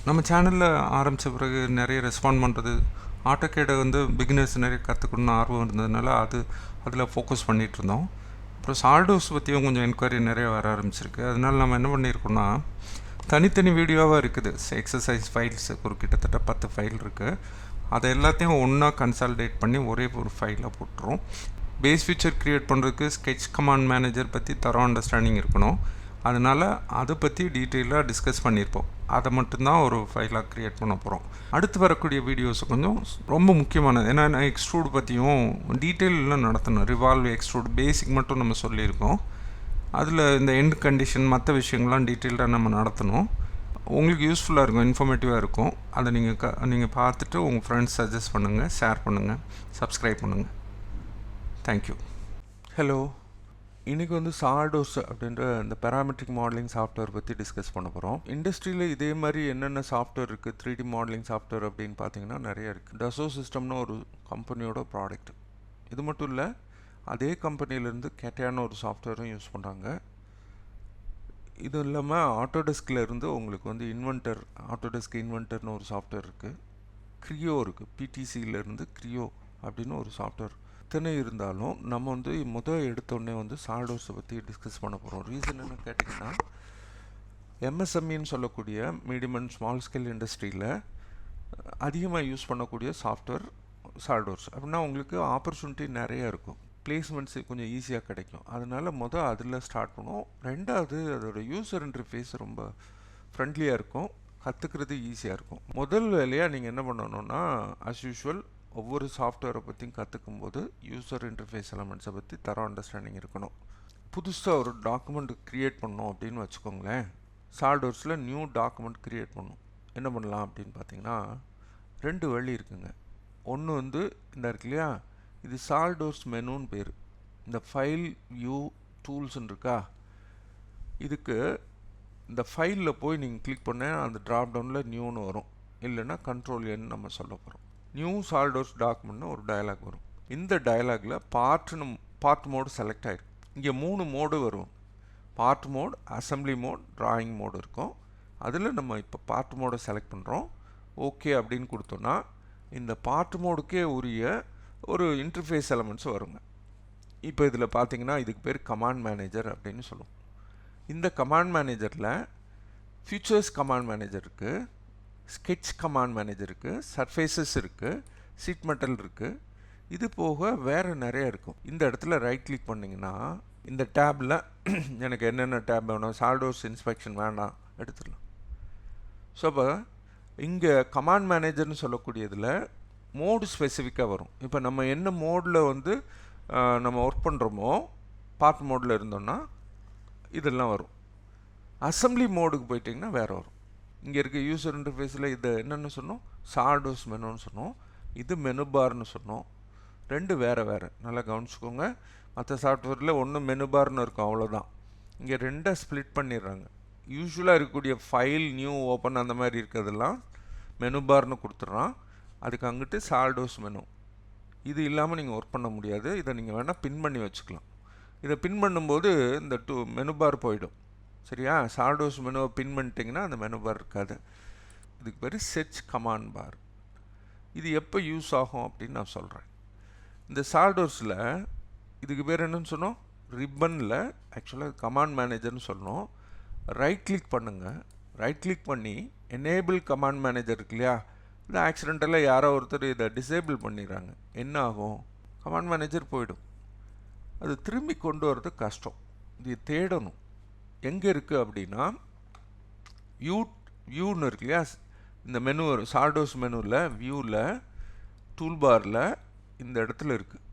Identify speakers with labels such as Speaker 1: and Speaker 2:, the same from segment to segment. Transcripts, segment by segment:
Speaker 1: நம்ம சேனலில் ஆரம்பித்த பிறகு நிறைய ரெஸ்பாண்ட் பண்ணுறது, ஆட்டோகேடை வந்து பிகினர்ஸ் நிறைய கற்றுக்கணுன்னு ஆர்வம் இருந்ததுனால அதில் ஃபோக்கஸ் பண்ணிகிட்டு இருந்தோம். அப்புறம் சால்டோஸ் பற்றியும் கொஞ்சம் என்கொயரி நிறைய வர ஆரம்பிச்சிருக்கு. அதனால் நம்ம என்ன பண்ணியிருக்கோம்னா, தனித்தனி வீடியோவாக இருக்குது. எக்ஸசைஸ் ஃபைல்ஸ் ஒரு கிட்டத்தட்ட 10 ஃபைல் இருக்குது. அதை எல்லாத்தையும் ஒன்றா கன்சாலிடேட் பண்ணி ஒரே ஒரு ஃபைலாக போட்டுரும். பேஸ் ஃபீச்சர் க்ரியேட் பண்ணுறதுக்கு ஸ்கெட்ச் கமாண்ட் மேனேஜர் பற்றி தரம் அண்டர்ஸ்டாண்டிங் இருக்கணும். அதனால் அதை பற்றி டீட்டெயிலாக டிஸ்கஸ் பண்ணியிருப்போம். அதை மட்டும்தான் ஒரு ஃபைலாக க்ரியேட் பண்ண போகிறோம். அடுத்து வரக்கூடிய வீடியோஸ் கொஞ்சம் ரொம்ப முக்கியமானது. ஏன்னா நான் எக்ஸ்ட்ரூட் பற்றியும் டீட்டெயிலெலாம் நடத்தணும். ரிவால்வ், எக்ஸ்ட்ரூட் பேசிக் மட்டும் நம்ம சொல்லியிருக்கோம். அதில் இந்த எண்ட் கண்டிஷன் மற்ற விஷயங்கள்லாம் டீட்டெயிலாக நம்ம நடத்தணும். உங்களுக்கு யூஸ்ஃபுல்லாக இருக்கும், இன்ஃபர்மேட்டிவாக இருக்கும். அதை நீங்கள் பார்த்துட்டு உங்கள் ஃப்ரெண்ட்ஸ் சஜஸ்ட் பண்ணுங்கள், ஷேர் பண்ணுங்கள், சப்ஸ்கிரைப் பண்ணுங்கள். தேங்க்யூ. ஹலோ, இன்றைக்கி வந்து சால்டோஸ் அப்படின்ற இந்த பேராமெட்ரிக் மாடலிங் சாஃப்ட்வேர் பற்றி டிஸ்கஸ் பண்ண போகிறோம். இண்டஸ்ட்ரியில் இதே மாதிரி என்னென்ன சாஃப்ட்வேர் இருக்குது, 3D மாடலிங் சாஃப்ட்வேர் அப்படின்னு பார்த்தீங்கன்னா நிறைய இருக்குது. டசோ சிஸ்டம்னு ஒரு கம்பெனியோட ப்ராடக்ட். இது மட்டும் இல்லை, அதே கம்பெனியிலேருந்து கேட்டியான ஒரு சாஃப்ட்வேரும் யூஸ் பண்ணுறாங்க. இது இல்லாமல் ஆட்டோடெஸ்கில் இருந்து உங்களுக்கு வந்து ஆட்டோடெஸ்க் இன்வென்டர்னு ஒரு சாஃப்ட்வேர் இருக்குது. க்ரியோ இருக்குது, பிடிசியிலேருந்து க்ரியோ அப்படின்னு ஒரு சாஃப்ட்வேர். இத்தனை இருந்தாலும் நம்ம வந்து எடுத்தோடனே வந்து சால்டோஸை பற்றி டிஸ்கஸ் பண்ண போகிறோம். ரீசன் என்ன கேட்டிங்கன்னா, எம்எஸ்எம்இன்னு சொல்லக்கூடிய மீடியம் அண்ட் ஸ்மால் ஸ்கேல் இண்டஸ்ட்ரியில் அதிகமாக யூஸ் பண்ணக்கூடிய சாஃப்ட்வேர் சால்டோஸ். அப்படின்னா உங்களுக்கு ஆப்பர்ச்சுனிட்டி நிறையா இருக்கும், பிளேஸ்மெண்ட்ஸு கொஞ்சம் ஈஸியாக கிடைக்கும். அதனால் அதில் ஸ்டார்ட் பண்ணுவோம். ரெண்டாவது, அதோட யூசர் இன்டர்ஃபேஸ் ரொம்ப ஃப்ரெண்ட்லியாக இருக்கும், கற்றுக்கிறது ஈஸியாக இருக்கும். முதல் வேலையாக நீங்கள் என்ன பண்ணணுன்னா, அஸ் யூஷுவல் ஒவ்வொரு சாஃப்ட்வேரை பற்றியும் கற்றுக்கும்போது யூசர் இன்டர்ஃபேஸ் எலமெண்ட்ஸை பற்றி தரம் அண்டர்ஸ்டாண்டிங் இருக்கணும். புதுசாக ஒரு டாக்குமெண்ட் க்ரியேட் பண்ணோம் அப்படின்னு வச்சுக்கோங்களேன். சால்டோஸில் நியூ டாக்குமெண்ட் க்ரியேட் பண்ணணும். என்ன பண்ணலாம் அப்படின்னு பார்த்தீங்கன்னா, 2 வழி இருக்குங்க. ஒன்று வந்து இந்த இருக்கு இல்லையா, இது சால்டோஸ் மெனுன்னு பேர். இந்த ஃபைல் வியூ டூல்ஸ்ன்னு இருக்கா, இதுக்கு இந்த ஃபைலில் போய் நீங்கள் கிளிக் பண்ண அந்த ட்ராப் டவுனில் நியூன்னு வரும், இல்லைன்னா கண்ட்ரோல் என்னு நம்ம சொல்ல போகிறோம். நியூ சால்டோஸ் டாக்குமெண்ட்னு ஒரு டயலாக் வரும். இந்த டயலாகில் பார்ட் மோடு செலக்ட் ஆகிடும். இங்கே 3 மோடு வரும். Part mode, assembly mode, drawing mode இருக்கும். அதில் நம்ம இப்போ பார்ட் மோடை செலக்ட் பண்ணுறோம். ஓகே அப்படின்னு கொடுத்தோன்னா இந்த பார்ட் மோடுக்கே உரிய ஒரு இன்டர்ஃபேஸ் எலமெண்ட்ஸ் வருங்க. இப்போ இதில் பார்த்தீங்கன்னா இதுக்கு பேர் கமாண்ட் மேனேஜர் அப்படின்னு சொல்லுவோம். இந்த கமாண்ட் மேனேஜரில் ஃபியூச்சர்ஸ் கமாண்ட் மேனேஜர் இருக்குது, ஸ்கெட்ச் கமாண்ட் மேனேஜர் இருக்குது, சர்ஃபேஸஸ் இருக்குது, சீட் மெட்டல் இருக்குது. இது போக வேறு நிறைய இருக்கும். இந்த இடத்துல ரைட் கிளிக் பண்ணிங்கன்னா இந்த டேப்பில் எனக்கு என்னென்ன டேப் வேணும், சால்டோஸ் இன்ஸ்பெக்ஷன் வேண்டாம், எடுத்துடலாம். ஸோ அப்போ இங்கே கமாண்ட் மேனேஜர்னு சொல்லக்கூடியதில் மோடு ஸ்பெசிஃபிக்காக வரும். இப்போ நம்ம என்ன மோடில் வந்து நம்ம ஒர்க் பண்ணுறோமோ, பார்ட் மோடில் இருந்தோம்னா இதெல்லாம் வரும். அசம்பிளி மோடுக்கு போயிட்டிங்கன்னா வேறு வரும். இங்கே இருக்க யூசர் இன்டர்ஃபேஸில் இது என்னென்னு சொன்னோம், சால்டோஸ் மெனுன்னு சொன்னோம். இது மெனு பார்னு சொன்னோம். 2 வேறு. நல்லா கவனிச்சுக்கோங்க. மற்ற சாஃப்ட்வேரில் ஒன்று மெனு பார்னு இருக்கும், அவ்வளோதான். இங்கே 2 ஸ்ப்ளிட் பண்ணிடுறாங்க. யூஸ்வலாக இருக்கக்கூடிய ஃபைல் நியூ ஓப்பன் அந்த மாதிரி இருக்கிறதெல்லாம் மெனு பார்னு கொடுத்துட்றான். அதுக்கு அங்கிட்டு சால்டோஸ் மெனு. இது இல்லாமல் நீங்கள் ஒர்க் பண்ண முடியாது. இதை நீங்கள் வேணால் பின் பண்ணி வச்சுக்கலாம். இதை பின் பண்ணும்போது இந்த மெனு பார் போயிடும். சரியா? சால்டோஸ் மெனுவை பின் பண்ணிட்டிங்கன்னா அந்த மெனு பார் இருக்காது. இதுக்கு பேர் செர்ச் கமாண்ட் பார். இது எப்போ யூஸ் ஆகும் அப்படின்னு நான் சொல்கிறேன். இந்த சால்டோஸில் இதுக்கு பேர் என்னன்னு சொன்னோம், ரிப்பனில் ஆக்சுவலாக கமாண்ட் மேனேஜர்னு சொன்னோம். ரைட் கிளிக் பண்ணுங்கள். ரைட் கிளிக் பண்ணி எனேபிள் கமாண்ட் மேனேஜர் இருக்கு இல்லையா, இது ஆக்சிடென்டலாக யாரோ ஒருத்தர் இதை டிசேபிள் பண்ணிடுறாங்க. என்ன ஆகும், கமாண்ட் மேனேஜர் போயிடும். அது திரும்பி கொண்டு வரது கஷ்டம். இது தேடணும். எங்கே இருக்குது அப்படின்னா, வியூன்னு இருக்கு இல்லையா, இந்த மெனு வரும். சால்டோஸ் மெனுவில் வியூவில் டூல்பாரில் இந்த இடத்துல இருக்குது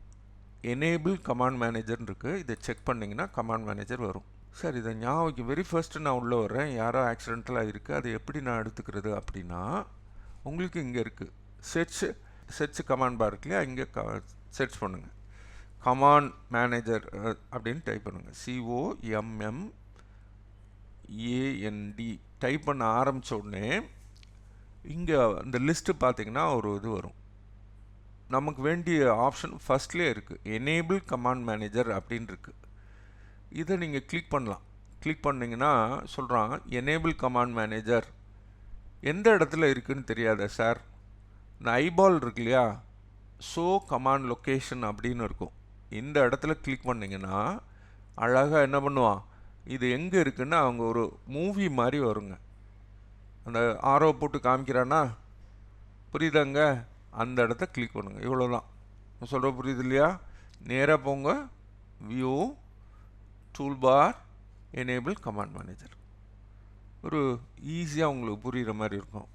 Speaker 1: எனேபிள் கமாண்ட் மேனேஜர்னு இருக்குது. இதை செக் பண்ணிங்கன்னா கமாண்ட் மேனேஜர் வரும். சார், இதை ஞாபகம் வெரி ஃபர்ஸ்ட்டு நான் உள்ளே வரேன், யாரோ ஆக்சிடென்டலாக இருக்குது, அதை எப்படி நான் எடுத்துக்கிறது அப்படின்னா, உங்களுக்கு இங்கே இருக்குது செர்ச் கமாண்ட் பார் இருக்கு இல்லையா, இங்கே சர்ச் பண்ணுங்கள், கமாண்ட் மேனேஜர் அப்படின்னு டைப் பண்ணுங்கள். COMMAND டைப் பண்ண ஆரம்பித்த உடனே இங்கே இந்த லிஸ்ட்டு பார்த்திங்கன்னா ஒரு இது வரும். நமக்கு வேண்டிய ஆப்ஷன் ஃபஸ்ட்லேயே இருக்குது, எனேபிள் கமாண்ட் மேனேஜர் அப்படின்னு இருக்குது. இதை நீங்கள் கிளிக் பண்ணலாம். கிளிக் பண்ணிங்கன்னா சொல்கிறான் எனேபிள் கமாண்ட் மேனேஜர்
Speaker 2: எந்த இடத்துல இருக்குதுன்னு தெரியாதா சார்? இந்த ஐபால் இருக்கு இல்லையா, ஷோ கமாண்ட் லொக்கேஷன் அப்படின்னு இருக்கும். இந்த இடத்துல கிளிக் பண்ணிங்கன்னா அழகாக என்ன பண்ணுவான், இது எங்கே இருக்குன்னு அவங்க ஒரு மூவி மாதிரி வருங்க. அந்த ஆரோ போட்டு காமிக்கிறானா, புரியுதாங்க? அந்த இடத்த கிளிக் பண்ணுங்க. இவ்வளோதான் சொல்கிற, புரியுது இல்லையா? நேராக போங்க, view, toolbar, enable command manager. ஒரு ஈஸியாக உங்களுக்கு புரிகிற மாதிரி இருக்கும்.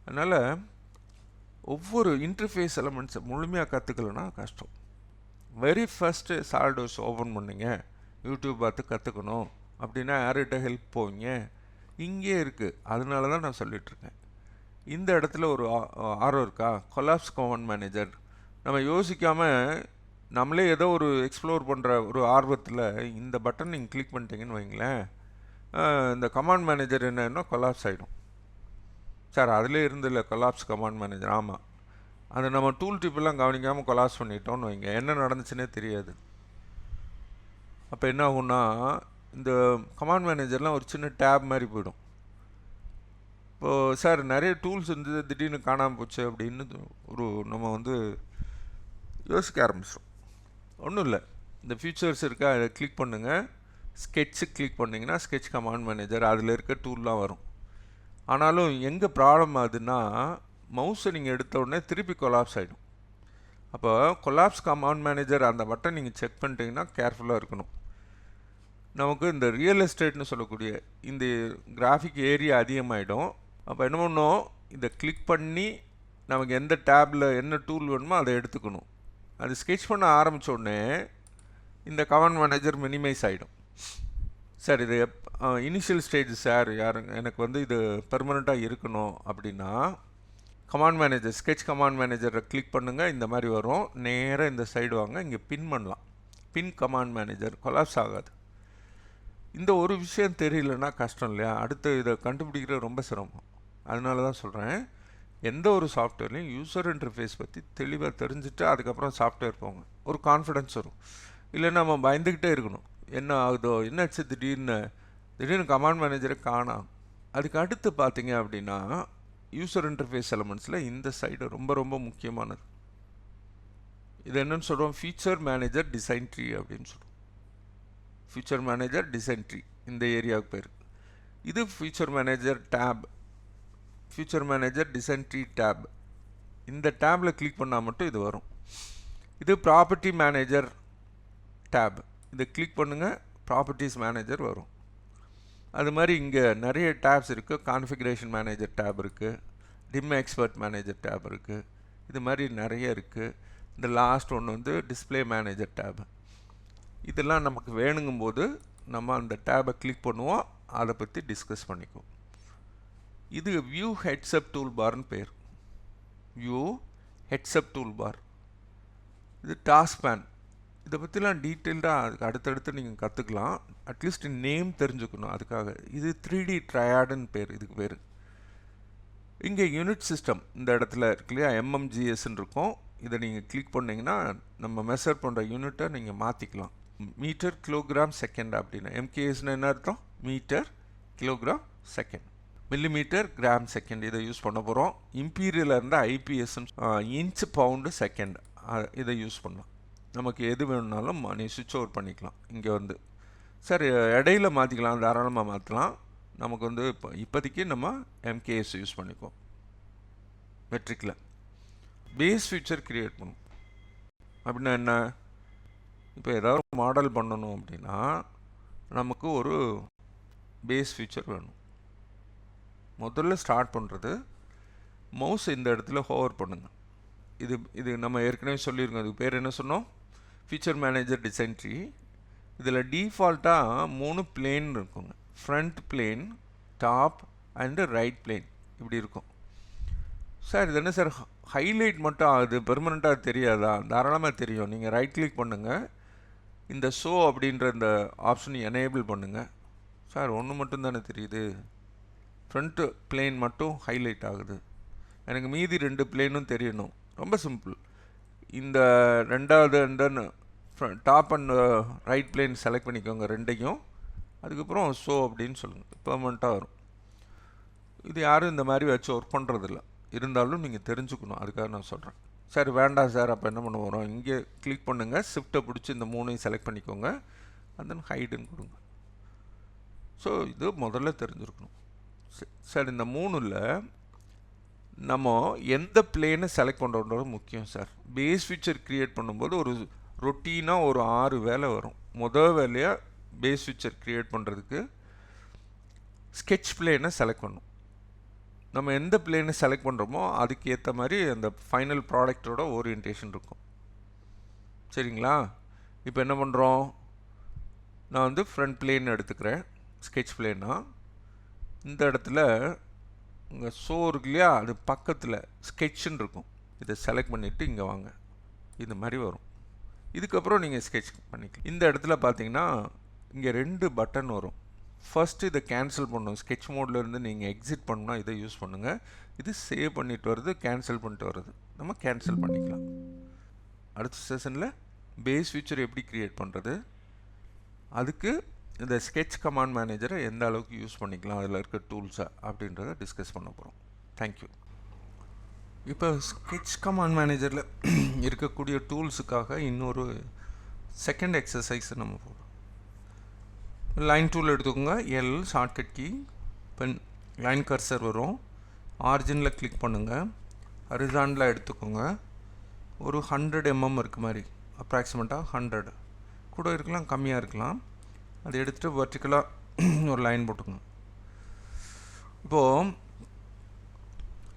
Speaker 2: அதனால் ஒவ்வொரு இன்டர்ஃபேஸ் எலமெண்ட்ஸை முழுமையாக கற்றுக்கலன்னா கஷ்டம். வெரி ஃபஸ்ட்டு சால்டோஸ் ஓப்பன் பண்ணிங்க, யூடியூப் பார்த்து கற்றுக்கணும் அப்படின்னா யார்கிட்ட ஹெல்ப் போவீங்க? இங்கே இருக்குது. அதனால தான் நான் சொல்லிகிட்ருக்கேன். இந்த இடத்துல ஒரு ஆர்வம் இருக்கா, கொலாப்ஸ் கமாண்ட் மேனேஜர். நம்ம யோசிக்காமல் நம்மளே ஏதோ ஒரு எக்ஸ்ப்ளோர் பண்ணுற ஒரு ஆர்வத்தில் இந்த பட்டன் நீங்கள் கிளிக் பண்ணிட்டீங்கன்னு வைங்களேன், இந்த கமாண்ட் மேனேஜர் என்னன்னா கொலாப்ஸ் ஆகிடும். சார் அதிலே இருந்தில்ல கொலாப்ஸ் கமாண்ட் மேனேஜர். ஆமாம், அது நம்ம டூல் டிப்பெல்லாம் கவனிக்காமல் கொலாப்ஸ் பண்ணிட்டோன்னு வைங்க, என்ன நடந்துச்சுன்னே தெரியாது. அப்போ என்ன ஆகும்னா, இந்த கமாண்ட் மேனேஜர்லாம் ஒரு சின்ன டேப் மாதிரி போயிடும். இப்போது சார் நிறைய டூல்ஸ் இருந்தது திடீர்னு காணாமல் போச்சு அப்படின்னு நம்ம யோசிக்க ஆரம்பிச்சிடும். ஒன்றும் இல்லை, இந்த ஃபியூச்சர்ஸ் இருக்கா, அதை கிளிக் பண்ணுங்கள். ஸ்கெட்சு கிளிக் பண்ணிங்கன்னா ஸ்கெட்ச் கமாண்ட் மேனேஜர் அதில் இருக்க டூல்லாம் வரும். ஆனாலும் எங்கே ப்ராப்ளம் ஆகுதுன்னா, மவுஸை நீங்கள் எடுத்த உடனே திருப்பி கொலாப்ஸ் ஆகிடும். அப்போ கொலாப்ஸ் கமாண்ட் மேனேஜர் அந்த பட்டன் நீங்கள் செக் பண்ணிட்டீங்கன்னா கேர்ஃபுல்லாக இருக்கணும். நமக்கு இந்த ரியல் எஸ்டேட்னு சொல்லக்கூடிய இந்த கிராஃபிக் ஏரியா அதிகமாகிடும். அப்போ என்ன பண்ணணும், இதை கிளிக் பண்ணி நமக்கு எந்த டேப்பில் என்ன டூல் வேணுமோ அதை எடுத்துக்கணும். அது ஸ்கெட்ச் பண்ண ஆரம்பித்த உடனே இந்த கமாண்ட் மேனேஜர் மினிமைஸ் ஆகிடும். சார் இது இனிஷியல் ஸ்டேஜ் சார், எனக்கு இது பெர்மனெண்ட்டாக இருக்கணும் அப்படின்னா கமாண்ட் மேனேஜர், ஸ்கெட்ச் கமாண்ட் மேனேஜரை கிளிக் பண்ணுங்கள். இந்த மாதிரி வரும். நேராக இந்த சைடு வாங்க, இங்கே பின் பண்ணலாம். பின் கமாண்ட் மேனேஜர் கொலாப்ஸ் ஆகாது. இந்த ஒரு விஷயம் தெரியலன்னா கஷ்டம் இல்லையா? அடுத்து இதை கண்டுபிடிக்கிறது ரொம்ப சிரமம். அதனால தான் சொல்கிறேன், எந்த ஒரு சாஃப்ட்வேர்லையும் யூசர் இன்டர்ஃபேஸ் பற்றி தெளிவாக தெரிஞ்சுட்டு அதுக்கப்புறம் சாஃப்ட்வேர் போங்க. ஒரு கான்ஃபிடென்ஸ் வரும். இல்லைன்னா நம்ம பயந்துக்கிட்டே இருக்கணும், என்ன ஆகுதோ, என்னாச்சு திடீர்னு கமாண்ட் மேனேஜரை காணாம். அதுக்கு அடுத்து பார்த்தீங்க அப்படின்னா யூசர் இன்டர்ஃபேஸ் எலமெண்ட்ஸில் இந்த சைடு ரொம்ப ரொம்ப முக்கியமானது. இது என்னன்னு சொல்கிறோம், ஃபீச்சர் மேனேஜர் டிசைன் ட்ரீ அப்படின்னு சொல்கிறோம். ஃபீச்சர் மேனேஜர் டிசைன் ட்ரீ இந்த ஏரியாவுக்கு பேர். இது feature manager tab, feature manager design tree tab. இந்த டேப்பில் கிளிக் பண்ணால் மட்டும் இது வரும். இது ப்ராப்பர்ட்டி மேனேஜர் டேப். இதை கிளிக் பண்ணுங்கள், ப்ராப்பர்ட்டிஸ் மேனேஜர் வரும். அது மாதிரி இங்கே நிறைய டேப்ஸ் இருக்குது. கான்ஃபிகரேஷன் மேனேஜர் டேப் இருக்குது, டிம் எக்ஸ்பர்ட் மேனேஜர் டேப் இருக்குது. இது மாதிரி நிறைய இருக்குது. இந்த லாஸ்ட் ஒன்று டிஸ்பிளே மேனேஜர் டேப். இதெல்லாம் நமக்கு வேணுங்கும்போது நம்ம அந்த டேபை கிளிக் பண்ணுவோம், அதை பற்றி டிஸ்கஸ் பண்ணிக்குவோம். இது வியூ ஹெட்ஸ்அப் டூல் பார்னு பேர். View heads up tool bar. இது டாஸ்க் பேன். இதை பற்றிலாம் டீட்டெயில்டாக அதுக்கு அடுத்தடுத்து நீங்கள் கற்றுக்கலாம். அட்லீஸ்ட் நேம் தெரிஞ்சுக்கணும் அதுக்காக. இது 3D ட்ரையாடுன்னு பேர் இதுக்கு பேர். இங்கே யூனிட் சிஸ்டம் இந்த இடத்துல இருக்கு இல்லையா, MMGSன்னு இருக்கும். இதை நீங்கள் கிளிக் பண்ணிங்கன்னா நம்ம மெஷர் பண்ணுற யூனிட்டை நீங்கள் மாற்றிக்கலாம். மீட்டர் கிலோகிராம் செகண்ட் அப்படின்னு. MKSன்னு என்ன அர்த்தம்? Metre kilogram second. Millimetre gram second இதை யூஸ் பண்ண போகிறோம். இம்பீரியலில் இருந்தால் IPS, இன்ச் பவுண்டு செகண்ட், இதை யூஸ் பண்ணலாம். நமக்கு எது வேணும்னாலும் நீ சுவிட்ச் ஓவர் பண்ணிக்கலாம். இங்கே சார் இடையில மாற்றிக்கலாம், தாராளமாக மாற்றலாம். நமக்கு இப்போதைக்கு நம்ம MKS யூஸ் பண்ணிக்குவோம். மெட்ரிக்கில் பேஸ் ஃபீச்சர் க்ரியேட் பண்ணும். அப்படின்னா என்ன, இப்போ ஏதாவது மாடல் பண்ணணும் அப்படின்னா நமக்கு ஒரு பேஸ் ஃபீச்சர் வேணும். முதல்ல ஸ்டார்ட் பண்ணுறது மவுஸ் இந்த இடத்துல ஹோவர் பண்ணுங்க. இது நம்ம ஏற்கனவே சொல்லியிருக்கோம். அதுக்கு பேர் என்ன சொன்னோம்? Feature manager design tree. இதில் டீஃபால்ட்டாக 3 பிளேன் இருக்குங்க. Front plane, top and right plane இப்படி இருக்கும். சார் இது என்ன சார் ஹைலைட் மட்டும் ஆகுது, பெர்மனெண்ட்டாக தெரியாதா? தாராளமாக தெரியும். நீங்கள் ரைட் கிளிக் பண்ணுங்கள், இந்த ஷோ அப்படின்ற இந்த ஆப்ஷன் எனேபிள் பண்ணுங்கள். சார் ஒன்று மட்டும் தானே தெரியுது, ஃப்ரண்ட்டு பிளேன் மட்டும் ஹைலைட் ஆகுது, எனக்கு மீதி 2 பிளேனும் தெரியணும். ரொம்ப சிம்பிள். இந்த ரெண்டாவது and top and right plane select பண்ணிக்கோங்க ரெண்டையும். அதுக்கப்புறம் ஷோ அப்படின்னு சொல்லுங்கள், பெர்மனெண்ட்டாக வரும். இது யாரும் இந்த மாதிரி வச்சு ஒர்க் பண்ணுறதில்ல, இருந்தாலும் நீங்கள் தெரிஞ்சுக்கணும், அதுக்காக நான் சொல்கிறேன். சரி வேண்டாம் சார், அப்போ என்ன பண்ண போகிறோம், இங்கே கிளிக் பண்ணுங்கள், ஷிஃப்ட்டை பிடிச்சி இந்த மூணையும் செலக்ட் பண்ணிக்கோங்க, and then ஹைடுன்னு கொடுங்க. ஸோ இது முதல்ல தெரிஞ்சிருக்கணும். சார் இந்த மூணில் நம்ம எந்த பிளேனை செலக்ட் பண்ணுறோன்றது முக்கியம் சார். பேஸ் ஃபீச்சர் க்ரியேட் பண்ணும்போது ஒரு ரொட்டீனாக ஒரு 6 வேலை வரும். முதல் வேலையாக பேஸ் ஃபீச்சர் க்ரியேட் பண்ணுறதுக்கு ஸ்கெட்ச் பிளேனை செலக்ட் பண்ணணும். நம்ம எந்த பிளேனை செலக்ட் பண்ணுறோமோ அதுக்கு ஏற்ற மாதிரி அந்த ஃபைனல் ப்ராடக்டோட ஓரியன்டேஷன் இருக்கும். சரிங்களா? இப்போ என்ன பண்ணுறோம், நான் வந்து ஃப்ரண்ட் பிளேன் எடுத்துக்கிறேன், ஸ்கெட்ச் பிளேனா. இந்த இடத்துல இங்கே ஷோ இருக்கு இல்லையா, அது பக்கத்தில் ஸ்கெட்சுன்னு இருக்கும். இதை செலக்ட் பண்ணிவிட்டு இங்கே வாங்க, இந்த மாதிரி வரும். இதுக்கப்புறம் நீங்கள் ஸ்கெட்ச் பண்ணிக்கலாம். இந்த இடத்துல பார்த்தீங்கன்னா இங்கே 2 பட்டன் வரும். ஃபஸ்ட்டு இதை கேன்சல் பண்ணணும். ஸ்கெட்ச் மோட்லேருந்து நீங்கள் எக்ஸிட் பண்ணால் இதை யூஸ் பண்ணுங்கள். இது சேவ் பண்ணிட்டு வருது, கேன்சல் பண்ணிட்டு வருது, நம்ம கேன்சல் பண்ணிக்கலாம். அடுத்த செஷனில் பேஸ் ஃபீச்சர் எப்படி க்ரியேட் பண்ணுறது, அதுக்கு இந்த ஸ்கெட்ச் கமாண்ட் மேனேஜரை எந்த அளவுக்கு யூஸ் பண்ணிக்கலாம், அதில் இருக்க டூல்ஸை அப்படின்றத டிஸ்கஸ் பண்ண போகிறோம். தேங்க்யூ. இப்போ ஸ்கெட்ச் கமாண்ட் மேனேஜரில் இருக்கக்கூடிய டூல்ஸுக்காக இன்னொரு செகண்ட் எக்ஸசைஸை நம்ம போடுறோம். லைன் டூல் எடுத்துக்கோங்க, L shortcut key, pen line cursor வரும், ஆரிஜினில் கிளிக் பண்ணுங்கள், ஹரிசாண்டலாக எடுத்துக்கோங்க, ஒரு 100 mm இருக்க மாதிரி, அப்ராக்சிமேட்டாக 100 கூட இருக்கலாம், கம்மியாக இருக்கலாம். அதை எடுத்துகிட்டு வெர்டிக்கலாக ஒரு லைன் போட்டுக்கோங்க. இப்போது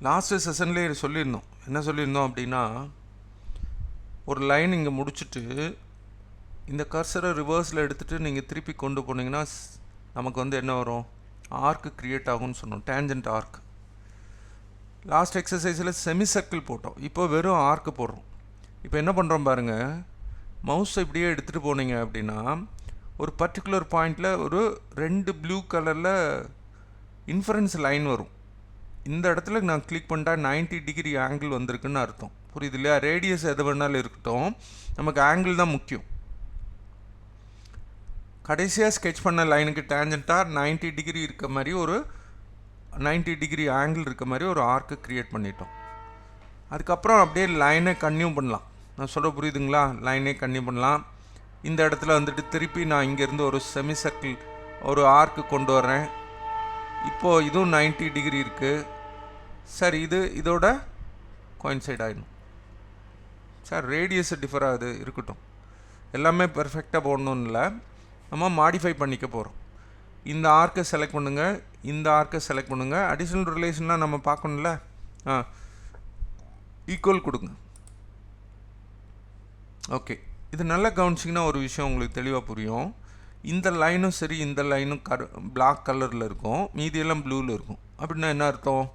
Speaker 2: லாஸ்ட்டு செஷன்லேயே சொல்லியிருந்தோம், என்ன சொல்லியிருந்தோம் அப்படின்னா, ஒரு லைன் இங்கே முடிச்சுட்டு இந்த கர்சரை ரிவர்ஸில் எடுத்துகிட்டு நீங்கள் திருப்பி கொண்டு போனீங்கன்னா நமக்கு வந்து என்ன வரும், ஆர்க்கு க்ரியேட் ஆகும்னு சொன்னோம், டேஞ்சன்ட் ஆர்க். லாஸ்ட் எக்ஸசைஸில் செமி சர்க்கிள் போட்டோம், இப்போ வெறும் ஆர்க்கு போடுறோம். இப்போ என்ன பண்ணுறோம் பாருங்கள், மவுஸை இப்படியே எடுத்துகிட்டு போனீங்க அப்படின்னா ஒரு பர்டிகுலர் பாயிண்டில் ஒரு 2 ப்ளூ கலரில் இன்ஃபரன்ஸ் லைன் வரும். இந்த இடத்துல நான் கிளிக் பண்ணிட்டா 90 டிகிரி ஆங்கிள் வந்திருக்குன்னு அர்த்தம். புரியுது இல்லையா? ரேடியஸ் எது வேணாலும் இருக்கட்டும், நமக்கு ஆங்கிள் தான் முக்கியம். கடைசியாக ஸ்கெட்ச் பண்ண லைனுக்கு டேஞ்சண்ட்டாக 90 டிகிரி இருக்க மாதிரி ஒரு 90 டிகிரி ஆங்கிள் இருக்க மாதிரி ஒரு ஆர்க்கு க்ரியேட் பண்ணிட்டோம். அதுக்கப்புறம் அப்படியே லைனை கன்டினியூ பண்ணலாம். நான் சொல்ல புரியுதுங்களா? லைனே கன்டினியூ பண்ணலாம். இந்த இடத்துல வந்துட்டு திருப்பி நான் இங்கேருந்து ஒரு செமி சர்க்கிள் ஒரு ஆர்க்கு கொண்டு வரேன். இப்போது இதுவும் 90 டிகிரி இருக்குது. சார் இது இதோட கோயின்சைட் ஆகிடும். சார் ரேடியஸ் டிஃபர் ஆகுது, இருக்கட்டும், எல்லாமே பெர்ஃபெக்டாக போடணும்னு இல்லை, நம்ம மாடிஃபை பண்ணிக்க போகிறோம். இந்த ஆர்க்கை செலக்ட் பண்ணுங்கள், இந்த ஆர்க்கை செலக்ட் பண்ணுங்கள். அடிஷ்னல் ரிலேஷன்லாம் நம்ம பார்க்கணும்ல, ஈக்குவல் கொடுங்க. ஓகே, இது நல்லா கவனிச்சிங்கன்னா ஒரு விஷயம் உங்களுக்கு தெளிவாக புரியும். இந்த லைனும் சரி, இந்த லைனும் பிளாக் கலரில் இருக்கும், மீதியெல்லாம் ப்ளூவில் இருக்கும். அப்படின்னா என்ன அர்த்தம்,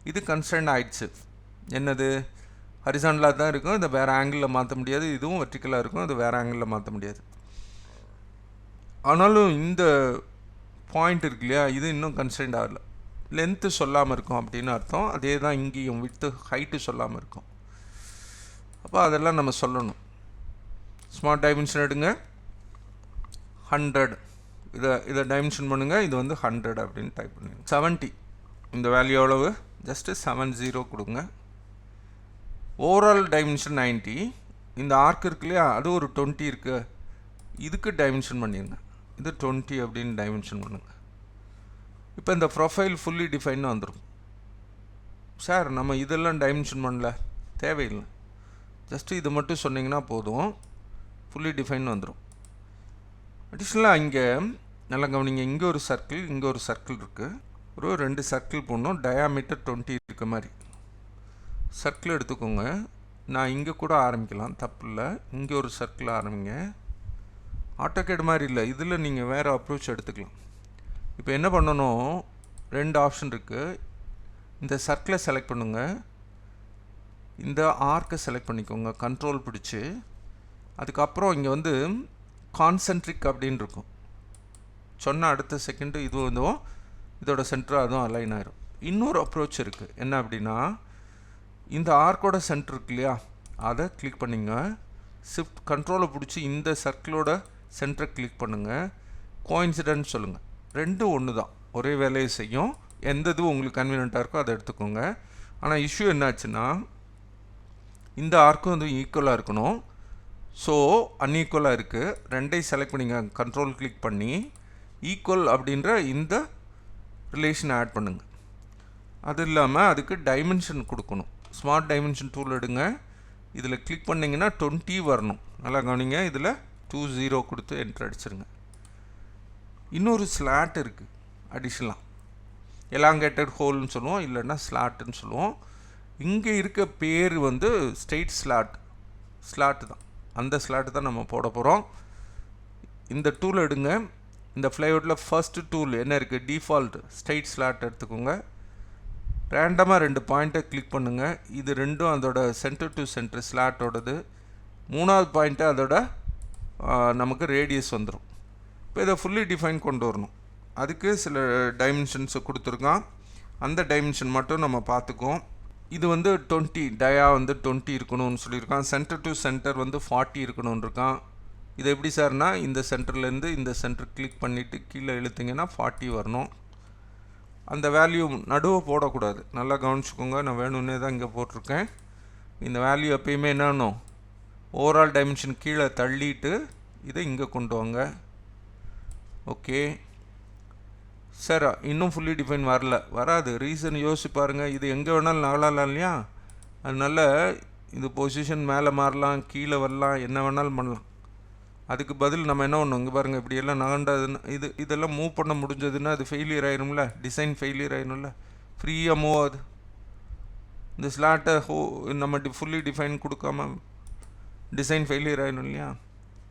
Speaker 2: இது கன்ஸ்டன்ட் ஆயிடுச்சு. என்னது, ஹரிசாண்டலாக தான் இருக்கும், இதை வேறு ஆங்கிளில் மாற்ற முடியாது. இதுவும் வெர்டிக்கலாக இருக்கும், இது வேறு ஆங்கிளில் மாற்ற முடியாது. ஆனாலும் இந்த பாயிண்ட் இருக்கு இல்லையா, இது இன்னும் கன்ஸ்டன்ட் ஆகலை, லென்த்து சொல்லாமல் இருக்கும் அப்படின்னு அர்த்தம். அதே தான் இங்கேயும் வித்து ஹைட்டு சொல்லாமல் இருக்கும். அப்போ அதெல்லாம் நம்ம சொல்லணும். ஸ்மார்ட் டைமென்ஷன் எடுங்க, 100, இதை டைமென்ஷன் பண்ணுங்கள், இது வந்து 100 அப்படின்னு டைப் பண்ணுங்க. 70, இந்த வேல்யூ எவ்வளவு, ஜஸ்ட்டு 70 கொடுங்க. Overall dimension 90. இந்த ஆர்க் இருக்கு இல்லையா, அது ஒரு 20 இருக்குது, இதுக்கு டைமென்ஷன் பண்ணிடுங்க, இது 20 அப்படின்னு டைமென்ஷன் பண்ணுங்கள். இப்போ இந்த ப்ரொஃபைல் ஃபுல்லி டிஃபைன் வந்துடும். சார் நம்ம இதெல்லாம் டைமென்ஷன் பண்ணல, தேவையில்லை, ஜஸ்ட்டு இது மட்டும் சொன்னிங்கன்னா போதும், ஃபுல்லி டிஃபைன் வந்துடும். அடிஷ்னலாக இங்கே நல்லா கவனிங்க, இங்கே ஒரு சர்க்கிள், இங்கே ஒரு சர்க்கிள் இருக்குது, ஒரு 2 சர்க்கிள் போடணும், டயாமீட்டர் 20 இருக்க மாதிரி சர்க்கிள் எடுத்துக்கோங்க. நான் இங்கே கூட ஆரம்பிக்கலாம், தப்பு இல்லை. இங்கே ஒரு சர்க்கிள் ஆரம்பிங்க. ஆட்டோகேட் மாதிரி இல்லை, இதில் நீங்கள் வேறு அப்ரோச் எடுத்துக்கலாம். இப்போ என்ன பண்ணணும், 2 ஆப்ஷன் இருக்குது. இந்த சர்க்கிளை செலக்ட் பண்ணுங்கள், இந்த ஆர்க்கை செலக்ட் பண்ணிக்கோங்க, கண்ட்ரோல் பிடிச்சி. அதுக்கப்புறம் இங்கே வந்து கான்சென்ட்ரிக் அப்படின்னு இருக்கும். சொன்ன அடுத்த செகண்டு இது வந்தும் இதோட சென்டர் அதுவும் அலைன் ஆயிரும். இன்னொரு அப்ரோச் இருக்குது, என்ன அப்படின்னா, இந்த ஆர்க்கோட சென்டர் இருக்கு இல்லையா, அதை கிளிக் பண்ணிங்க, ஷிஃப்ட் கண்ட்ரோலை பிடிச்சி இந்த சர்க்கிளோட சென்டரை கிளிக் பண்ணுங்கள், கோயின்சிடன்ஸ் சொல்லுங்கள். ரெண்டும் ஒன்று தான், ஒரே வேலையை செய்யும். எந்த இது உங்களுக்கு கன்வீனியண்ட்டாக இருக்கோ அதை எடுத்துக்கோங்க. ஆனால் இஷ்யூ என்னாச்சுன்னா இந்த ஆர்க்கும் வந்து ஈக்குவலாக இருக்கணும். ஸோ அன்ஈக்குவலாக இருக்குது. ரெண்டையும் செலக்ட் பண்ணிங்க, கண்ட்ரோல் கிளிக் பண்ணி ஈக்குவல் அப்படின்ற இந்த ரிலேஷனை ஆட் பண்ணுங்கள். அது இல்லாமல் அதுக்கு டைமென்ஷன் கொடுக்கணும். ஸ்மார்ட் டைமென்ஷன் டூல் எடுங்க. இதில் கிளிக் பண்ணிங்கன்னா 20 வரணும். நல்லா கவனிங்க. இதில் 20 கொடுத்து என்ட்ரு அடிச்சிருங்க. இன்னொரு ஸ்லாட் இருக்குது அடிஷனலாக, எலாங்கேட்டட் ஹோல்னு சொல்லுவோம், இல்லைன்னா ஸ்லாட்டுன்னு சொல்லுவோம். இங்கே இருக்க பேர் வந்து ஸ்ட்ரெயிட் ஸ்லாட்டு தான். அந்த ஸ்லாட்டு தான் நம்ம போட போகிறோம். இந்த டூல் எடுங்க. இந்த ஃப்ளைவுட்டில் ஃபர்ஸ்ட் டூல் என்ன இருக்குது, டிஃபால்ட் ஸ்ட்ரெயிட் ஸ்லாட் எடுத்துக்கோங்க. ரேண்டமாக 2 பாயிண்ட்டை கிளிக் பண்ணுங்கள். இது ரெண்டும் அதோட சென்டர் டு சென்டர் ஸ்லாட்டோடது. 3வது பாயிண்ட்டு அதோட நமக்கு ரேடியஸ் வந்துடும். இப்போ இதை ஃபுல்லி டிஃபைன் கொண்டு வரணும். அதுக்கு சில டைமென்ஷன்ஸை கொடுத்துருக்கான். அந்த டைமென்ஷன் மட்டும் நம்ம பார்த்துக்குவோம். இது வந்து 20 டயா வந்து 20 இருக்கணும்னு சொல்லியிருக்கான். சென்டர் டு சென்டர் வந்து 40 இருக்கணும்னு இருக்கான். இது எப்படி சார்னா, இந்த சென்டர்லேருந்து இந்த சென்டர் கிளிக் பண்ணிவிட்டு கீழே இழுத்திங்கன்னா 40 வரணும். அந்த வேல்யூ நடுவை போடக்கூடாது. நல்லா கவனிச்சுக்கோங்க. நான் வேணும்னே தான் இங்கே போட்டிருக்கேன். இந்த வேல்யூ எப்பயுமே என்னன்னும் ஓவரால் டைமென்ஷன் கீழே தள்ளிட்டு இதை இங்கே கொண்டு வாங்க. ஓகே சார், இன்னும் ஃபுல்லி டிஃபைன் வராது. ரீசன் யோசிச்சு பாருங்கள். இது எங்கே வேணாலும் நகலாம் இல்லையா? அதனால இது பொசிஷன் மேலே மாறலாம், கீழே வரலாம், என்ன வேணாலும் பண்ணலாம். அதுக்கு பதில் நம்ம என்ன பண்ணணும், இங்கே பாருங்கள், இப்படியெல்லாம் நகண்டதுன்னா இதெல்லாம் மூவ் பண்ண முடிஞ்சதுன்னா அது ஃபெயிலியர் ஆயிரும்ல, டிசைன் ஃபெயிலியர் ஆயிரும்ல. ஃப்ரீயாக மூவ் ஆகுது. இந்த ஸ்லாட்டை நம்ம ஃபுல்லி டிஃபைன் கொடுக்காம டிசைன் ஃபெயிலியர் ஆயிடும் இல்லையா?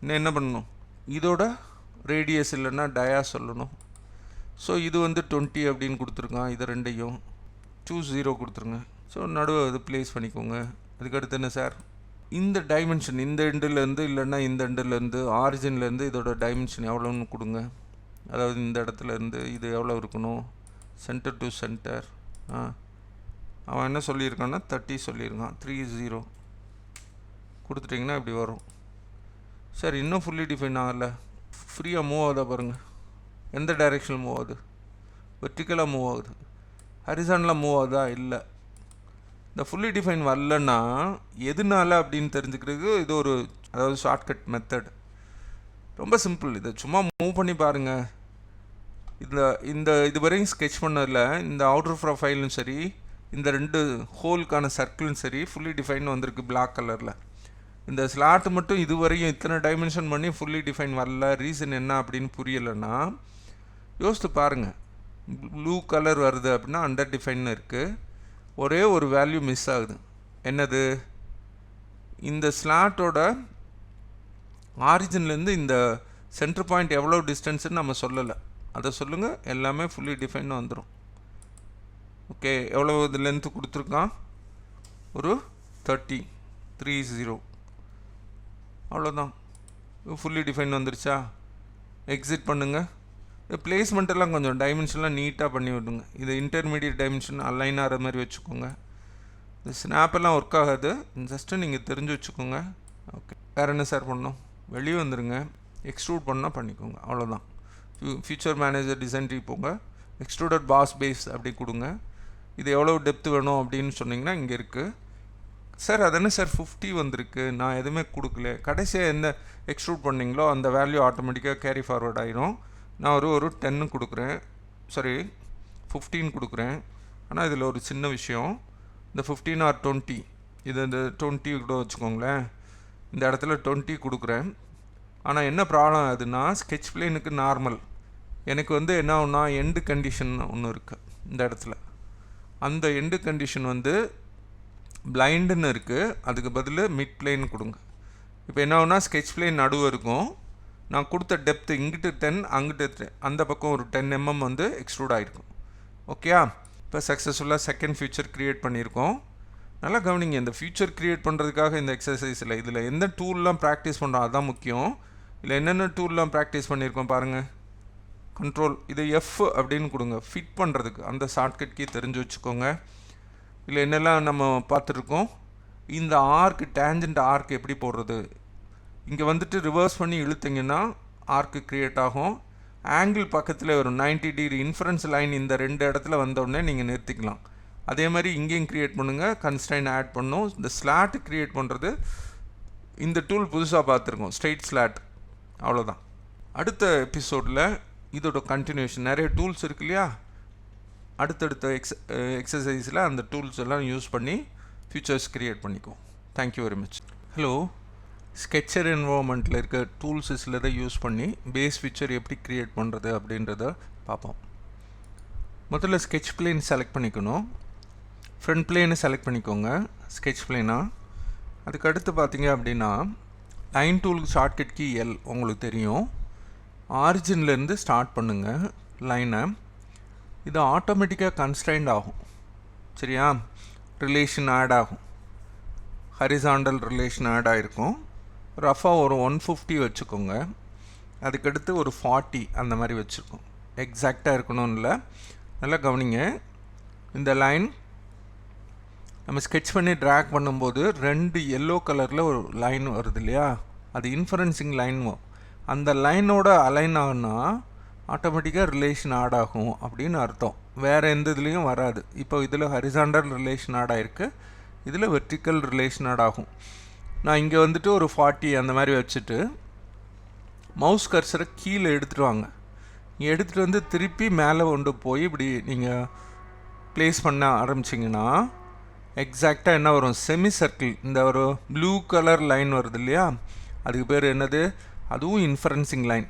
Speaker 2: இன்னும் என்ன பண்ணணும், இதோட ரேடியஸ் இல்லைன்னா டயா சொல்லணும். ஸோ இது வந்து 20 அப்படின்னு கொடுத்துருக்கான். இது ரெண்டையும் 20 கொடுத்துருங்க. ஸோ நடுவை இது ப்ளேஸ் பண்ணிக்கோங்க. அதுக்கடுத்து என்ன சார், இந்த டைமென்ஷன் இந்த எண்டுலேருந்து இல்லைன்னா இந்த எண்டுலேருந்து ஆரிஜின்லேருந்து இதோட டைமென்ஷன் எவ்வளோன்னு கொடுங்க. அதாவது இந்த இடத்துலேருந்து இது எவ்வளோ இருக்கணும், சென்டர் டு சென்டர். அவன் என்ன சொல்லியிருக்கான்னா 30 சொல்லியிருக்கான். 30 கொடுத்துட்டிங்கன்னா இப்படி வரும். சார் இன்னும் ஃபுல்லி டிஃபைன் ஆகலை, ஃப்ரீயாக மூவ் ஆகுதா பாருங்கள். எந்த டைரெக்ஷனில் மூவ் ஆகுது, வெர்டிக்கலாக மூவ் ஆகுது, ஹரிசான்லாம் மூவ் ஆகுதா? இல்லை. இந்த ஃபுல்லி டிஃபைன் வரலன்னா எதுனால அப்படின்னு தெரிஞ்சுக்கிறதுக்கு இது ஒரு, அதாவது ஷார்ட்கட் மெத்தட். ரொம்ப சிம்பிள். இதை சும்மா மூவ் பண்ணி பாருங்கள். இது வரையும் ஸ்கெட்ச் பண்ணதில் இந்த அவுட்டர் ப்ரொஃபைலும் சரி, இந்த 2 ஹோலுக்கான சர்க்கிளும் சரி ஃபுல்லி டிஃபைன் வந்திருக்கு பிளாக் கலரில். இந்த ஸ்லாட்டு மட்டும் இதுவரையும் இத்தனை டைமென்ஷன் பண்ணி ஃபுல்லி டிஃபைன் வரல. ரீசன் என்ன அப்படின்னு புரியலைன்னா யோசித்து பாருங்கள். ப்ளூ கலர் வருது அப்படின்னா அண்டர் டிஃபைன் இருக்குது. ஒரே ஒரு வேல்யூ மிஸ் ஆகுது. என்னது, இந்த ஸ்லாட்டோட ஆரிஜின்லேருந்து இந்த சென்டர் பாயிண்ட் எவ்வளோ டிஸ்டன்ஸுன்னு நம்ம சொல்லலை. அதை சொல்லுங்கள், எல்லாமே ஃபுல்லி டிஃபைன் வந்துடும். ஓகே, எவ்வளோ இது லென்த்து கொடுத்துருக்கான், ஒரு 30 அவ்வளோதான். ஃபுல்லி டிஃபைன் வந்துருச்சா? எக்ஸிட் பண்ணுங்கள். பிளேஸ்மெண்ட்டெல்லாம் கொஞ்சம் டைமென்ஷன்லாம் நீட்டாக பண்ணி விடுங்க. இது இன்டர்மீடியட் டைமென்ஷன் அலைன் ஆகிற மாதிரி வச்சுக்கோங்க. இந்த ஸ்னாப்பெல்லாம் ஒர்க் ஆகாது, ஜஸ்ட்டு நீங்கள் தெரிஞ்சு வச்சுக்கோங்க. ஓகே, வேறு என்ன சார் பண்ணணும், வெளியே வந்துடுங்க. எக்ஸ்ட்ரூட் பண்ணால் பண்ணிக்கோங்க, அவ்வளோதான். ஃபியூச்சர் மேனேஜர் டிசைன் ட்ரீ போங்க, எக்ஸ்ட்ரூடட் பாஸ் பேஸ் அப்படி கொடுங்க. இது எவ்வளோ டெப்த்து வேணும் அப்படின்னு சொன்னிங்கன்னா இங்கே இருக்குது. சார் அது என்ன சார் 50 வந்திருக்கு, நான் எதுவுமே கொடுக்கல. கடைசியாக எந்த எக்ஸ்ட்ரூட் பண்ணிங்களோ அந்த வேல்யூ ஆட்டோமேட்டிக்காக கேரி ஃபார்வர்ட் ஆகிரும். நான் ஒரு 10 கொடுக்குறேன், சாரி 15 கொடுக்குறேன். ஆனால் இதில் ஒரு சின்ன விஷயம், இந்த 15 ஆர் 20, இது இந்த 20 கூட வச்சுக்கோங்களேன். இந்த இடத்துல 20 கொடுக்குறேன். ஆனால் என்ன ப்ராப்ளம் ஆகுதுன்னா, ஸ்கெட்ச் பிளேனுக்கு நார்மல் எனக்கு வந்து என்ன ஆகுனா எண்டு கண்டிஷன் ஒன்று இருக்குது இந்த இடத்துல. அந்த எண்டு கண்டிஷன் வந்து பிளைண்டுன்னு இருக்குது, அதுக்கு பதில் மிட் பிளேன் கொடுங்க. இப்போ என்ன ஆகுனா ஸ்கெட்ச் பிளேன் நடுவு இருக்கும். நான் கொடுத்த டெப்த்து இங்கிட்டு 10 அங்கிட்டு 10, அந்த பக்கம் ஒரு 10 mm வந்து எக்ஸ்ட்ரூட் ஆகிருக்கும். ஓகேயா? இப்போ சக்ஸஸ்ஃபுல்லாக செகண்ட் ஃபியூச்சர் க்ரியேட் பண்ணியிருக்கோம். நல்லா கவனிங்க. இந்த ஃபியூச்சர் க்ரியேட் பண்ணுறதுக்காக இந்த எக்ஸசைஸில் இதில் எந்த டூல்லாம் ப்ராக்டிஸ் பண்ணுறோம் அதுதான் முக்கியம். இல்லை என்னென்ன டூல்லாம் ப்ராக்டிஸ் பண்ணியிருக்கோம் பாருங்கள். கண்ட்ரோல் இது F அப்படின்னு கொடுங்க, ஃபிட் பண்ணுறதுக்கு. அந்த ஷார்ட்கட் கீ தெரிஞ்சு வச்சுக்கோங்க. இல்லை என்னெல்லாம் நம்ம பார்த்துருக்கோம், இந்த ஆர்க்கு டேஞ்சண்ட் ஆர்க் எப்படி போடுறது. இங்கே வந்துட்டு ரிவர்ஸ் பண்ணி இழுத்திங்கன்னா ஆர்க்கு க்ரியேட் ஆகும்.
Speaker 1: ஆங்கிள் பக்கத்தில் ஒரு 90 டிகிரி இன்ஃபரன்ஸ் லைன் இந்த 2 இடத்துல வந்தோடனே நீங்கள் நிறுத்திக்கலாம். அதே மாதிரி இங்கேயும் க்ரியேட் பண்ணுங்கள், கன்ஸ்ட்ரைன் ஆட் பண்ணும். இந்த ஸ்லாட் க்ரியேட் பண்ணுறது இந்த டூல் புதுசாக பார்த்துருக்கோம், ஸ்ட்ரெயிட் ஸ்லாட். அவ்வளோதான். அடுத்த எபிசோடில் இதோட கண்டினியூஷன், நிறைய டூல்ஸ் இருக்கு இல்லையா, அடுத்தடுத்த எக்ஸசைஸில் அந்த டூல்ஸ் எல்லாம் யூஸ் பண்ணி ஃபியூச்சர்ஸ் க்ரியேட் பண்ணிக்குவோம். Thank you very much. ஹலோ, ஸ்கெட்சர் என்வரான்மெண்ட்டில் இருக்க டூல்ஸ் சிலதை யூஸ் பண்ணி பேஸ் ஃபியூச்சர் எப்படி க்ரியேட் பண்ணுறது அப்படின்றத பார்ப்போம். முதல்ல ஸ்கெட்ச் பிளேன் செலக்ட் பண்ணிக்கணும். ஃப்ரண்ட் பிளேனை செலக்ட் பண்ணிக்கோங்க, ஸ்கெட்ச் பிளேனாக. அதுக்கு அடுத்து பார்த்தீங்க அப்படின்னா லைன் டூலுக்கு ஷார்ட்கட் கீ எல் உங்களுக்கு தெரியும். ஆரிஜின்லேருந்து ஸ்டார்ட் பண்ணுங்கள் லைனை. இது ஆட்டோமேட்டிக்காக கன்ஸ்ட்ரைண்ட் ஆகும், சரியா? ரிலேஷன் ஆட் ஆகும், ஹரிசாண்டல் ரிலேஷன் ஆட் ஆகிருக்கும். ரஃபாக ஒரு 150 வச்சுக்கோங்க. அதுக்கடுத்து ஒரு 40 அந்த மாதிரி வச்சுருக்கோம். எக்ஸாக்டாக இருக்கணும்னு இல்லை, நல்லா கவனிங்க. இந்த லைன் நம்ம ஸ்கெட்ச் பண்ணி ட்ராக் பண்ணும்போது 2 எல்லோ கலரில் ஒரு லைன் வருது இல்லையா, அது இன்ஃபரன்சிங் லைன். அந்த லைனோட அலைன் ஆகுனா ஆட்டோமேட்டிக்காக ரிலேஷன் ஆட் ஆகும் அப்படின்னு அர்த்தம். வேறு எந்த இதுலேயும் வராது. இப்போ இதில் ஹரிசாண்டல் ரிலேஷன் ஆட் ஆகிருக்கு, இதில் வெர்டிக்கல் ரிலேஷன் ஆட் ஆகும். நான் இங்கே வந்துட்டு ஒரு 40 அந்த மாதிரி வச்சுட்டு மவுஸ் கர்சரை கீழே எடுத்துகிட்டு வாங்க. எடுத்துகிட்டு வந்து திருப்பி மேலே கொண்டு போய் இப்படி நீங்கள் ப்ளேஸ் பண்ண ஆரம்பிச்சிங்கன்னா எக்ஸாக்டாக என்ன வரும், செமி சர்க்கிள். இந்த ஒரு ப்ளூ கலர் லைன் வருது இல்லையா, அதுக்கு பேர் என்னது, அதுவும் இன்ஃபரன்சிங் லைன்.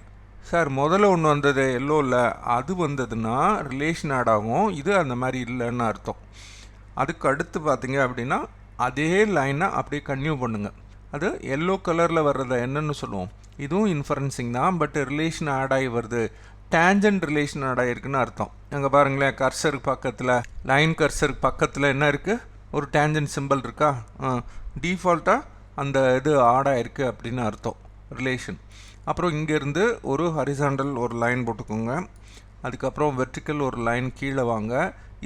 Speaker 1: சார் முதல்ல ஒன்று வந்தது எல்லோவில், அது வந்ததுன்னா ரிலேஷன் ஆட் ஆகும், இது அந்த மாதிரி இல்லைன்னு அர்த்தம். அதுக்கு அடுத்து பார்த்தீங்க அப்படின்னா அதே லைனை அப்படியே கன்டினியூ பண்ணுங்கள். அது எல்லோ கலரில் வர்றதை என்னென்னு சொல்லுவோம், இதுவும் இன்ஃபரன்சிங் தான், பட் ரிலேஷன் ஆட் ஆகி வருது, டேஞ்சன்ட் ரிலேஷன் ஆட் ஆகிருக்குன்னு அர்த்தம். அங்கே பாருங்களேன், கர்சருக்கு பக்கத்தில், லைன் கர்சருக்கு பக்கத்தில் என்ன இருக்குது, ஒரு டேஞ்சன்ட் சிம்பிள் இருக்கா, டிஃபால்ட்டாக அந்த இது ஆட் ஆகிருக்கு அப்படின்னு அர்த்தம், ரிலேஷன். அப்புறம் இங்கேருந்து ஒரு ஹரிசாண்டல் ஒரு லைன் போட்டுக்கோங்க. அதுக்கப்புறம் வெர்டிக்கல் ஒரு லைன் கீழே வாங்க.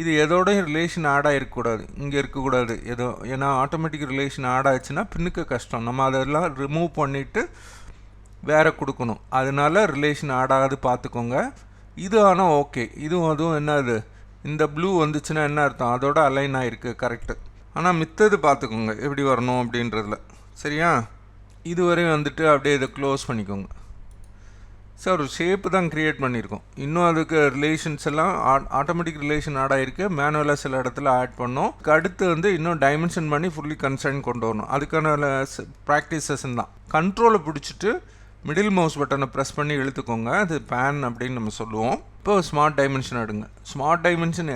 Speaker 1: இது எதோடய ரிலேஷன் ஆட் ஆகிருக்கக்கூடாது, இங்கே இருக்கக்கூடாது ஏதோ, ஏன்னா ஆட்டோமேட்டிக் ரிலேஷன் ஆட் ஆகிடுச்சுன்னா பின்னுக்கு கஷ்டம், நம்ம அதெல்லாம் ரிமூவ் பண்ணிவிட்டு வேறு கொடுக்கணும். அதனால ரிலேஷன் ஆட் ஆகாது பார்த்துக்கோங்க. இது ஆனால் ஓகே, இதுவும் அதுவும் என்னது, இந்த ப்ளூ வந்துச்சுன்னா என்ன அர்த்தம், அதோட அலைன் ஆகிருக்கு, கரெக்டு. ஆனால் மித்தது பார்த்துக்கோங்க எப்படி வரணும் அப்படின்றதில், சரியா? இதுவரையும் வந்துட்டு அப்படியே இதை க்ளோஸ் பண்ணிக்கோங்க. சார் ஒரு ஷேப்பு தான் க்ரியேட் பண்ணியிருக்கோம், இன்னும் அதுக்கு ரிலேஷன்ஸ் எல்லாம் ஆட்டோமேட்டிக் ரிலேஷன் ஆட் ஆகிருக்கு, மேனுவலாக சில இடத்துல ஆட் பண்ணோம். அடுத்து வந்து இன்னும் டைமென்ஷன் பண்ணி ஃபுல்லி கன்ஸ்ட்ரைன் கொண்டு வரணும். அதுக்கான ப்ராக்டிஸ் செஷன் தான். கண்ட்ரோலை பிடிச்சிட்டு மிடில் மவுஸ் பட்டனை ப்ரெஸ் பண்ணி இழுத்துக்கோங்க, அது பேன் அப்படின்னு நம்ம சொல்லுவோம். இப்போ ஸ்மார்ட் டைமென்ஷன் எடுங்க. ஸ்மார்ட் டைமென்ஷன்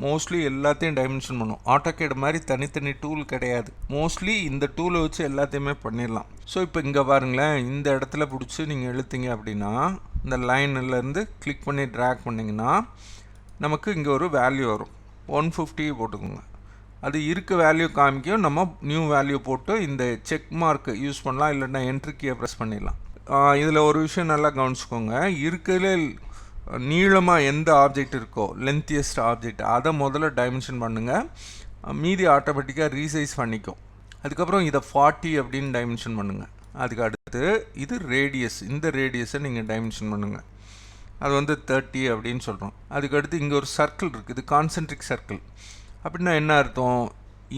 Speaker 1: மோஸ்ட்லி எல்லாத்தையும் டைமென்ஷன் பண்ணும். ஆட்டோகேட் மாதிரி தனித்தனி டூல் கிடையாது, மோஸ்ட்லி இந்த டூலை வச்சு எல்லாத்தையுமே பண்ணிடலாம். ஸோ இப்போ இங்கே பாருங்களேன், இந்த இடத்துல பிடிச்சி நீங்கள் இழுத்தீங்க அப்படின்னா இந்த லைன்லேருந்து கிளிக் பண்ணி ட்ராக் பண்ணிங்கன்னா நமக்கு இங்கே ஒரு வேல்யூ வரும், 150 போட்டுக்கோங்க. அது இருக்க வேல்யூ காமிக்கும், நம்ம நியூ வேல்யூ போட்டு இந்த செக் மார்க்கு யூஸ் பண்ணலாம், இல்லைன்னா என்ட்ரி கீயை ப்ரெஸ் பண்ணிடலாம். இதில் ஒரு விஷயம் நல்லா கவனிச்சுக்கோங்க, இருக்கிறதுல நீளமாக எந்த ஆப்ஜெக்ட் இருக்கோ, லென்த்தியஸ்ட் ஆப்ஜெக்ட், அதை முதல்ல டைமென்ஷன் பண்ணுங்கள், மீதி ஆட்டோமேட்டிக்காக ரீசைஸ் பண்ணிக்கும். அதுக்கப்புறம் இதை 40 அப்படின்னு டைமென்ஷன் பண்ணுங்கள். அதுக்கு அடுத்து இது ரேடியஸ், இந்த ரேடியஸை நீங்கள் டைமென்ஷன் பண்ணுங்கள், அது வந்து 30 அப்படின்னு சொல்கிறோம். அதுக்கடுத்து இங்கே ஒரு சர்க்கிள் இருக்குது, இது கான்சென்ட்ரிக் சர்க்கிள். அப்படின்னா என்ன அர்த்தம்,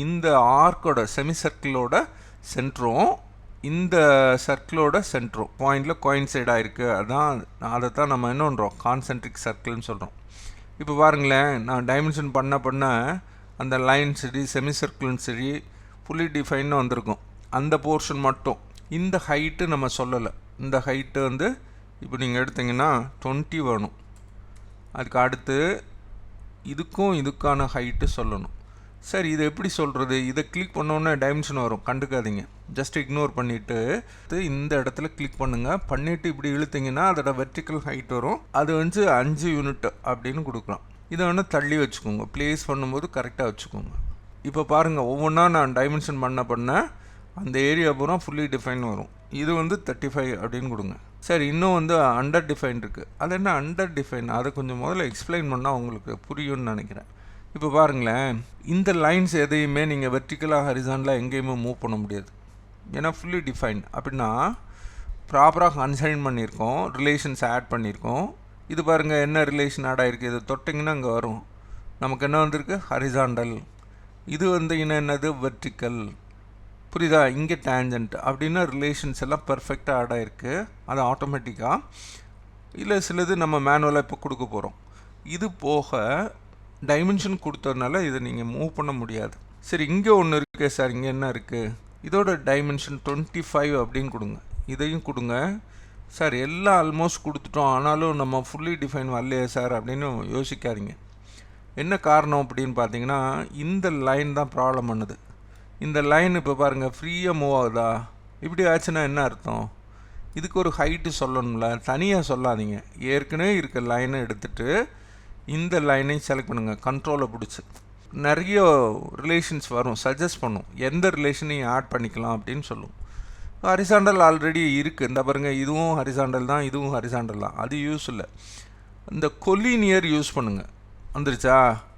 Speaker 1: இந்த ஆர்க்கோட செமி சர்க்கிளோட சென்டரும் இந்த சர்க்கிளோட சென்டரும் பாயிண்டில் கோயின்சைட் ஆகிருக்கு, அதை தான் நம்ம என்ன பண்ணுறோம், கான்சென்ட்ரிக் சர்க்கிள்னு சொல்கிறோம். இப்போ பாருங்களேன், நான் டைமென்ஷன் பண்ண அந்த லைன் சரி செமி சர்க்கிள்னு சரி ஃபுல்லி டிஃபைன்னு வந்திருக்கும். அந்த போர்ஷன் மட்டும், இந்த ஹைட்டு நம்ம சொல்லலை, இந்த ஹைட்டு வந்து இப்போ நீங்கள் எடுத்திங்கன்னா 20 வேணும். அதுக்கு அடுத்து இதுக்கான ஹைட்டு சொல்லணும். சரி, இதை எப்படி சொல்கிறது, இதை கிளிக் பண்ணோன்னே டைமென்ஷன் வரும், கண்டுக்காதீங்க, ஜஸ்ட் இக்னோர் பண்ணிவிட்டு இந்த இடத்துல கிளிக் பண்ணுங்கள். பண்ணிவிட்டு இப்படி இழுத்திங்கன்னா அதோட வெர்டிக்கல் ஹைட் வரும், அது வந்து 5 யூனிட் அப்படின்னு கொடுக்கலாம். இதை வேணால் தள்ளி வச்சுக்கோங்க, ப்ளேஸ் பண்ணும்போது கரெக்டாக வச்சுக்கோங்க. இப்போ பாருங்கள், ஒவ்வொன்றா நான் டைமென்ஷன் பண்ண அந்த ஏரியா பூரா ஃபுல்லி டிஃபைன் வரும். இது வந்து 35 அப்படின்னு கொடுங்க. சரி, இன்னும் வந்து அண்டர் டிஃபைன் இருக்குது. அது என்ன அண்டர் டிஃபைன், அதை கொஞ்சம் முதல்ல எக்ஸ்பிளைன் பண்ணால் உங்களுக்கு புரியும்னு நினைக்கிறேன். இப்போ பாருங்களேன், இந்த லைன்ஸ் எதையுமே நீங்கள் வெர்டிக்கலாக ஹரிசாண்டலாக எங்கேயுமே மூவ் பண்ண முடியாது, ஏன்னா ஃபுல்லி டிஃபைன். அப்படின்னா
Speaker 2: ப்ராப்பராக அன்சைன் பண்ணியிருக்கோம், ரிலேஷன்ஸ் ஆட் பண்ணியிருக்கோம். இது பாருங்கள் என்ன ரிலேஷன் ஆட் ஆகிருக்கு, இது தொட்டிங்கன்னா இங்கே வரும். நமக்கு என்ன வந்திருக்கு, ஹரிசாண்டல். இது வந்து இன்னும் என்னது, வெர்டிக்கல். புரியுதா, இங்கே டேஞ்சன்ட் அப்படின்னா ரிலேஷன்ஸ் எல்லாம் பர்ஃபெக்டாக ஆட் ஆகிருக்கு. அது ஆட்டோமேட்டிக்காக இல்லை, சிலது நம்ம மேனுவலாக இப்போ கொடுக்க போகிறோம். இது போக டைமென்ஷன் கொடுத்ததுனால இதை நீங்கள் மூவ் பண்ண முடியாது. சரி, இங்கே ஒன்று இருக்குது சார், இங்கே என்ன இருக்குது, இதோட டைமென்ஷன் 25 அப்படின்னு கொடுங்க. இதையும் கொடுங்க சார். எல்லாம் ஆல்மோஸ்ட் கொடுத்துட்டோம், ஆனாலும் நம்ம ஃபுல்லி டிஃபைன் வரலையே சார் அப்படின்னு யோசிக்காதீங்க. என்ன காரணம் அப்படின்னு பார்த்தீங்கன்னா, இந்த லைன் தான் ப்ராப்ளம் பண்ணுது. இந்த லைன் இப்போ பாருங்கள் ஃப்ரீயாக மூவ் ஆகுதா, இப்படி ஆச்சுன்னா என்ன அர்த்தம், இதுக்கு ஒரு ஹைட்டு சொல்லணும்ல, தனியாக சொல்லாதீங்க. ஏற்கனவே இருக்க லைனை எடுத்துகிட்டு இந்த லைனையும் செலக்ட் பண்ணுங்கள், கண்ட்ரோலை பிடிச்சி. நிறைய ரிலேஷன்ஸ் வரும், சஜஸ்ட் பண்ணும், எந்த ரிலேஷனையும் ஆட் பண்ணிக்கலாம் அப்படின்னு சொல்லும். ஹரிசாண்டல் ஆல்ரெடி இருக்குது, இந்த பாருங்கள் இதுவும் ஹரிசாண்டல் தான், இதுவும் ஹரிசாண்டல் தான், அது யூஸ் இல்லை. இந்த கொலினியர் யூஸ் பண்ணுங்கள். வந்துருச்சா,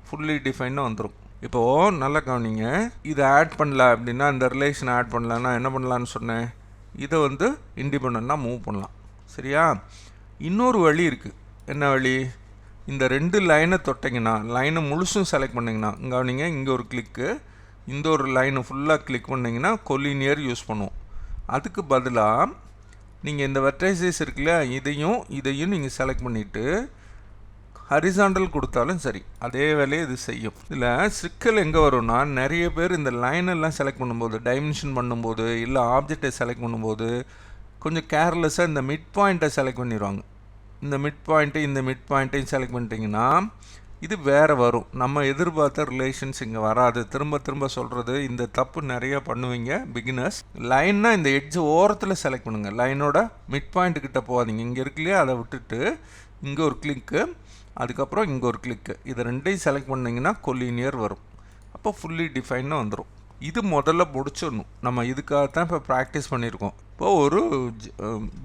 Speaker 2: ஃபுல்லி டிஃபைன்னு வந்துடும். இப்போது நல்லா கவனிங்க, இதை ஆட் பண்ணல அப்படின்னா, இந்த ரிலேஷனை ஆட் பண்ணலன்னா என்ன பண்ணலான்னு சொன்னேன், இதை வந்து இண்டிபெண்ட்டாக மூவ் பண்ணலாம். சரியா, இன்னொரு வழி இருக்குது. என்ன வழி, இந்த 2 லைனை தொட்டிங்கன்னா, லைனை முழுசும் செலக்ட் பண்ணிங்கன்னா, கவனிங்க இங்கே ஒரு கிளிக்கு, இந்த ஒரு லைனை ஃபுல்லாக கிளிக் பண்ணிங்கன்னா கொலினியர் யூஸ் பண்ணுவோம். அதுக்கு பதிலாக நீங்கள் இந்த வெர்டைசஸ் இருக்குல்ல, இதையும் நீங்கள் செலக்ட் பண்ணிவிட்டு ஹரிசாண்டல் கொடுத்தாலும் சரி, அதே வேலையை இது செய்யும். இதில் சிக்கல் எங்கே வரும்னா, நிறைய பேர் இந்த லைனெல்லாம் செலக்ட் பண்ணும்போது, டைமென்ஷன் பண்ணும்போது, இல்லை ஆப்ஜெக்டை செலக்ட் பண்ணும்போது கொஞ்சம் கேர்லெஸ்ஸாக இந்த மிட் பாயிண்ட்டை செலக்ட் பண்ணிடுவாங்க. இந்த மிட் பாயிண்ட்டையும் செலக்ட் பண்ணிட்டீங்கன்னா இது வேறு வரும். நம்ம எதிர்பார்த்த ரிலேஷன்ஸ் இங்கே வராது. திரும்ப சொல்கிறது, இந்த தப்பு நிறையா பண்ணுவீங்க பிகினர்ஸ். லைன்னா இந்த எட்ஜ் ஓரத்தில் செலக்ட் பண்ணுங்கள், லைனோட மிட் பாயிண்ட்டுக்கிட்ட போகாதீங்க. இங்கே இருக்குல்லையே, அதை விட்டுட்டு இங்கே ஒரு கிளிக்கு, அதுக்கப்புறம் இங்கே ஒரு கிளிக்கு, இதை ரெண்டையும் செலக்ட் பண்ணிங்கன்னா கொலினியர் வரும். அப்போ ஃபுல்லி டிஃபைன்னு வந்துடும். இது முதல்ல முடிச்சிடணும். நம்ம இதுக்காகத்தான் இப்போ ப்ராக்டிஸ் பண்ணியிருக்கோம். இப்போ ஒரு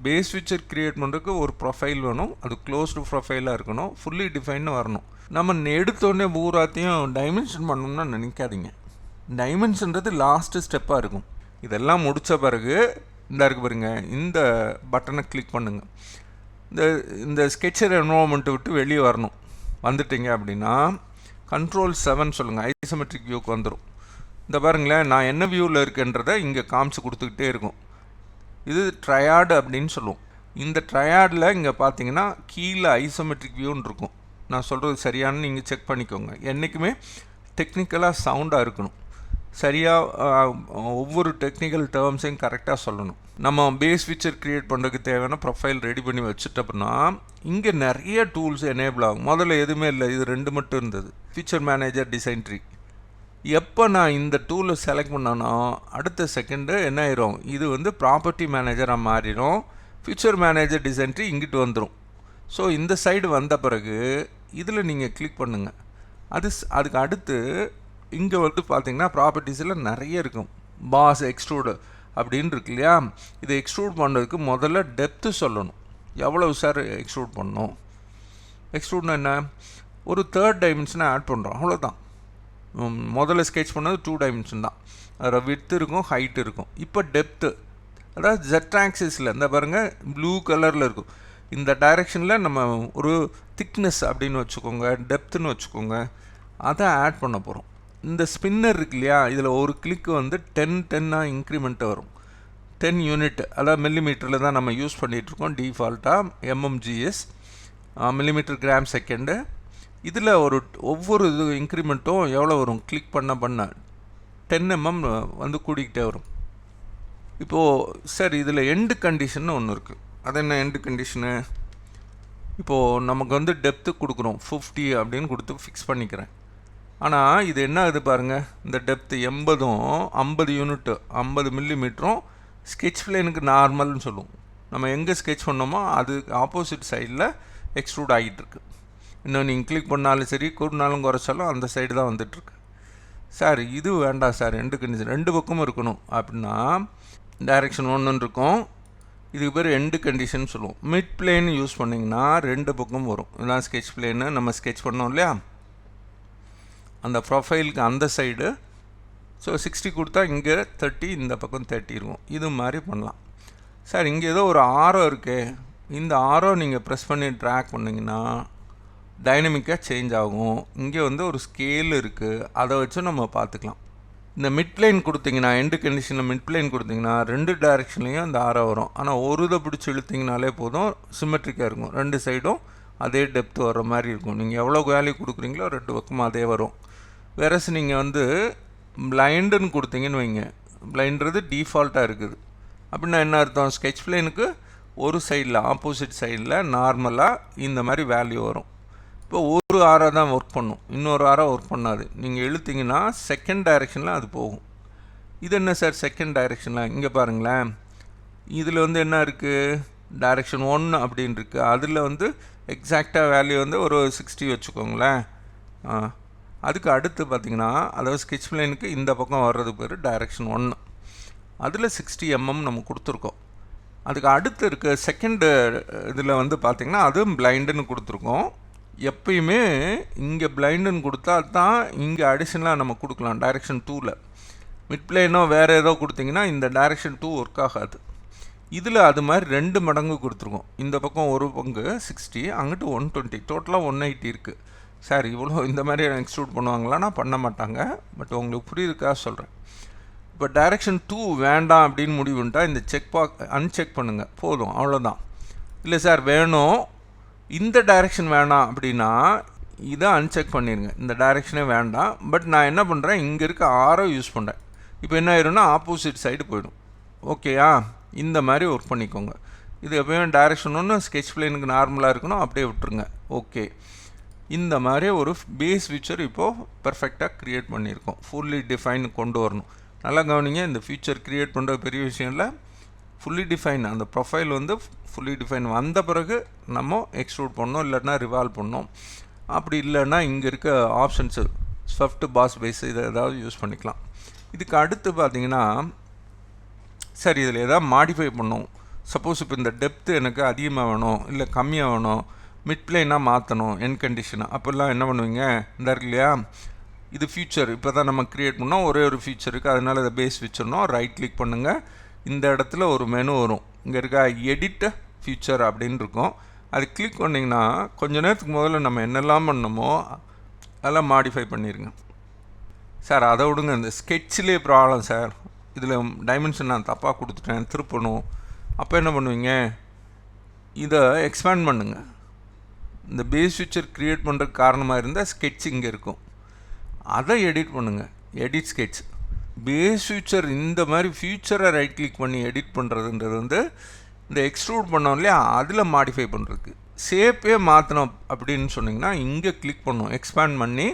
Speaker 2: பேஸ் ஃபீச்சர் க்ரியேட் பண்ணுறதுக்கு ஒரு ப்ரொஃபைல் வேணும், அது க்ளோஸ்டு ப்ரொஃபைலாக இருக்கணும், ஃபுல்லி டிஃபைன்னு வரணும். நம்ம எடுத்தோடனே பூராத்தையும் டைமென்ஷன் பண்ணணும்னு நினைக்காதீங்க. டைமென்ஷன்றது லாஸ்ட்டு ஸ்டெப்பாக இருக்கும். இதெல்லாம் முடித்த பிறகு இந்த இருக்கு பாருங்க, இந்த பட்டனை கிளிக் பண்ணுங்கள். இந்த ஸ்கெட்சர் என்வரான்மெண்ட்டை விட்டு வெளியே வரணும். வந்துட்டீங்க அப்படின்னா Ctrl 7 சொல்லுங்கள், ஐசோமெட்ரிக் வியூக்கு வந்துடும். இந்த பாருங்களேன், நான் என்ன வியூவில் இருக்குன்றதை இங்கே காமிச்சு கொடுத்துக்கிட்டே இருக்கும். இது ட்ரையாடு அப்படின்னு சொல்லுவோம். இந்த ட்ரையாடில் இங்கே பார்த்தீங்கன்னா கீழே ஐசோமெட்ரிக் வியூன்னு இருக்கும். நான் சொல்கிறது சரியானு நீங்கள் செக் பண்ணிக்கோங்க. என்றைக்குமே டெக்னிக்கலாக சவுண்டாக இருக்கணும், சரியாக ஒவ்வொரு டெக்னிக்கல் டேர்ம்ஸையும் கரெக்டாக சொல்லணும். நம்ம பேஸ் ஃபீச்சர் க்ரியேட் பண்ணுறதுக்கு தேவையான ப்ரொஃபைல் ரெடி பண்ணி வச்சுட்டோம்னா இங்கே நிறைய டூல்ஸ் எனேபிள் ஆகும். முதல்ல எதுவுமே இல்லை, இது 2 மட்டும் இருந்தது, ஃபீச்சர் மேனேஜர், டிசைன் ட்ரீ. எப்போ நான் இந்த டூலை செலக்ட் பண்ணேன்னா அடுத்த செகண்டு என்ன ஆயிரும், இது வந்து ப்ராப்பர்ட்டி மேனேஜராக மாறிடும். ஃபீச்சர் மேனேஜர், டிசைன் ட்ரீ இங்கிட்டு வந்துடும். ஸோ இந்த சைடு வந்த பிறகு இதில் நீங்கள் கிளிக் பண்ணுங்கள். அதுக்கு அடுத்து இங்கே வந்து பார்த்தீங்கன்னா ப்ராப்பர்ட்டிஸில் நிறைய இருக்கும். பாஸ் எக்ஸ்ட்ரூடு அப்படின்னு இருக்கு இல்லையா, இதை எக்ஸ்ட்ரூட் பண்ணுறதுக்கு முதல்ல டெப்த்து சொல்லணும். எவ்வளவு சார் எக்ஸ்ட்ரூட் பண்ணணும், எக்ஸ்ட்ரூட்னா என்ன, ஒரு 3rd டைமென்ஷனை ஆட் பண்ணுறோம், அவ்வளோதான். முதல்ல ஸ்கெட்ச் பண்ணது 2 டைமென்ஷன் தான், அதில் விட்த் இருக்கும், ஹைட் இருக்கும். இப்போ டெப்த்து, அதாவது ஜெட் ஆக்சிஸில் இந்த பாருங்கள் ப்ளூ கலரில் இருக்கும், இந்த டைரெக்ஷனில் நம்ம ஒரு திக்னஸ் அப்படின்னு வச்சுக்கோங்க, டெப்த்துன்னு வச்சுக்கோங்க, அதை ஆட் பண்ண போகிறோம். இந்த ஸ்பின்னர் இருக்கு இல்லையா, இதில் ஒரு கிளிக்கு வந்து 10 இன்க்ரிமெண்ட்டு வரும். 10 யூனிட், அதாவது மில்லிமீட்டரில் தான் நம்ம யூஸ் பண்ணிகிட்ருக்கோம் டிஃபால்ட்டாக. MMGS millimetre gram second. இதில் ஒவ்வொரு இது இன்க்ரிமெண்ட்டும் எவ்வளோ வரும், கிளிக் பண்ண 10 mm வந்து கூடிக்கிட்டே வரும். இப்போது சார் இதில் எண்டு கண்டிஷன் ஒன்று இருக்குது. அது என்ன எண்டு கண்டிஷனு, இப்போது நமக்கு வந்து டெப்த்து கொடுக்குறோம் 50 அப்படின்னு கொடுத்து ஃபிக்ஸ் பண்ணிக்கிறேன். ஆனால் இது என்ன ஆகுது பாருங்கள், இந்த டெப்த்து 50 யூனிட்டு 50 மில்லிமீட்டரும் ஸ்கெட்ச் பிளேனுக்கு நார்மல்னு சொல்லுவோம். நம்ம எங்கே ஸ்கெட்ச் பண்ணோமோ அது ஆப்போசிட் சைடில் எக்ஸ்ட்ரூட் ஆகிட்டுருக்கு. இன்னும் நீங்கள் கிளிக் பண்ணாலும் சரி, கூட்டினாலும் குறைச்சாலும் அந்த சைடு தான் வந்துட்டுருக்கு. சார் இது வேண்டாம் சார், எண்டு கண்டிஷன் 2 பக்கமும் இருக்கணும் அப்படின்னா டைரெக்ஷன் 1 இருக்கும், இதுக்கு பேர் எண்டு கண்டிஷன் சொல்லுவோம். மிட் பிளேன் யூஸ் பண்ணிங்கன்னா 2 பக்கம் வரும். இதுதான் ஸ்கெட்ச் பிளேன்னு நம்ம ஸ்கெட்ச் பண்ணோம் இல்லையா, அந்த ப்ரொஃபைலுக்கு அந்த சைடு. ஸோ 60 கொடுத்தா இங்கே 30, இந்த பக்கம் 30 இருக்கும். இது மாதிரி பண்ணலாம். சார் இங்கே ஏதோ ஒரு ஆரோ இருக்கே, இந்த ஆரோ நீங்கள் ப்ரெஸ் பண்ணி ட்ராக் பண்ணிங்கன்னா டைனமிக்காக சேஞ்ச் ஆகும். இங்கே வந்து ஒரு ஸ்கேல் இருக்குது, அதை வச்சு நம்ம பார்த்துக்கலாம். இந்த மிட்லைன் கொடுத்தீங்கன்னா, எண்டு கண்டிஷனில் மிட்லைன் கொடுத்தீங்கன்னா 2 டைரெக்ஷன்லேயும் அந்த ஆரோ வரும். ஆனால் ஒரு இதை பிடிச்சி இழுத்திங்கனாலே போதும், சிமெட்ரிக்காக இருக்கும். 2 சைடும் அதே டெப்த் வர மாதிரி இருக்கும். நீங்கள் எவ்வளோ வேல்யூ கொடுக்குறீங்களோ 2 பக்கமும் அதே வரும். வேறஸ் நீங்கள் வந்து பிளைண்டுன்னு கொடுத்தீங்கன்னு வைங்க, பிளைன்றது டிஃபால்ட்டாக இருக்குது. அப்படின்னா என்ன அர்த்தம்? ஸ்கெட்ச் பிளேனுக்கு ஒரு சைடில் ஆப்போசிட் சைடில் நார்மலாக இந்த மாதிரி வேல்யூ வரும். இப்போ ஒரு ஆரோ தான் ஒர்க் பண்ணும், இன்னொரு ஆரோ ஒர்க் பண்ணாது. நீங்கள் இழுத்திங்கன்னா செகண்ட் டைரெக்ஷனில் அது போகும். இது என்ன சார் செகண்ட் டைரெக்ஷனில்? இங்கே பாருங்களேன், இதில் வந்து என்ன இருக்குது, டைரெக்ஷன் 1 அப்படின்னு இருக்குது. அதில் வந்து எக்ஸாக்டாக வேல்யூ வந்து ஒரு 60 வச்சுக்கோங்களேன். அதுக்கு அடுத்து பார்த்திங்கன்னா, அதாவது ஸ்கெட்ச் பிளேனுக்கு இந்த பக்கம் வர்றது பேர் டைரெக்ஷன் 1. அதில் 60 mm நம்ம கொடுத்துருக்கோம். அதுக்கு அடுத்து இருக்க செகண்டு இதில் வந்து பார்த்திங்கன்னா அதுவும் பிளைண்டுன்னு கொடுத்துருக்கோம். எப்பயுமே இங்கே பிளைண்டுன்னு கொடுத்தா தான் இங்கே அடிஷ்னலாக நம்ம கொடுக்கலாம் டைரெக்ஷன் 2ல். மிட் பிளேனோ வேறு ஏதோ கொடுத்திங்கன்னா இந்த டைரெக்ஷன் 2 ஒர்க் ஆகாது. இதில் அது மாதிரி 2 மடங்கு கொடுத்துருக்கோம். இந்த பக்கம் ஒரு பங்கு 60, அங்கிட்டு 120, டோட்டலாக 180 இருக்குது. சார் இவ்வளோ இந்த மாதிரி எக்ஸ்ட்ரூட் பண்ணுவாங்களான்னா பண்ண மாட்டாங்க, பட் உங்களுக்கு புரியுதுக்காக சொல்கிறேன். இப்போ டைரெக்ஷன் 2 வேண்டாம் அப்படின்னு முடிவுன்ட்டா இந்த அன்செக் பண்ணுங்கள், போதும், அவ்வளோதான். இல்லை சார் வேணும், இந்த டைரெக்ஷன் வேணாம் அப்படின்னா இதை அன்செக் பண்ணிடுங்க, இந்த டைரெக்ஷனே வேண்டாம். பட் நான் என்ன பண்ணுறேன், இங்கே இருக்க ஆரோ யூஸ் பண்ணுறேன். இப்போ என்ன ஆயிரும்னா ஆப்போசிட் சைடு போயிடும். ஓகேயா? இந்த மாதிரி ஒர்க் பண்ணிக்கோங்க. இது எப்போயுமே டைரெக்ஷன் 1 ஸ்கெட்ச் பிளேனுக்கு நார்மலாக இருக்கணும், அப்படியே விட்டுருங்க. ஓகே, இந்த மாதிரி ஒரு பேஸ் ஃபீச்சர் இப்போது பர்ஃபெக்டாக க்ரியேட் பண்ணியிருக்கோம். ஃபுல்லி டிஃபைன் கொண்டு வரணும். நல்லா கவனிங்க, இந்த ஃபீச்சர் க்ரியேட் பண்ணுற பெரிய விஷயம் இல்லை. ஃபுல்லி டிஃபைன் அந்த ப்ரொஃபைல் வந்து ஃபுல்லி டிஃபைன் வந்த பிறகு நம்ம எக்ஸ்ட்ரூட் பண்ணோம், இல்லைன்னா ரிவால்வ் பண்ணோம். அப்படி இல்லைன்னா இங்கே இருக்க ஆப்ஷன்ஸு ஸ்வெஃப்ட் பாஸ் பேஸ் இதை ஏதாவது யூஸ் பண்ணிக்கலாம். இதுக்கு அடுத்து பார்த்திங்கன்னா, சரி இதில் எதாவது மாடிஃபை பண்ணோம். சப்போஸ் இப்போ இந்த டெப்த்து எனக்கு அதிகமாக வேணும், இல்லை கம்மியாக வேணும், மிட் பிளேனாக மாற்றணும், என் கண்டிஷனாக, அப்போல்லாம் என்ன பண்ணுவீங்க, இந்த இருக்கு இல்லையா, இது ஃபியூச்சர் இப்போ தான் நம்ம க்ரியேட் பண்ணோம், ஒரே ஒரு ஃபியூச்சர் இருக்குது, அதனால் இதை பேஸ் வச்சிடணும். ரைட் கிளிக் பண்ணுங்கள், இந்த இடத்துல ஒரு மெனு வரும், இங்கே இருக்க எடிட் ஃபியூச்சர் அப்படின்னு இருக்கும். அது கிளிக் பண்ணிங்கன்னா கொஞ்ச நேரத்துக்கு முதல்ல நம்ம என்னெல்லாம் பண்ணணுமோ அதெல்லாம் மாடிஃபை பண்ணிடுங்க. சார் அதை விடுங்க, இந்த ஸ்கெட்சிலே ப்ராப்ளம் சார், இதில் டைமென்ஷன் நான் தப்பாக கொடுத்துட்டேன், திருப்பணும். அப்போ என்ன பண்ணுவீங்க, இதை எக்ஸ்பேண்ட் பண்ணுங்கள். இந்த பேஸ் ஃபியூச்சர் க்ரியேட் பண்ணுறதுக்கு காரணமாக இருந்தால் ஸ்கெட்ச் இங்கே இருக்கும், அதை எடிட் பண்ணுங்கள், எடிட் ஸ்கெட்ச். பேஸ் ஃபியூச்சர் இந்த மாதிரி ஃபியூச்சரை ரைட் கிளிக் பண்ணி எடிட் பண்ணுறதுன்றது வந்து இந்த எக்ஸ்ட்ரூட் பண்ணோம் இல்லையா, அதில் மாடிஃபை பண்ணுறதுக்கு. ஷேப்பே மாற்றணும் அப்படின்னு சொன்னிங்கன்னா இங்கே கிளிக் பண்ணணும், எக்ஸ்பேண்ட் பண்ணி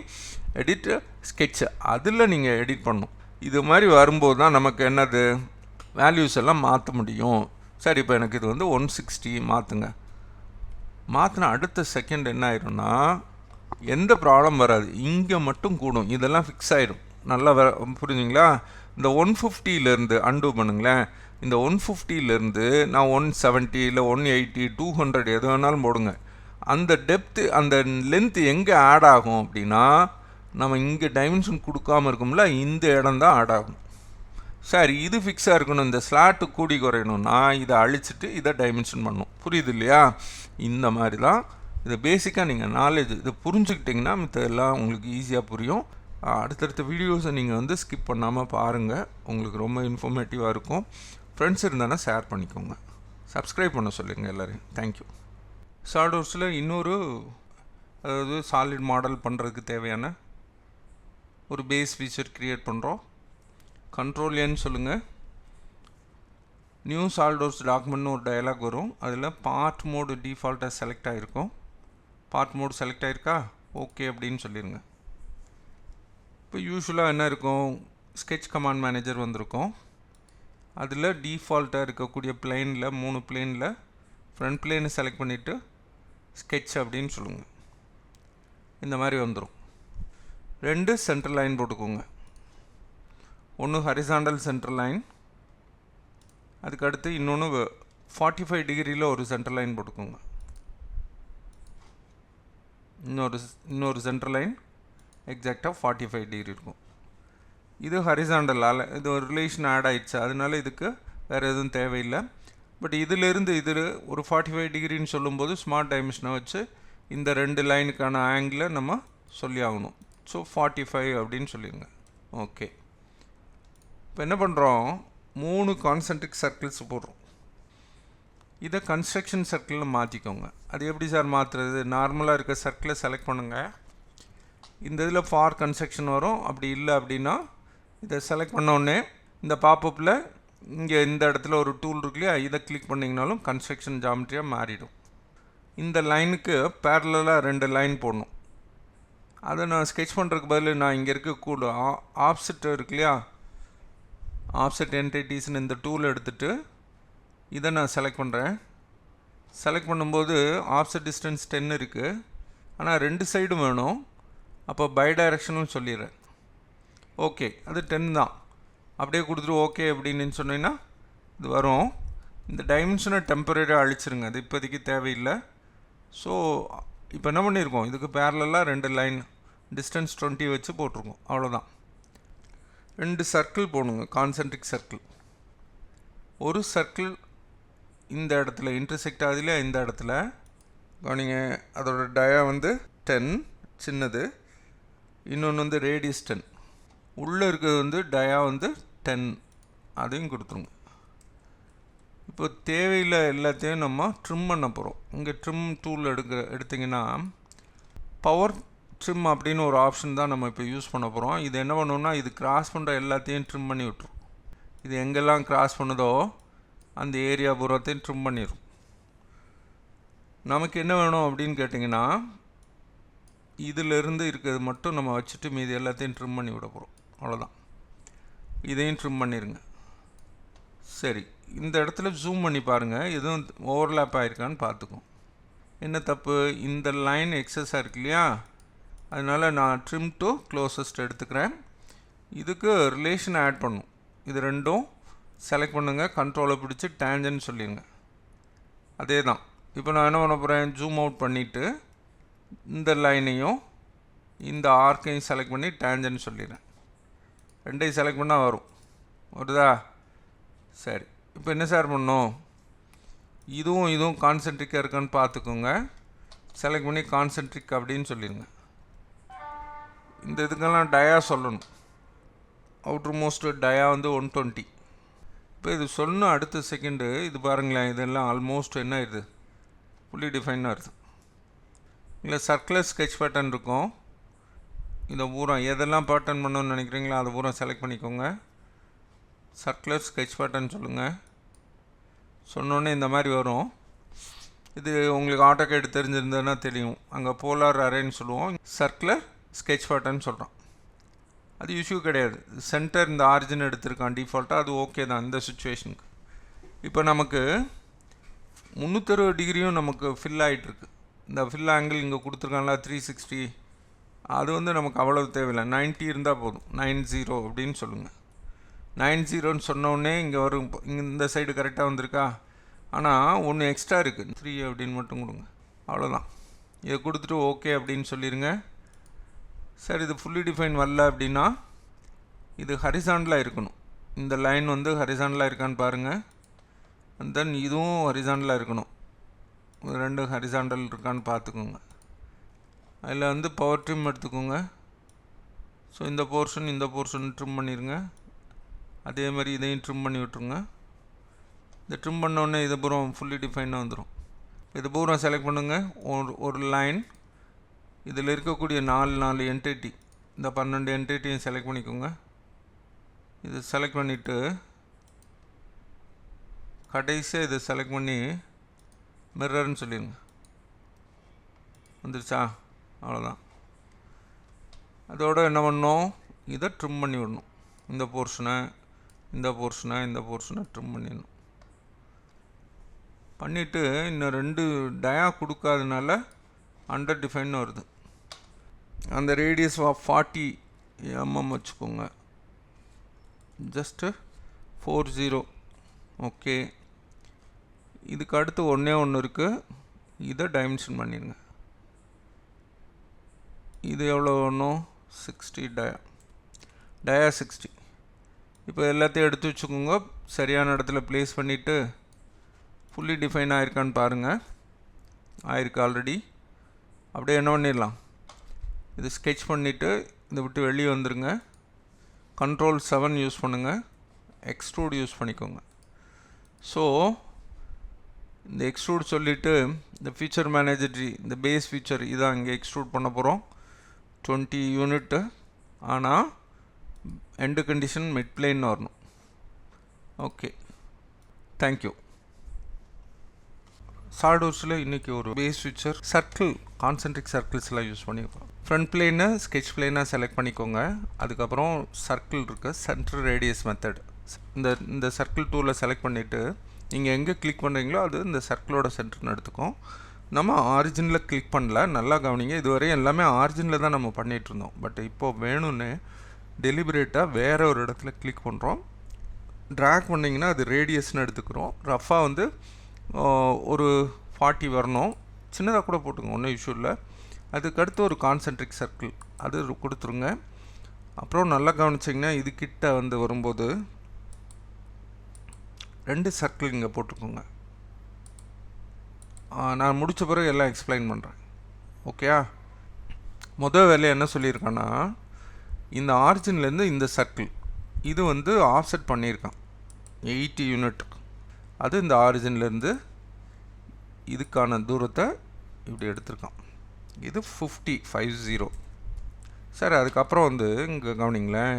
Speaker 2: எடிட் ஸ்கெட்ச், அதில் நீங்கள் எடிட் பண்ணணும். இது மாதிரி வரும்போது தான் நமக்கு என்னது வேல்யூஸ் எல்லாம் மாற்ற முடியும். சரி, இப்போ எனக்கு இது வந்து 160 மாற்றுங்க. மாற்றின அடுத்த செகண்ட் என்ன ஆயிரும்னா எந்த ப்ராப்ளம் வராது, இங்கே மட்டும் கூடும், இதெல்லாம் ஃபிக்ஸ் ஆகிடும். நல்லா புரிஞ்சுங்களா? இந்த 150லேருந்து அன்டூ பண்ணுங்களேன். இந்த 150லேருந்து நான் 170 இல்லை 180 200 எது வேணாலும் போடுங்க. அந்த டெப்த்து அந்த லென்த்து எங்கே ஆட் ஆகும் அப்படின்னா, நம்ம இங்கே டைமென்ஷன் கொடுக்காமல் இருக்கும்ல, இந்த இடம் தான் ஆட் ஆகும். சரி, இது ஃபிக்ஸாக இருக்கணும், இந்த ஸ்லாட்டு கூடி குறையணும்னா இதை அழிச்சிட்டு இதை டைமென்ஷன் பண்ணணும். புரியுது இல்லையா? இந்த மாதிரி தான் இது பேசிக்காக நீங்கள் நாலேஜ் இதை புரிஞ்சுக்கிட்டிங்கன்னா மித்த எல்லாம் உங்களுக்கு ஈஸியாக புரியும். அடுத்தடுத்த வீடியோஸை நீங்கள் வந்து ஸ்கிப் பண்ணாமல் பாருங்கள், உங்களுக்கு ரொம்ப இன்ஃபர்மேட்டிவாக இருக்கும். ஃப்ரெண்ட்ஸ் இருந்தானா ஷேர் பண்ணிக்கோங்க, சப்ஸ்கிரைப் பண்ண சொல்லுங்கள் எல்லோரையும். தேங்க்யூ. சால்ட்வொர்க்ஸில் இன்னொரு, அதாவது சாலிட் மாடல் பண்ணுறதுக்கு தேவையான ஒரு பேஸ் ஃபீச்சர் க்ரியேட் பண்ணுறோம். கண்ட்ரோல் N சொல்லுங்கள். நியூ சால்ட்வொர்க்ஸ் டாக்குமெண்ட்னு ஒரு டயலாக் வரும், அதில் பார்ட் மோடு டிஃபால்ட்டாக செலக்ட் ஆகிருக்கும். பார்ட் மோடு செலக்ட் ஆகிருக்கா, ஓகே அப்படின்னு சொல்லிடுங்க. இப்போ யூஸ்வலாக என்ன இருக்கும், ஸ்கெட்ச் கமாண்ட் மேனேஜர் வந்திருக்கும். அதில் டிஃபால்ட்டாக இருக்கக்கூடிய பிளேனில் 3 பிளேனில் ஃப்ரண்ட் பிளேனை செலக்ட் பண்ணிவிட்டு ஸ்கெட்ச் அப்படின்னு சொல்லுங்கள். இந்த மாதிரி வந்துடும். 2 சென்டர் லைன் போட்டுக்கோங்க. ஒன்று ஹரிசாண்டல் சென்டர் லைன், அதுக்கடுத்து இன்னொன்று 45 டிகிரியில் ஒரு சென்டர் லைன் போட்டுக்கோங்க. இன்னொரு சென்டர் லைன் எக்ஸாக்டாக 45 டிகிரி இருக்கும். இது ஹரிசாண்டலால் இது ஒரு ரிலேஷன் ஆட் ஆகிடுச்சு, அதனால இதுக்கு வேறு எதுவும் தேவையில்லை.
Speaker 1: பட் இதிலிருந்து இதில் ஒரு 45 டிகிரின்னு சொல்லும்போது ஸ்மார்ட் டைமென்ஷனை வச்சு இந்த 2 லைனுக்கான ஆங்கிளை நம்ம சொல்லி ஆகணும். ஸோ 45 அப்படின்னு சொல்லிடுங்க. ஓகே, இப்போ என்ன பண்ணுறோம், 3 கான்சென்ட்ரிக் சர்க்கிள்ஸ் போடுறோம். இதை கன்ஸ்ட்ரக்ஷன் சர்க்கிளில் மாற்றிக்கோங்க. அது எப்படி சார் மாற்றுறது? நார்மலாக இருக்க சர்க்கிளை செலக்ட் பண்ணுங்கள். இந்த இதில் ஃபார் கன்ஸ்ட்ரக்ஷன் வரும். அப்படி இல்லை அப்படின்னா இதை செலக்ட் பண்ணோடனே இந்த பாப்பப்பில் இங்கே இந்த இடத்துல ஒரு டூல் இருக்கு இல்லையா, இதை கிளிக் பண்ணிங்கனாலும் கன்ஸ்ட்ரக்ஷன் ஜாமெட்ரியாக மாறிடும். இந்த லைனுக்கு பேரலாக 2 லைன் போடணும். அதை நான் ஸ்கெட்ச் பண்ணுறதுக்கு பதில் நான் இங்கே இருக்கக்கூட ஆப்செட் இருக்கு இல்லையா, ஆப்செட் என்டிட்டிஸ்னு இந்த டூல் எடுத்துகிட்டு இதை நான் செலக்ட் பண்ணுறேன். செலக்ட் பண்ணும்போது ஆப்செட் டிஸ்டன்ஸ் 10 இருக்குது. ஆனால் 2 சைடும் வேணும். அப்போ பை டைரக்ஷனும் சொல்லிடுறேன். ஓகே, அது 10 தான். அப்படியே கொடுத்துட்டு ஓகே அப்படின்னு சொன்னீங்கன்னா இது வரும். இந்த டைமென்ஷனை டெம்பரரியாக அழிச்சிருங்க, அது இப்போதைக்கு தேவையில்லை. ஸோ இப்போ என்ன பண்ணியிருக்கோம், இதுக்கு பேரலாக 2 லைன் டிஸ்டன்ஸ் 20 வச்சு போட்டிருக்கோம். அவ்வளோதான். 2 சர்க்கிள் போடணுங்க, கான்சென்ட்ரிக் சர்க்கிள். ஒரு சர்க்கிள் இந்த இடத்துல இன்டர்செக்ட் ஆகுதுல, இந்த இடத்துல கவனிங்க, அதோட டயா வந்து 10 சின்னது, இன்னொன்று வந்து ரேடியஸ் 10, உள்ளே இருக்கிறது வந்து டயா வந்து 10, அதையும் கொடுத்துருங்க. இப்போ தேவையில்லை எல்லாத்தையும் நம்ம ட்ரிம் பண்ண போகிறோம். இங்கே ட்ரிம் டூல் எடுத்திங்கன்னா பவர் ட்ரிம் அப்படின்னு ஒரு ஆப்ஷன் தான் நம்ம இப்போ யூஸ் பண்ண போகிறோம். இது என்ன பண்ணணும்னா, இது கிராஸ் பண்ணுற எல்லாத்தையும் ட்ரிம் பண்ணி விட்டுரும். இது எங்கெல்லாம் கிராஸ் பண்ணுதோ அந்த ஏரியா பூராத்தையும் ட்ரிம் பண்ணிடும். நமக்கு என்ன வேணும் அப்படின்னு கேட்டிங்கன்னா, இதிலிருந்து இருக்கிறது மட்டும் நம்ம வச்சுட்டு மீதி எல்லாத்தையும் ட்ரிம் பண்ணி விட போகிறோம். அவ்வளோதான். இதையும் ட்ரிம் பண்ணிடுங்க. சரி, இந்த இடத்துல ஜூம் பண்ணி பாருங்கள், எதுவும் ஓவர்லேப் ஆகிருக்கான்னு பார்த்துக்கும். என்ன தப்பு, இந்த லைன் எக்ஸஸாக இருக்கு இல்லையா, அதனால் நான் ட்ரிம் டு க்ளோசஸ்ட் எடுத்துக்கிறேன். இதுக்கு ரிலேஷன் ஆட் பண்ணும். இது ரெண்டும் செலக்ட் பண்ணுங்கள், கண்ட்ரோலை பிடிச்சி டேஞ்சன்னு சொல்லிடுங்க. அதே தான். இப்போ நான் என்ன பண்ண போகிறேன், ஜூம் அவுட் பண்ணிவிட்டு இந்த லைனையும் இந்த ஆர்க்கையும் செலக்ட் பண்ணி டேஞ்சன்னு சொல்லிடுறேன். 2ஐயும் செலக்ட் பண்ணால் வரும். வருதா? சரி, இப்போ என்ன சார் பண்ணணும், இதுவும் கான்சென்ட்ரிக்காக இருக்கான்னு பார்த்துக்கோங்க. செலக்ட் பண்ணி கான்சென்ட்ரிக் அப்படின்னு சொல்லிடுங்க. இந்த இதுக்கெல்லாம் டயா சொல்லணும். அவுட்ரு மோஸ்ட் டயா வந்து 120. இப்போ இது சொன்ன அடுத்த செகண்டு இது பாருங்களேன், இதெல்லாம் ஆல்மோஸ்ட் என்ன ஆயிடுது, ஃபுல்லி டிஃபைனாக இருக்குது. இல்லை சர்க்குலர் ஸ்கெட்ச் பேட்டர்ன் இருக்கும். இதை பூரா எதெல்லாம் பேட்டர்ன் பண்ணணும்னு நினைக்கிறீங்களோ அதை பூரா செலக்ட் பண்ணிக்கோங்க. சர்க்குலர் ஸ்கெட்ச் பேட்டர்ன் சொல்லுங்கள். சொன்னோன்னே இந்த மாதிரி வரும். இது உங்களுக்கு ஆட்டோகேட் தெரிஞ்சிருந்ததுன்னா தெரியும். அங்கே போலார் அரேன்னு சொல்லுவோம், சர்க்குலர் ஸ்கெட்ச் பேட்டர்ன் சொல்கிறோம். அது இஷ்யூ கிடையாது. சென்டர் இந்த ஆரிஜின் எடுத்திருக்கான் டிஃபால்ட்டாக, அது ஓகே தான் இந்த சுச்சுவேஷனுக்கு. இப்போ நமக்கு 360 டிகிரியும் நமக்கு ஃபில் ஆகிட்டுருக்கு. இந்த ஃபில் ஆங்கிள் இங்கே கொடுத்துருக்காங்களா 360, அது வந்து நமக்கு அவ்வளோ தேவையில்லை. 90 இருந்தால் போதும். 90 அப்படின்னு சொல்லுங்கள். 90ன்னு சொன்னோடனே இங்கே வரும். இந்த சைடு கரெக்டாக வந்திருக்கா, ஆனால் ஒன்று எக்ஸ்ட்ரா இருக்குது, 3 அப்படின்னு மட்டும் கொடுங்க. அவ்வளோதான். இதை கொடுத்துட்டு ஓகே அப்படின்னு சொல்லிடுங்க. சார் இது ஃபுல்லி டிஃபைன் வரல அப்படின்னா இது ஹரிசாண்டலாக இருக்கணும். இந்த லைன் வந்து ஹரிசாண்டலாக இருக்கான்னு பாருங்கள். அண்ட் தென் இதுவும் ஹரிசாண்டலாக இருக்கணும். 2 ஹரிசாண்டல் இருக்கான்னு பார்த்துக்கோங்க. அதில் வந்து பவர் ட்ரிம் எடுத்துக்கோங்க. ஸோ இந்த போர்ஷன் ட்ரிம் பண்ணிடுங்க. அதே மாதிரி இதையும் ட்ரிம் பண்ணி விட்ருங்க. இந்த ட்ரிம் பண்ணோடனே இது பூரம் ஃபுல்லி டிஃபைனாக வந்துடும். இது பூரம் செலக்ட் பண்ணுங்கள். ஒரு லைன் இதில் இருக்கக்கூடிய 4 என்டிட்டி, இந்த 12 என்டிட்டியும் செலக்ட் பண்ணிக்கோங்க. இது செலக்ட் பண்ணிவிட்டு கடைசியாக இதை செலக்ட் பண்ணி மிரர்னு சொல்லிடுங்க. வந்துருச்சா? அவ்வளோதான். அதோடு என்ன பண்ணணும், இதை ட்ரிம் பண்ணி விடணும். இந்த போர்ஷனை ட்ரிம் பண்ணிடணும். பண்ணிவிட்டு இன்னும் 2 டயா கொடுக்காதனால அண்டர் டிஃபைன் வருது. அந்த ரேடியஸ் 40 mm வச்சுக்கோங்க. ஜஸ்ட்டு 40. ஓகே, இதுக்கு அடுத்து ஒன்று இருக்குது. இதை டைமென்ஷன் பண்ணிடுங்க. இது எவ்வளோ வேணும், 60 டயா 60. இப்போ எல்லாத்தையும் எடுத்து வச்சுக்கோங்க. சரியான இடத்துல ப்ளேஸ் பண்ணிவிட்டு
Speaker 2: ஃபுல்லி டிஃபைன் ஆயிருக்கான்னு பாருங்கள். ஆயிருக்கு ஆல்ரெடி. அப்படியே என்ன பண்ணிடலாம், இது ஸ்கெட்ச் பண்ணிவிட்டு இதை விட்டு வெளியே வந்துடுங்க. Ctrl 7 யூஸ் பண்ணுங்கள், எக்ஸ்ட்ரூட் யூஸ் பண்ணிக்கோங்க. ஸோ இந்த எக்ஸ்ட்ரூட் சொல்லிவிட்டு இந்த ஃபீச்சர் மேனேஜர் இந்த பேஸ் ஃபீச்சர் இதான் இங்கே எக்ஸ்ட்ரூட் பண்ண போகிறோம் 20 யூனிட்டு. ஆனால் எண்டு கண்டிஷன் மிட் பிளேன் வரணும். Okay, thank you. சால்டோர்ஸில் இன்றைக்கி ஒரு பேஸ் ஃபீச்சர் சர்க்கிள், கான்சென்ட்ரிக் சர்க்கிள்ஸ்லாம் யூஸ் பண்ணியிருக்கோம். ஃப்ரண்ட் பிளேனை ஸ்கெட்ச் பிளேனாக செலக்ட் பண்ணிக்கோங்க. அதுக்கப்புறம் சர்க்கிள் இருக்குது, சென்டர் ரேடியஸ் மெத்தட். இந்த சர்க்கிள் டூவில் செலக்ட் பண்ணிவிட்டு நீங்கள் எங்கே கிளிக் பண்ணுறீங்களோ அது இந்த சர்க்கிளோட சென்டர்னு எடுத்துக்கும். நம்ம ஆரிஜினில் கிளிக் பண்ணல, நல்லா கவனிங்க. இதுவரை எல்லாமே ஆரிஜினில் தான் நம்ம பண்ணிகிட்ருந்தோம். பட் இப்போது வேணும்னு டெலிபரேட்டாக வேறு ஒரு இடத்துல கிளிக் பண்ணுறோம். ட்ராக் பண்ணிங்கன்னா அது ரேடியஸ்னு எடுத்துக்கிறோம். ரஃபாக வந்து ஒரு 40 வரணும், சின்னதாக கூட போட்டுங்க, ஒன்றும் இஷ்யூ இல்லை. அதுக்கடுத்து ஒரு கான்சென்ட்ரிக் சர்க்கிள் அது கொடுத்துருங்க. அப்புறம் நல்லா கவனிச்சிங்கன்னா இது கிட்ட வந்து வரும்போது 2 சர்க்கிள் இங்கே போட்டுக்கோங்க. நான் முடித்த பிறகு எல்லாம் எக்ஸ்பிளைன் பண்ணுறேன். ஓகேயா? முதல் வேலையை என்ன சொல்லியிருக்கான்னா, இந்த ஆரிஜின்லேருந்து இந்த சர்க்கிள் இது வந்து ஆஃப்செட் பண்ணியிருக்கான் 80 யூனிட். அது இந்த ஆரிஜின்லேருந்து இதுக்கான தூரத்தை இப்படி எடுத்திருக்கான். இது 50 சார். அதுக்கப்புறம் வந்து இங்கே கவனிங்களேன்,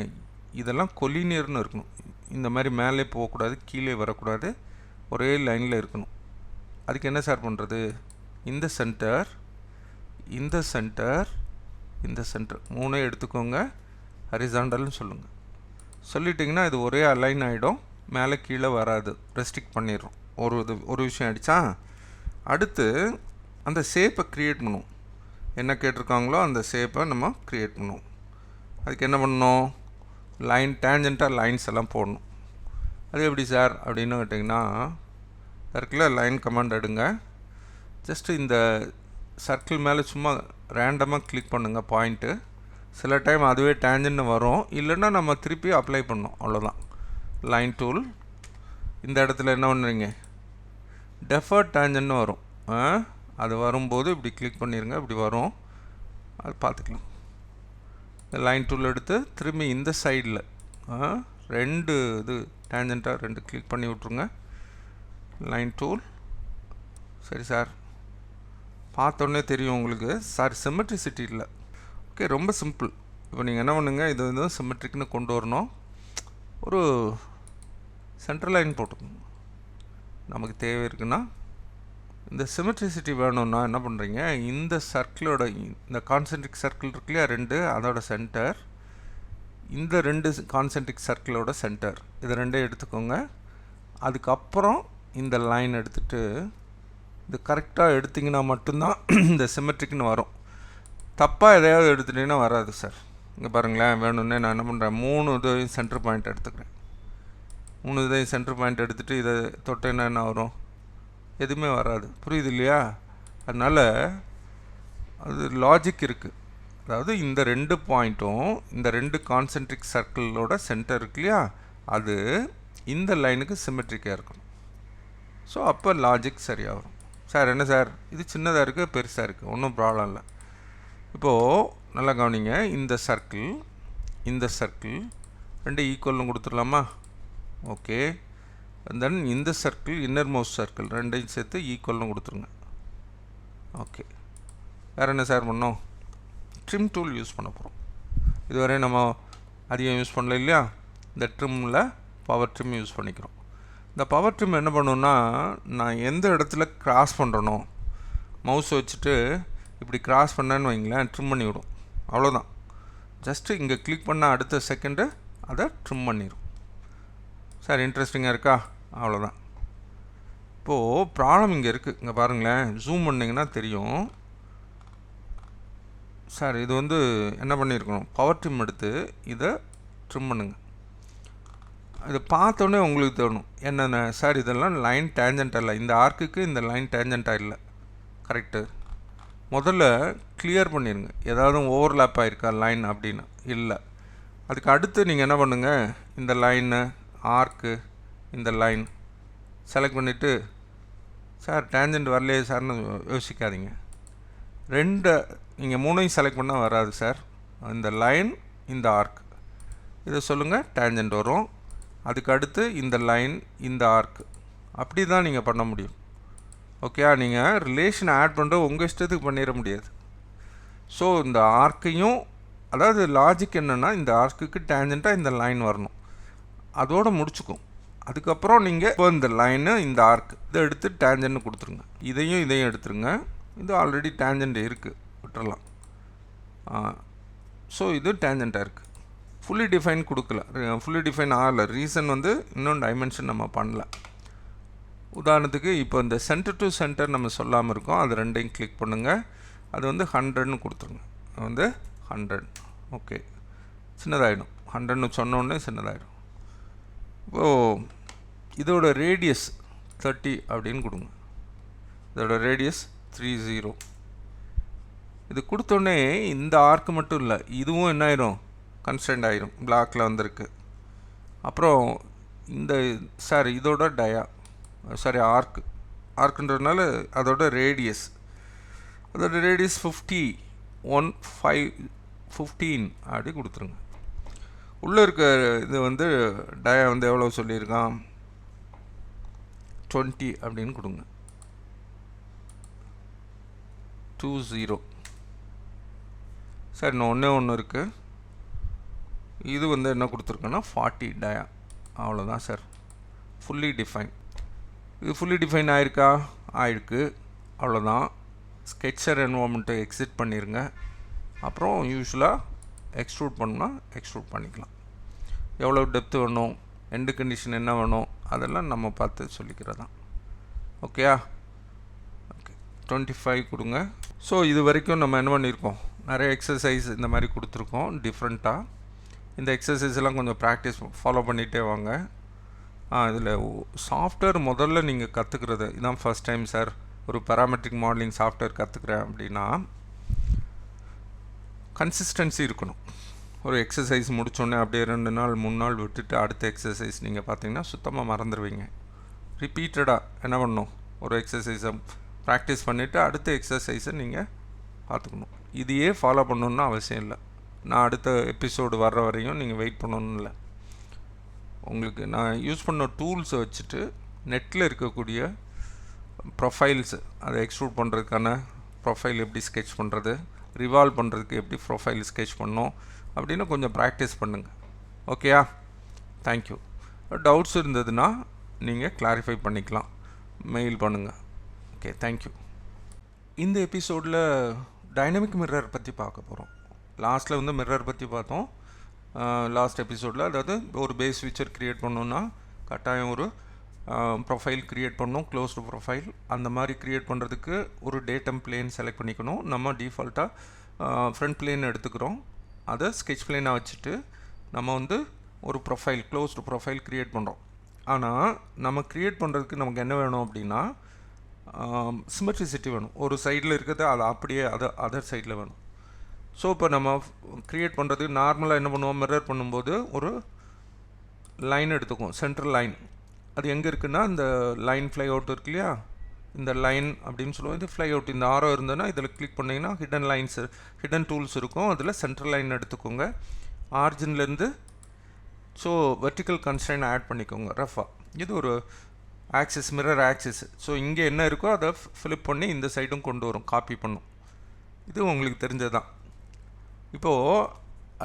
Speaker 2: இதெல்லாம் கொலினியர்னு இருக்கணும். இந்த மாதிரி மேலே போகக்கூடாது, கீழே வரக்கூடாது, ஒரே லைனில் இருக்கணும். அதுக்கு என்ன சார் பண்ணுறது, இந்த சென்டர், இந்த சென்டர், இந்த சென்டர் 3 எடுத்துக்கோங்க, ஹரிசாண்டல்னு சொல்லுங்கள். சொல்லிட்டிங்கன்னா இது ஒரே அலைன் ஆகிடும், மேலே கீழே வராது, ரெஸ்ட்ரிக்ட் பண்ணிடுறோம். ஒரு விஷயம் ஆகிடுச்சா? அடுத்து அந்த ஷேப்பை க்ரியேட் பண்ணுவோம். என்ன கேட்டிருக்காங்களோ அந்த ஷேப்பை நம்ம க்ரியேட் பண்ணுவோம். அதுக்கு என்ன பண்ணணும், லைன் டேஞ்சண்ட்டாக லைன்ஸ் எல்லாம் போடணும். அது எப்படி சார் அப்படின்னு கேட்டிங்கன்னா, இருக்குல்ல லைன் கமாண்ட் எடுங்க. ஜஸ்ட்டு இந்த சர்க்கிள் மேலே சும்மா ரேண்டமாக கிளிக் பண்ணுங்கள் பாயிண்ட்டு. சில டைம் அதுவே டேஞ்சன்ட்னு வரும், இல்லைன்னா நம்ம திருப்பி அப்ளை பண்ணோம், அவ்வளோதான். லைன் டூல் இந்த இடத்துல என்ன பண்ணுறீங்க, டெஃபர்ட் டேஞ்சன்ட்னு வரும். அது வரும்போது இப்படி கிளிக் பண்ணிடுங்க, இப்படி வரும், அது பார்த்துக்கலாம். இந்த லைன் டூல் எடுத்து திரும்பி இந்த சைடில் 2 இது டேஞ்சண்ட்டாக 2 கிளிக் பண்ணி விட்ருங்க. Line tool. சரி சார், பார்த்தோன்னே தெரியும் உங்களுக்கு சார் சிமெட்ரிசிட்டி இல்லை. ஓகே, ரொம்ப சிம்பிள். இப்போ நீங்கள் என்ன பண்ணுங்கள், இது வந்து சிமெட்ரிக்னு கொண்டு வரணும். ஒரு சென்ட்ரல் லைன் போட்டுக்கோங்க. நமக்கு தேவை இருக்குன்னா இந்த சிமெட்ரிசிட்டி வேணும்னா என்ன பண்ணுறீங்க, இந்த சர்க்கிளோட இந்த கான்சென்ட்ரிக் சர்க்கிள் இருக்கு இல்லையா 2, அதோட சென்டர், இந்த 2 கான்சென்ட்ரிக் சர்க்கிளோட சென்டர், இது 2 எடுத்துக்கோங்க. அதுக்கப்புறம் இந்த லைன் எடுத்துகிட்டு இது கரெக்டாக எடுத்திங்கன்னா மட்டும்தான் இந்த சிமெட்ரிக்னு வரும். தப்பாக எதையாவது எடுத்துட்டிங்கன்னா வராது சார். இங்கே பாருங்களேன், வேணும்னே நான் என்ன பண்ணுறேன், 3 இதையும் சென்டர் பாயிண்ட் எடுத்துக்கிறேன். 3 இதையும் சென்டர் பாயிண்ட் எடுத்துகிட்டு இதை தொட்டேன்னா என்ன வரும், எதுவுமே வராது. புரியுது இல்லையா? அதனால் அது லாஜிக் இருக்குது. அதாவது இந்த 2 பாயிண்ட்டும் இந்த 2 கான்சென்ட்ரிக் சர்க்கிளோட சென்டர் இருக்கு இல்லையா, அது இந்த லைனுக்கு சிமெட்ரிக்காக இருக்கணும். ஸோ அப்போ லாஜிக் சரியாக வரும். சார் என்ன சார் இது சின்னதாக இருக்குது பெருசாக இருக்குது, ஒன்றும் ப்ராப்ளம் இல்லை. இப்போது நல்லா கவனிங்க, இந்த சர்க்கிள் இந்த சர்க்கிள் 2 ஈக்குவல்னு கொடுத்துடலாமா? ஓகே. தென் இந்த சர்க்கிள் இன்னர் மோஸ்ட் சர்க்கிள் 2ஐயும் சேர்த்து ஈக்குவல்னு கொடுத்துருங்க. ஓகே. வேறு என்ன சார் பண்ணோம், ட்ரிம் டூல் யூஸ் பண்ண போகிறோம். இதுவரை நம்ம அதிகம் யூஸ் பண்ணல இல்லையா, இந்த ட்ரிம்மில் பவர் ட்ரிம் யூஸ் பண்ணிக்கிறோம். இந்த பவர் ட்ரிம் என்ன பண்ணுன்னா, நான் எந்த இடத்துல கிராஸ் பண்ணுறனோ மவுஸ் வச்சுட்டு இப்படி கிராஸ் பண்ணேன்னு வைங்களேன், ட்ரிம் பண்ணி விடும். அவ்வளோதான். ஜஸ்ட்டு இங்கே கிளிக் பண்ண அடுத்த செகண்டு அதை ட்ரிம் பண்ணிடும். சார் இன்ட்ரெஸ்டிங்காக இருக்கா? அவ்வளோதான். இப்போது ப்ராப்ளம் இங்கே இருக்குது. இங்கே பாருங்களேன், ஜூம் பண்ணிங்கன்னா தெரியும். சார் இது வந்து என்ன பண்ணியிருக்கணும், பவர் ட்ரிம் எடுத்து இதை ட்ரிம் பண்ணுங்க. இதை பார்த்தோன்னே உங்களுக்கு தோணும் என்னென்ன சார் இதெல்லாம் லைன் டேஞ்சண்ட்டாக இல்லை, இந்த ஆர்க்குக்கு இந்த லைன் டேஞ்சண்ட்டாக இல்லை. கரெக்டு. முதல்ல கிளியர் பண்ணிடுங்க, ஏதாவது ஓவர்லேப் ஆகிருக்கா லைன் அப்படின்னு. இல்லை. அதுக்கு அடுத்து நீங்கள் என்ன பண்ணுங்கள், இந்த லைனு ஆர்க்கு இந்த லைன் செலக்ட் பண்ணிவிட்டு
Speaker 1: சார் டேஞ்சன்ட் வரலையே சார்னு யோசிக்காதீங்க. நீங்கள் 3ஐயும் செலக்ட் பண்ணால் வராது சார். இந்த லைன், இந்த ஆர்க், இதை சொல்லுங்கள், டேஞ்சன்ட் வரும். அதுக்கு அடுத்து இந்த லைன், இந்த ஆர்க், அப்படி தான் நீங்கள் பண்ண முடியும். ஓகே, நீங்கள் ரிலேஷனை ஆட் பண்ணுற உங்கள் இஷ்டத்துக்கு பண்ணிட முடியாது. ஸோ இந்த ஆர்க்கையும், அதாவது லாஜிக் என்னென்னா இந்த ஆர்க்குக்கு டேஞ்சண்ட்டாக இந்த லைன் வரணும், அதோடு முடிச்சுக்கும். அதுக்கப்புறம் நீங்கள் இப்போ இந்த லைனு, இந்த ஆர்க், இதை எடுத்து டேஞ்சன்ட்னு கொடுத்துருங்க. இதையும் எடுத்துருங்க. இது ஆல்ரெடி டேஞ்சண்ட் இருக்குது, விட்டுறலாம். ஸோ இது டேஞ்சண்ட்டாக இருக்குது. ஃபுல்லி டிஃபைன் கொடுக்கல, ஃபுல்லி டிஃபைன் ஆகலை. ரீசன் இன்னும் டைமென்ஷன் நம்ம பண்ணல. உதாரணத்துக்கு இப்போ இந்த சென்டர் டு சென்டர் நம்ம சொல்லாமல் இருக்கோம், அது ரெண்டையும் கிளிக் பண்ணுங்கள். அது 100ன்னு கொடுத்துருங்க. 100. ஓகே, சின்னதாகிடும். 100ன்னு சொன்னோடனே சின்னதாகிடும். இப்போது இதோட ரேடியஸ் 30 அப்படின்னு கொடுங்க. இதோட ரேடியஸ் 30. இது கொடுத்தோடனே இந்த ஆர்க்கு மட்டும் இல்லை, இதுவும் என்ன ஆயிரும், கன்ஸ்டன்ட் ஆயிரும். பிளாக்கில் வந்திருக்கு. அப்புறம் இந்த இதோட ஆர்க்குன்றதுனால அதோட ரேடியஸ் 15 அப்படி கொடுத்துருங்க. உள்ளே இருக்க இது டயா எவ்வளோ சொல்லியிருக்கான், 20 அப்படின்னு கொடுங்க. 20. சார் இன்னும் ஒன்று இருக்குது. இது என்ன கொடுத்துருக்குன்னா 40 டயா. அவ்வளோதான் சார், ஃபுல்லி டிஃபைன். இது ஃபுல்லி டிஃபைன் ஆகிருக்கா? ஆயிருக்கு. அவ்வளோதான். ஸ்கெட்சர் என்வால்மெண்ட்டை எக்ஸிட் பண்ணிடுங்க. அப்புறம் யூஸ்வலாக எக்ஸ்ட்ரூட் பண்ணால் எக்ஸ்ட்ரூட் பண்ணிக்கலாம். எவ்வளோ டெப்த்து வேணும், எண்டு கண்டிஷன் என்ன வேணும், அதெல்லாம் நம்ம பார்த்து சொல்லிக்கிறதான். ஓகேயா? ஓகே, 25 கொடுங்க. ஸோ இது வரைக்கும் நம்ம என்ன பண்ணியிருக்கோம், நிறைய எக்ஸசைஸ் இந்த மாதிரி கொடுத்துருக்கோம் டிஃப்ரெண்ட்டாக. இந்த எக்ஸசைஸ் எல்லாம் கொஞ்சம் ப்ராக்டிஸ் ஃபாலோ பண்ணிகிட்டே வாங்க. இதில் சாஃப்ட்வேர் முதல்ல நீங்கள் கற்றுக்கிறது இதான் ஃபஸ்ட் டைம் சார் ஒரு பேராமெட்ரிக் மாடலிங் சாஃப்ட்வேர் கற்றுக்குறேன் அப்படின்னா, கன்சிஸ்டன்சி இருக்கணும். ஒரு எக்ஸசைஸ் முடித்தோடனே அப்படியே 2 நாள் 3 நாள் விட்டுட்டு அடுத்த எக்ஸசைஸ் நீங்கள் பார்த்தீங்கன்னா சுத்தமாக மறந்துடுவீங்க. ரிப்பீட்டடாக என்ன பண்ணணும், ஒரு எக்ஸசைஸை ப்ராக்டிஸ் பண்ணிவிட்டு அடுத்த எக்ஸசைஸை நீங்கள் பார்த்துக்கணும். இதையே ஃபாலோ பண்ணணுன்னு அவசியம் இல்லை. நான் அடுத்த எபிசோடு வர்ற வரையும் நீங்கள் வெயிட் பண்ணணும்னு இல்லை. உங்களுக்கு நான் யூஸ் பண்ண டூல்ஸை வச்சுட்டு நெட்டில் இருக்கக்கூடிய ப்ரொஃபைல்ஸ், அதை எக்ஸ்ட்ரூட் பண்ணுறதுக்கான ப்ரொஃபைல் எப்படி ஸ்கெட்ச் பண்ணுறது, ரிவால்வ் பண்ணுறதுக்கு எப்படி ப்ரொஃபைல் ஸ்கெட்ச் பண்ணணும் அப்படின்னு கொஞ்சம் ப்ராக்டிஸ் பண்ணுங்கள். ஓகேயா? தேங்க்யூ. டவுட்ஸ் இருந்ததுன்னா நீங்கள் கிளாரிஃபை பண்ணிக்கலாம், மெயில் பண்ணுங்கள். Okay, thank you. இந்த எபிசோடில் டைனமிக் மிரர் பற்றி பார்க்க போகிறோம். லாஸ்ட்டில் மிரர் பற்றி பார்த்தோம் லாஸ்ட் எபிசோடில். அதாவது ஒரு பேஸ் ஃபீச்சர் க்ரியேட் பண்ணோன்னா கட்டாயம் ஒரு ப்ரொஃபைல் க்ரியேட் பண்ணணும், க்ளோஸ்டு ப்ரொஃபைல். அந்த மாதிரி க்ரியேட் பண்ணுறதுக்கு ஒரு டேட்டம் பிளேன் செலக்ட் பண்ணிக்கணும். நம்ம டிஃபால்ட்டாக ஃப்ரண்ட் பிளேன் எடுத்துக்கிறோம். அதை ஸ்கெட்ச் பிளேனாக வச்சுட்டு நம்ம ஒரு ப்ரொஃபைல், க்ளோஸ்டு ப்ரொஃபைல் க்ரியேட் பண்ணுறோம். ஆனால் நம்ம க்ரியேட் பண்ணுறதுக்கு நமக்கு என்ன வேணும் அப்படின்னா, சிமெட்ரிசிட்டி வேணும். ஒரு சைடில் இருக்கிறது அது அப்படியே அதர் சைடில் வேணும். ஸோ இப்போ நம்ம க்ரியேட் பண்ணுறதுக்கு நார்மலாக என்ன பண்ணுவோம், மிரர் பண்ணும்போது ஒரு லைன் எடுத்துக்குவோம், சென்ட்ரல் லைன். அது எங்கே இருக்குன்னா இந்த லைன் ஃப்ளை அவுட் இருக்கு இல்லையா, இந்த லைன் அப்படின்னு சொல்லுவோம். இது ஃப்ளை அவுட், இந்த ஆரோ இருந்ததுன்னா இதில் கிளிக் பண்ணிங்கன்னா ஹிடன் டூல்ஸ் இருக்கும். அதில் சென்ட்ரல் லைன் எடுத்துக்கோங்க ஆரிஜின்லேருந்து. ஸோ வெர்டிக்கல் கன்ஸ்ட்ரைன் ஆட் பண்ணிக்கோங்க ரஃபாக. இது ஒரு ஆக்சிஸ், மிரர் ஆக்சிஸ். ஸோ இங்கே என்ன இருக்கோ அதை ஃபிலிப் பண்ணி இந்த சைடும் கொண்டு வரும், காப்பி பண்ணும். இது உங்களுக்கு தெரிஞ்சது தான். இப்போது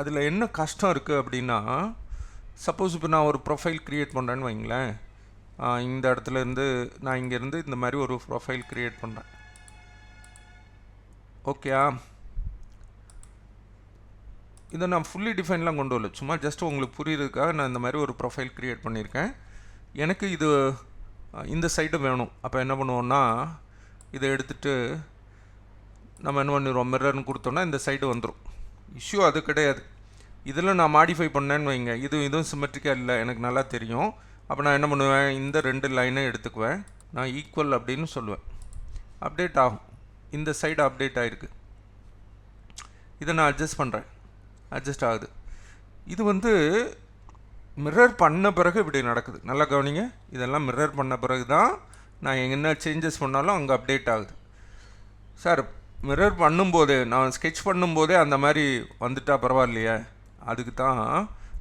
Speaker 1: அதில் என்ன கஷ்டம் இருக்குது அப்படின்னா, சப்போஸ் இப்போ நான் ஒரு ப்ரொஃபைல் க்ரியேட் பண்ணுறேன்னு வைங்களேன். இந்த இடத்துலேருந்து நான் இங்கேருந்து இந்த மாதிரி ஒரு ப்ரொஃபைல் க்ரியேட் பண்ணுறேன். ஓகேயா? இதை நான் ஃபுல்லி டிஃபைன்லாம் கொண்டு வரல, சும்மா ஜஸ்ட் உங்களுக்கு புரியுறதுக்காக நான் இந்த மாதிரி ஒரு ப்ரொஃபைல் க்ரியேட் பண்ணியிருக்கேன். எனக்கு இது இந்த சைடு வேணும். அப்போ என்ன பண்ணுவோன்னா, இதை எடுத்துகிட்டு நம்ம என்ன பண்ணிடுவோம், மிரர்னு கொடுத்தோன்னா இந்த சைடு வந்துடும். இஷ்யூ அது கிடையாது. இதில் நான் மாடிஃபை பண்ணேன்னு வைங்க, இதுவும் சிமெட்ரிக்காக இல்லை, எனக்கு நல்லா தெரியும். அப்போ நான் என்ன பண்ணுவேன், இந்த 2 லைனை எடுத்துக்குவேன், நான் ஈக்குவல் அப்படின்னு சொல்லுவேன். அப்டேட் ஆகும், இந்த சைடு அப்டேட் ஆகிருக்கு. இதை நான் அட்ஜஸ்ட் பண்ணுறேன், அட்ஜஸ்ட் ஆகுது. இது மிரர் பண்ண பிறகு இப்படி நடக்குது. நல்லா கவனிங்க, இதெல்லாம் மிரர் பண்ண பிறகு தான்
Speaker 2: நான் என்ன சேஞ்சஸ் பண்ணாலும் அங்கே அப்டேட் ஆகுது. சார் மிரர் பண்ணும்போதே நான் ஸ்கெட்ச் பண்ணும்போதே அந்த மாதிரி வந்துட்டா பரவாயில்லையே, அதுக்கு தான்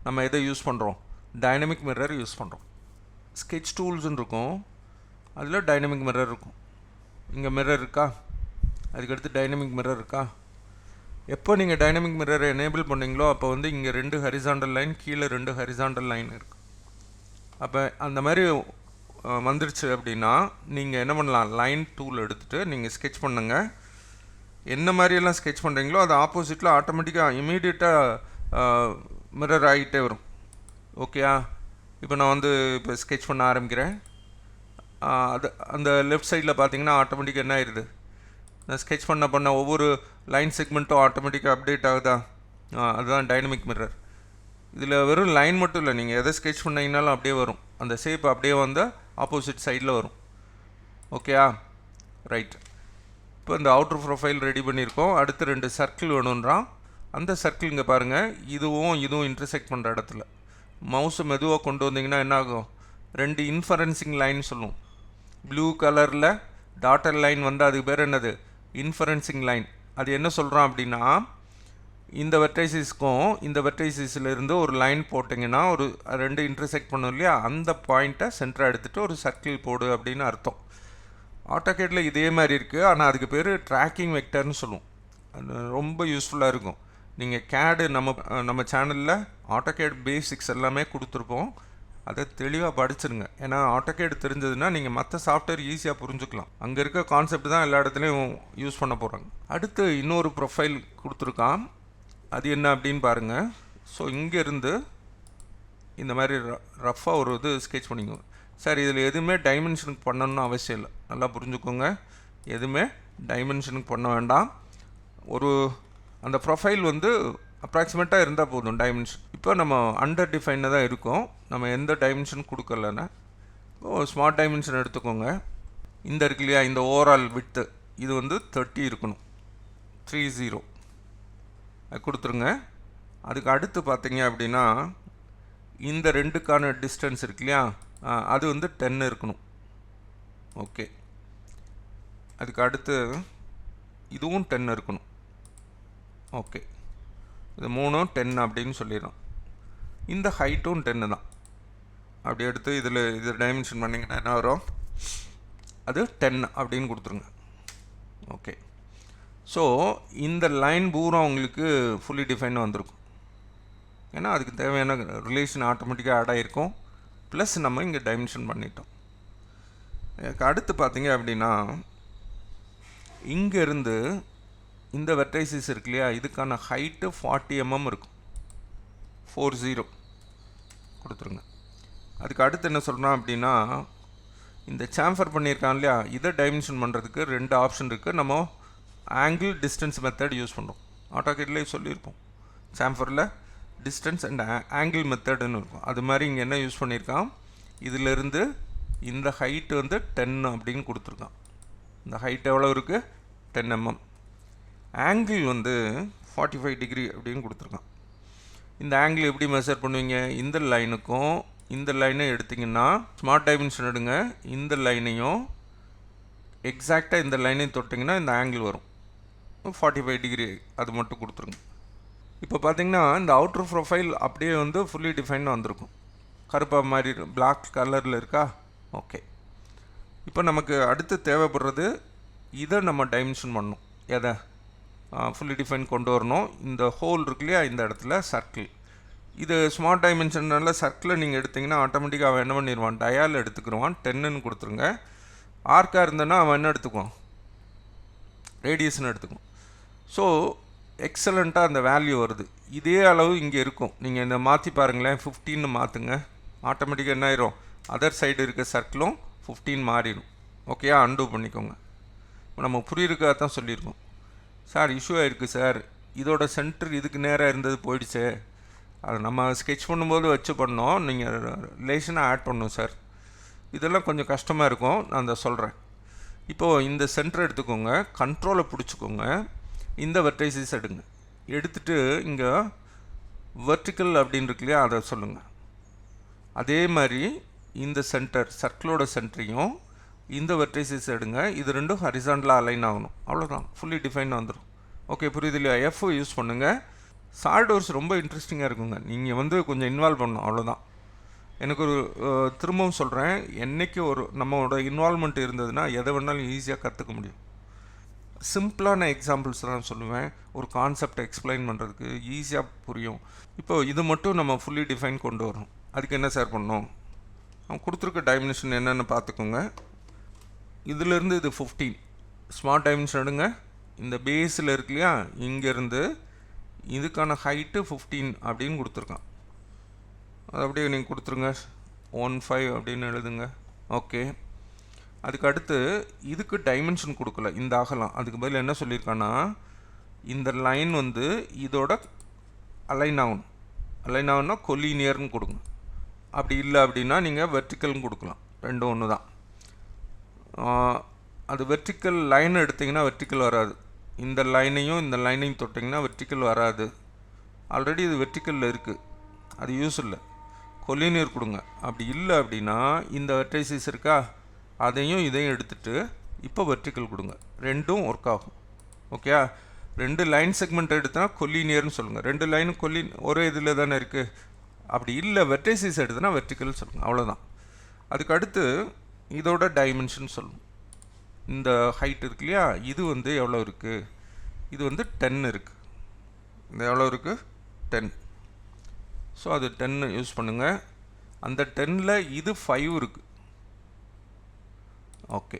Speaker 2: நம்ம எதை யூஸ் பண்ணுறோம், டைனமிக் மிரர் யூஸ் பண்ணுறோம். ஸ்கெட்ச் டூல்ஸ்ன்னு இருக்கும், அதில் டைனமிக் மிரர் இருக்கும். இங்கே மிரர் இருக்கா, அதுக்கடுத்து டைனமிக் மிரர் இருக்கா. எப்போ நீங்கள் டைனமிக் மிரரை எனேபிள் பண்ணீங்களோ அப்போ வந்து இங்கே 2 ஹரிசாண்டல் லைன், கீழே 2 ஹரிசாண்டல் லைன் இருக்குது. அப்போ அந்த மாதிரி வந்துருச்சு அப்படின்னா நீங்கள் என்ன பண்ணலாம், லைன் டூல் எடுத்துகிட்டு நீங்கள் ஸ்கெட்ச் பண்ணுங்கள். என்ன மாதிரியெல்லாம் ஸ்கெட்ச் பண்ணுறீங்களோ அது ஆப்போசிட்டில் ஆட்டோமேட்டிக்காக இமீடியட்டாக மிரர் ஆகிட்டே வரும். ஓகேயா? இப்போ நான் வந்து இப்போ ஸ்கெட்ச் பண்ண ஆரம்பிக்கிறேன். அது அந்த லெஃப்ட் சைடில் பார்த்தீங்கன்னா ஆட்டோமேட்டிக்காக என்ன ஆயிடுது, நான் ஸ்கெட்ச் பண்ண ஒவ்வொரு லைன் செக்மெண்ட்டும் ஆட்டோமேட்டிக்காக அப்டேட் ஆகுதா. அதுதான் டைனமிக் மிரர். இதில் வெறும் லைன் மட்டும் இல்லை, நீங்கள் எதை ஸ்கெட்ச் பண்ணிங்கனாலும் அப்படியே வரும், அந்த ஷேப் அப்படியே வந்து ஆப்போசிட் சைடில் வரும். ஓகேயா? ரைட். இப்போ இந்த அவுட்ரு ப்ரொஃபைல் ரெடி பண்ணியிருக்கோம். அடுத்து 2 சர்க்கிள் வேணுன்றான். அந்த சர்க்கிள் இங்கே பாருங்கள், இதுவும் இன்டர்செக்ட் பண்ணுற இடத்துல மவுஸை மெதுவாக கொண்டு வந்தீங்கன்னா என்ன ஆகும், 2 இன்ஃபரன்சிங் லைன் சொல்லும். ப்ளூ கலரில் டாட்டர் லைன் வந்து அதுக்கு பேர் என்னது, இன்ஃபரன்சிங் லைன். அது என்ன சொல்கிறான் அப்படின்னா, இந்த வெர்டைசிஸ்க்கும் இந்த வெர்டைசிஸ்லேருந்து ஒரு லைன் போட்டிங்கன்னா ஒரு 2 இன்டர்செக்ட் பண்ணும் இல்லையா, அந்த பாயிண்ட்டை சென்டராக எடுத்துகிட்டு ஒரு சர்க்கிள் போடு அப்படின்னு அர்த்தம். ஆட்டோகேடில் இதே மாதிரி இருக்குது, ஆனால் அதுக்கு பேர் ட்ராக்கிங் வெக்டர்னு சொல்லுவோம். அது ரொம்ப யூஸ்ஃபுல்லாக இருக்கும். நீங்கள் கேடு நம்ம சேனலில் ஆட்டோகேட் பேசிக்ஸ் எல்லாமே கொடுத்துருப்போம், அதை தெளிவாக படிச்சிருங்க. ஏன்னா ஆட்டோகேட் தெரிஞ்சதுன்னா நீங்கள் மற்ற சாஃப்ட்வேர் ஈஸியாக புரிஞ்சுக்கலாம். அங்கே இருக்க கான்செப்ட் தான் எல்லா இடத்துலையும் யூஸ் பண்ண போகிறாங்க. அடுத்து இன்னொரு ப்ரொஃபைல் கொடுத்துருக்கான், அது என்ன அப்படின்னு பாருங்கள். ஸோ இங்கேருந்து இந்த மாதிரி ரஃப்பாக ஒரு இது ஸ்கெட்ச் பண்ணிக்கோங்க. சார் இதில் எதுவுமே டைமென்ஷனுக்கு பண்ணணும்னு அவசியம் இல்லை, நல்லா புரிஞ்சுக்கோங்க. எதுவுமே டைமென்ஷனுக்கு பண்ண வேண்டாம். ஒரு அந்த ப்ரொஃபைல் வந்து அப்ராக்சிமேட்டாக இருந்தால் போதும் டைமென்ஷன். இப்போ நம்ம அண்டர் டிஃபைனாக தான் இருக்கும், நம்ம எந்த டைமென்ஷன் கொடுக்கலன்னா. இப்போது ஸ்மார்ட் டைமென்ஷன் எடுத்துக்கோங்க. இந்த இருக்கு இல்லையா, இந்த ஓவரால் விட்டு இது வந்து 30 இருக்கணும், 30 அது கொடுத்துருங்க. அதுக்கு அடுத்து பார்த்தீங்க அப்படின்னா இந்த 2க்கான டிஸ்டன்ஸ் இருக்கு இல்லையா, அது வந்து 10 இருக்கணும். ஓகே. அதுக்கு அடுத்து இதுவும் 10 இருக்கணும். ஓகே, இது 3ம் 10 அப்படின்னு சொல்லிடுறோம். இந்த ஹைட்டும் 10 தான். அப்படி எடுத்து இது டைமென்ஷன் பண்ணிங்கன்னா என்ன வரும், அது 10 அப்படின்னு கொடுத்துருங்க. ஓகே. ஸோ இந்த லைன் பூரா உங்களுக்கு ஃபுல்லி டிஃபைன் வந்திருக்கும், ஏன்னா அதுக்கு தேவையான ரிலேஷன் ஆட்டோமேட்டிக்காக ஆட் ஆகிருக்கும். ப்ளஸ் நம்ம இங்கே டைமென்ஷன் பண்ணிட்டோம். அடுத்து பார்த்தீங்க அப்படின்னா இங்கேருந்து இந்த வெர்டைசிஸ் இருக்கு இல்லையா, இதுக்கான ஹைட்டு 40 mm இருக்கும். 40 கொடுத்துருங்க. அதுக்கு அடுத்து என்ன சொல்கிறோம் அப்படின்னா, இந்த சாம்ஃபர் பண்ணியிருக்கான் இல்லையா, இதை டைமென்ஷன் பண்ணுறதுக்கு 2 ஆப்ஷன் இருக்குது. நம்ம ஆங்கிள் டிஸ்டன்ஸ் மெத்தட் யூஸ் பண்ணுறோம். ஆட்டோகேட்லேயே சொல்லியிருப்போம், சாம்ஃபரில் டிஸ்டன்ஸ் அண்ட் ஆங்கிள் மெத்தடுன்னு இருக்கும். அது மாதிரி இங்கே என்ன யூஸ் பண்ணியிருக்கான், இதிலிருந்து இந்த ஹைட்டு வந்து 10 அப்படின்னு கொடுத்துருக்கான். இந்த ஹைட் எவ்வளோ இருக்குது, 10 mm. ஆங்கிள் வந்து 45 டிகிரி அப்படின்னு கொடுத்துருக்கான். இந்த ஆங்கிள் எப்படி மெஷர் பண்ணுவீங்க, இந்த லைனுக்கும் இந்த லைனை எடுத்திங்கன்னா ஸ்மார்ட் டைமென்ஷன் எடுங்க, இந்த லைனையும் எக்ஸாக்டாக இந்த லைனையும் தொட்டிங்கன்னா இந்த ஆங்கிள் வரும் 45 டிகிரி. அது மட்டும் கொடுத்துருங்க. இப்போ பார்த்தீங்கன்னா இந்த அவுட்ரு ப்ரொஃபைல் அப்படியே வந்து ஃபுல்லி டிஃபைன் வந்திருக்கும். கருப்பாக மாதிரி பிளாக் கலரில் இருக்கா. ஓகே. இப்போ நமக்கு அடுத்து தேவைப்படுறது இதை நம்ம டைமென்ஷன் பண்ணணும். எதை ஃபுல்லி டிஃபைன் கொண்டு வரணும். இந்த ஹோல் இருக்கு இல்லையா, இந்த இடத்துல சர்க்கிள். இது ஸ்மார்ட் டைமென்ஷன்னால சர்க்கிளை நீங்கள் எடுத்திங்கன்னா ஆட்டோமேட்டிக்காக அவன் என்ன பண்ணிடுவான், டயால் எடுத்துக்கிடுவான். 10ன்னு கொடுத்துருங்க. ஆர்க்காக இருந்தேன்னா அவன் என்ன எடுத்துக்குவான், ரேடியஸ்ன்னு எடுத்துக்குவான். ஸோ எக்ஸலண்ட்டாக அந்த வேல்யூ வருது. இதே அளவு இங்கே இருக்கும். நீங்கள் இந்த மாற்றி பாருங்களேன், 15ன்னு மாற்றுங்க. ஆட்டோமேட்டிக்காக என்ன ஆயிரும், அதர் சைடு இருக்க சர்க்கிளும் 15 மாறிடும். ஓகேயா? அன்டூ பண்ணிக்கோங்க. நம்ம புரியிருக்காக தான் சொல்லியிருக்கோம். சார் இஷ்யூ ஆகிருக்கு சார், இதோட சென்டர் இதுக்கு நேராக இருந்தது போயிடுச்சு, அதை நம்ம ஸ்கெட்ச் பண்ணும்போது வச்சு பண்ணோம், நீங்கள் ரிலேஷனாக ஆட் பண்ணணும் சார். இதெல்லாம் கொஞ்சம் கஷ்டமாக இருக்கும், நான் அதை சொல்கிறேன். இப்போது இந்த சென்டர் எடுத்துக்கோங்க, கண்ட்ரோலை பிடிச்சிக்கோங்க, இந்த வெர்டைசிஸ் எடுங்க. எடுத்துகிட்டு இங்கே வெர்டிக்கல் அப்படின்னு இருக்கு இல்லையா, அதை சொல்லுங்கள். அதே மாதிரி இந்த சென்டர் சர்க்கிளோட சென்டரையும் இந்த வெர்டைசஸ் எடுங்க, இது ரெண்டும் ஹரிசாண்டலாக அலைன் ஆகணும், அவ்வளோதான், ஃபுல்லி டிஃபைன் வந்துடும். ஓகே, புரியுது இல்லையா? எஃப் யூஸ் பண்ணுங்கள். சால்டோர்ஸ் ரொம்ப இன்ட்ரெஸ்டிங்காக இருக்குங்க, நீங்கள் வந்து கொஞ்சம் இன்வால்வ் பண்ணணும், அவ்வளோதான். எனக்கு ஒரு திரும்பவும் சொல்கிறேன், என்றைக்கு ஒரு நம்மளோட இன்வால்மெண்ட் இருந்ததுன்னா எதை வேணாலும் ஈஸியாக கற்றுக்க முடியும். சிம்பிளான எக்ஸாம்பிள்ஸ் தான் சொல்லுவேன், ஒரு கான்செப்டை எக்ஸ்பிளைன் பண்ணுறதுக்கு ஈஸியாக புரியும். இப்போது இது மட்டும் நம்ம ஃபுல்லி டிஃபைன் கொண்டு வரோம். அதுக்கு என்ன சார் பண்ணணும்? அவன் கொடுத்துருக்க டைமென்ஷன் என்னென்னு பார்த்துக்கோங்க. இதிலேருந்து இது 15 ஸ்மார்ட் டைமென்ஷன் எடுங்க. இந்த பேஸில் இருக்கு இல்லையா, இங்கேருந்து இதுக்கான ஹைட்டு 15 அப்படின்னு கொடுத்துருக்கான். அது அப்படியே நீங்கள் கொடுத்துருங்க, 15 அப்படின்னு எழுதுங்க. ஓகே, அதுக்கு அடுத்து இதுக்கு டைமென்ஷன் கொடுக்கல, இந்த அகலம். அதுக்கு பதில் என்ன சொல்லியிருக்கான்னா, இந்த லைன் வந்து இதோட அலைன் ஆகணும். அலைன் ஆகணும்னா கொலினியர்னு கொடுங்க. அப்படி இல்லை அப்படின்னா நீங்கள் வெர்டிக்கல்னு கொடுக்கலாம், ரெண்டும் ஒன்று தான். அது வெர்டிக்கல் லைன் எடுத்திங்கன்னா வெர்டிக்கல் வராது. இந்த லைனையும் இந்த லைனையும் தொட்டிங்கன்னா வெர்டிக்கல் வராது. ஆல்ரெடி இது வெர்டிக்கலில் இருக்குது, அது யூஸ் இல்லை. கொலினியர் கொடுங்க. அப்படி இல்லை அப்படின்னா இந்த வெர்டைசிஸ் இருக்கா, அதையும் இதையும் எடுத்துகிட்டு இப்போ வெர்டிக்கல் கொடுங்க, ரெண்டும் ஒர்க் ஆகும். ஓகே, ரெண்டு லைன் செக்மெண்ட் எடுத்தா கொலினியர்னு சொல்லுங்கள். ரெண்டு லைனும் ஒரே இதில் தானே இருக்குது. அப்படி இல்லை வெர்டைசிஸ் எடுத்தனா வெர்டிக்கல்னு சொல்லுங்கள், அவ்வளோதான். அதுக்கு அடுத்து இதோட டைமென்ஷன் சொல்லணும். இந்த ஹைட் இருக்கு இல்லையா, இது வந்து எவ்வளோ இருக்குது? இது வந்து 10 இருக்குது. இந்த எவ்வளோ இருக்குது? 10. ஸோ அது 10 யூஸ் பண்ணுங்கள். அந்த 10ல் இது 5 இருக்குது. ஓகே